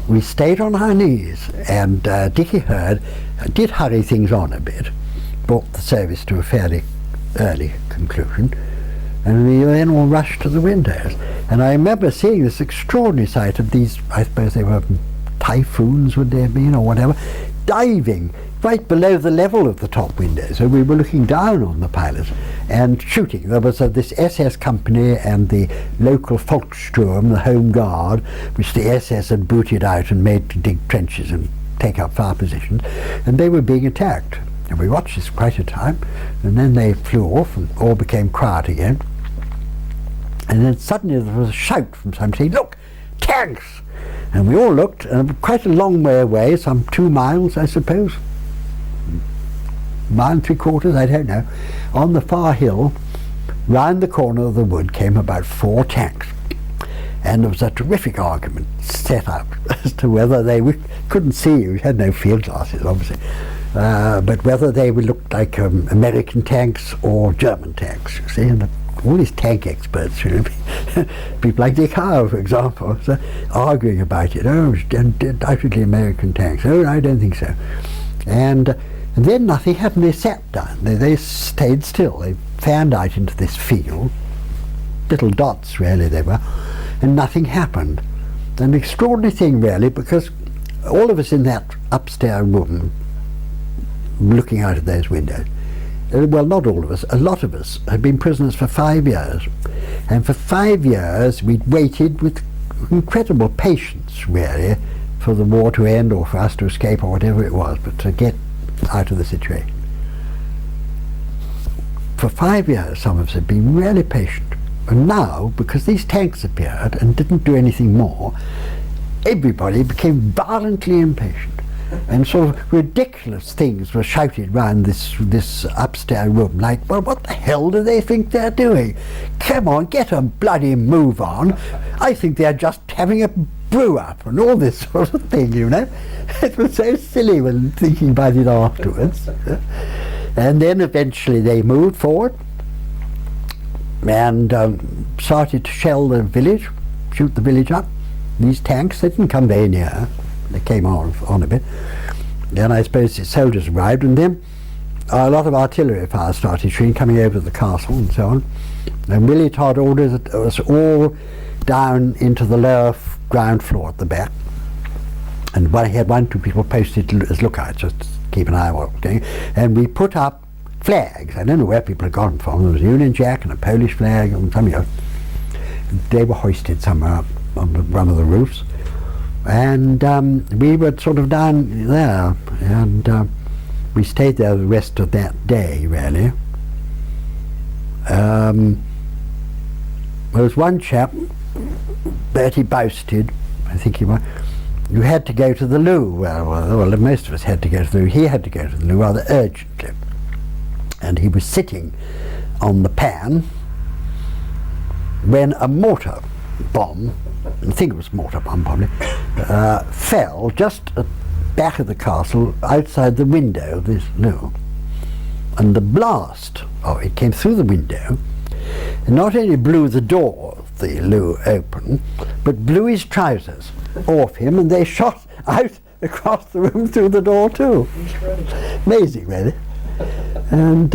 we stayed on our knees, and Dickie Hurd did hurry things on a bit, brought the service to a fairly early conclusion, and we then all rushed to the windows. And I remember seeing this extraordinary sight of these, I suppose they were typhoons, would they have been, or whatever, diving right below the level of the top window. So we were looking down on the pilots and shooting. There was this SS company and the local Volkssturm, the Home Guard, which the SS had booted out and made to dig trenches and take up fire positions, and they were being attacked. And we watched this quite a time, and then they flew off and all became quiet again. And then suddenly there was a shout from somebody, "Look, tanks!" And we all looked, and quite a long way away, some 2 miles, I suppose, 1 and 3/4, I don't know, on the far hill, round the corner of the wood came about 4 tanks. And there was a terrific argument set up as to whether we couldn't see, we had no field glasses obviously, but whether they would look like American tanks or German tanks, you see. And all these tank experts, you know, people like Dick Howe, for example, so arguing about it. Oh, it's undoubtedly American tanks. Oh, I don't think so. And then nothing happened. They sat down. They stayed still. They fanned out into this field. Little dots, really, they were. And nothing happened. An extraordinary thing, really, because all of us in that upstairs room, looking out of those windows, well, not all of us, a lot of us had been prisoners for 5 years. And for 5 years we'd waited with incredible patience, really, for the war to end or for us to escape or whatever it was, but to get out of the situation. For 5 years some of us had been really patient. And now, because these tanks appeared and didn't do anything more, everybody became violently impatient. And sort of ridiculous things were shouted round this upstairs room, like, well, what the hell do they think they're doing? Come on, get a bloody move on. I think they're just having a brew up and all this sort of thing, you know. It was so silly when thinking about it afterwards. And then eventually they moved forward and started to shell the village, shoot the village up. These tanks, they didn't come very near. They came on a bit. Then I suppose the soldiers arrived, and then a lot of artillery fire started shooting, coming over the castle and so on. And Willie Todd ordered us all down into the lower ground floor at the back. And he had 1 or 2 people posted as lookouts, just to keep an eye on what was going on. And we put up flags. I don't know where people had gone from. There was a Union Jack and a Polish flag and something else. They were hoisted somewhere up on one of the roofs. And we were sort of down there, and we stayed there the rest of that day, really. There was one chap, Bertie Bousted, I think he was, who had to go to the loo. Well, most of us had to go to the loo. He had to go to the loo rather urgently. And he was sitting on the pan when a mortar bomb I think it was mortar bomb probably, fell just at the back of the castle outside the window of this loo. And the blast of it came through the window and not only blew the door of the loo open, but blew his trousers off him, and they shot out across the room through the door too. Amazing, really. And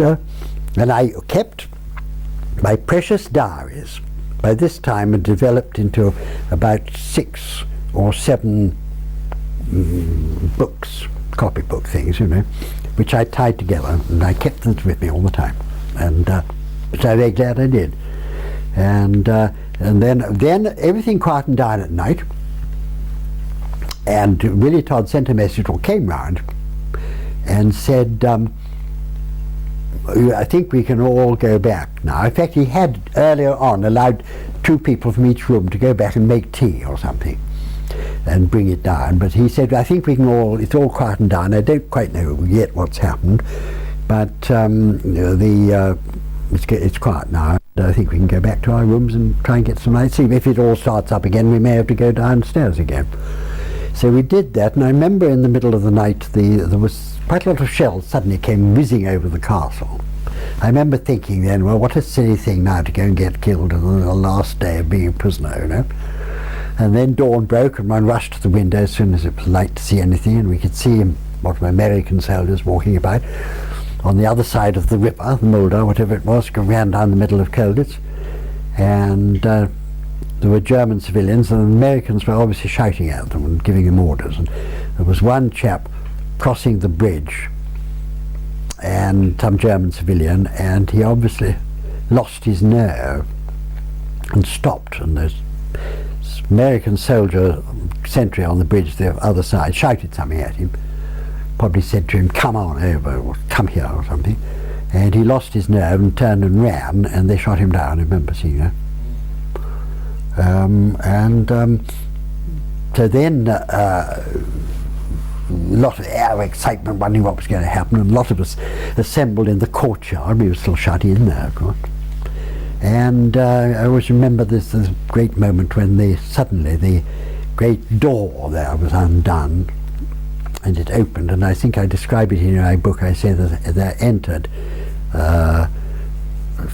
I kept my precious diaries. By this time had developed into about 6 or 7 books, copybook things, you know, which I tied together, and I kept them with me all the time, and which I'm very glad I did. And then everything quietened down at night, and Willie Todd sent a message, or came round, and said, I think we can all go back now. In fact, he had earlier on allowed 2 people from each room to go back and make tea or something and bring it down, but he said, I think we can all, it's all quietened down. I don't quite know yet what's happened, but it's quiet now. I think we can go back to our rooms and try and get some light sleep. If it all starts up again, we may have to go downstairs again. So we did that, and I remember in the middle of the night there was quite a lot of shells suddenly came whizzing over the castle. I remember thinking then, well, what a silly thing now to go and get killed on the last day of being a prisoner, you know. And then dawn broke, and one rushed to the window as soon as it was light to see anything, and we could see what of American soldiers walking about on the other side of the river, the Mulder, whatever it was, ran down the middle of Colditz, and there were German civilians, and the Americans were obviously shouting at them and giving them orders. And there was one chap crossing the bridge, and some German civilian, and he obviously lost his nerve and stopped, and this American soldier sentry on the bridge the other side shouted something at him, probably said to him, come on over, or come here, or something, and he lost his nerve and turned and ran, and they shot him down. I remember seeing that. So then a lot of excitement, wondering what was going to happen, and a lot of us assembled in the courtyard. We were still shut in there, of course. And I always remember this great moment when suddenly the great door there was undone, and it opened, and I think I describe it in my book. I say that there entered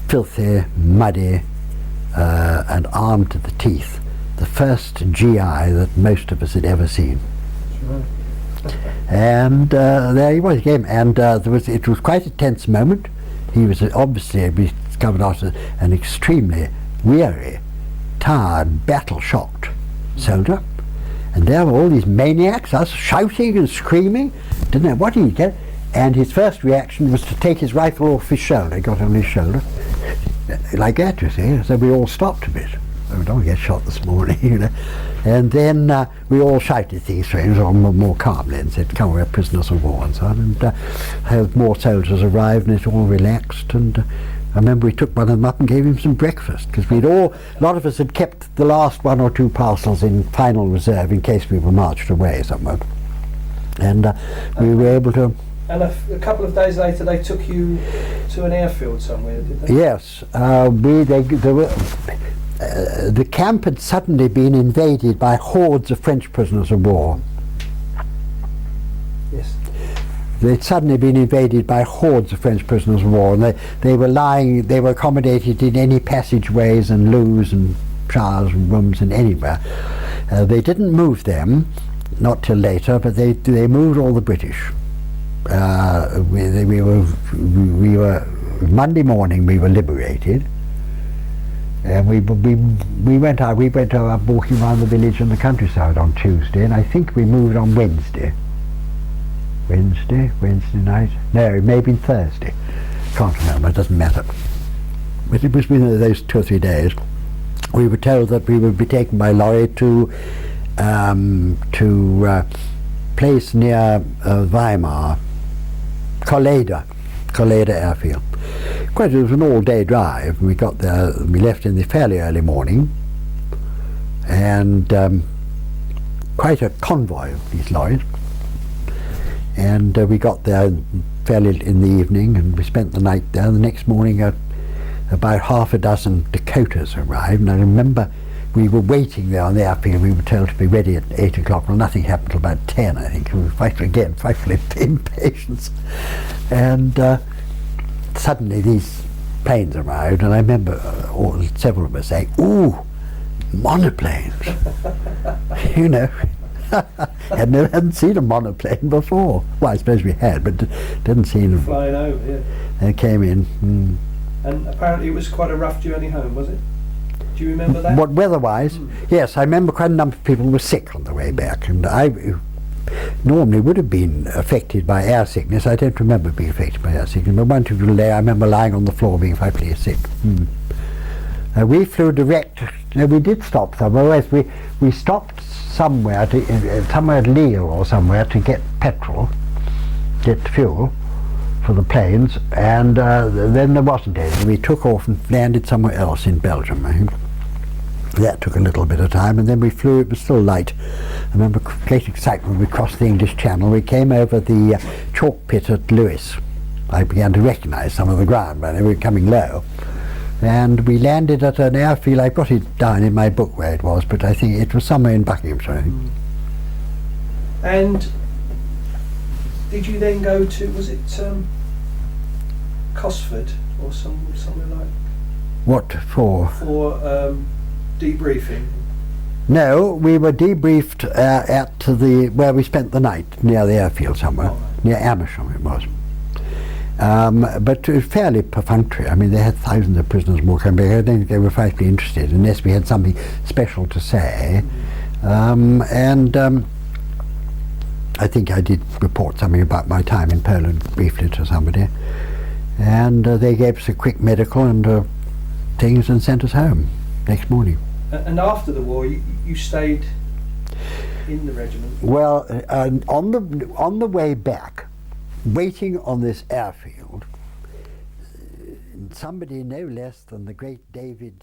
filthy, muddy, and armed to the teeth, the first GI that most of us had ever seen. And there he was again, and it was quite a tense moment. He was obviously discovered after an extremely weary, tired, battle-shocked soldier, and there were all these maniacs, us shouting and screaming, didn't know what he'd get, and his first reaction was to take his rifle off his shoulder. He got on his shoulder, like that, you see, so we all stopped a bit. Oh, don't get shot this morning, you know. And then we all shouted things to him more calmly and said, come, we're prisoners of war and so on. And more soldiers arrived, and it all relaxed. And I remember we took one of them up and gave him some breakfast, because a lot of us had kept the last 1 or 2 parcels in final reserve in case we were marched away somewhere. And we were able to... And a couple of days later, they took you to an airfield somewhere, did they? Yes. The camp had suddenly been invaded by hordes of French prisoners of war. Yes. They'd suddenly been invaded by hordes of French prisoners of war, and they were accommodated in any passageways and loos and showers and rooms and anywhere. They didn't move them, not till later, but they moved all the British. We were Monday morning we were liberated, and we went out walking around the village and the countryside on Tuesday, and I think we moved on Wednesday night. No, it may have been Thursday. Can't remember, it doesn't matter. But it was within those 2 or 3 days. We were told that we would be taken by lorry to place near Weimar, Kolleda airfield. It was an all-day drive. We got there, we left in the fairly early morning, and quite a convoy of these lorries. And we got there fairly in the evening, and we spent the night there. The next morning about half a dozen Dakotas arrived, and I remember we were waiting there on the airfield. We were told to be ready at 8 o'clock. Well, nothing happened till about 10, I think. We were frightfully impatient. And suddenly these planes arrived, and I remember several of us saying, "Ooh, monoplanes!" You know, hadn't seen a monoplane before. Well, I suppose we had, but didn't see them flying over. Yeah. They came in. And apparently it was quite a rough journey home, was it? Do you remember that? What, weather-wise? Yes, I remember quite a number of people were sick on the way back, and I normally would have been affected by air sickness. I don't remember being affected by air sickness, but one particular day I remember lying on the floor being frightfully sick. We flew direct. No, we did stop somewhere. We stopped somewhere somewhere at Lille or somewhere to get petrol, get fuel for the planes, and then there wasn't any. We took off and landed somewhere else in Belgium, I think. That took a little bit of time, and then we flew. It was still light. I remember great excitement when we crossed the English Channel. We came over the chalk pit at Lewis. I began to recognise some of the ground, but we were coming low. And we landed at an airfield. I got it down in my book where it was, but I think it was somewhere in Buckinghamshire, I think. And did you then go to, was it Cosford or somewhere like? What for? For debriefing. No, we were debriefed at where we spent the night, near the airfield somewhere, near Amersham it was. But it was fairly perfunctory. I mean, they had thousands of prisoners more coming. I don't think they were frightfully interested unless we had something special to say. I think I did report something about my time in Poland briefly to somebody. And they gave us a quick medical and things and sent us home next morning. And after the war, you stayed in the regiment? Well, on the way back, waiting on this airfield, somebody no less than the great Davies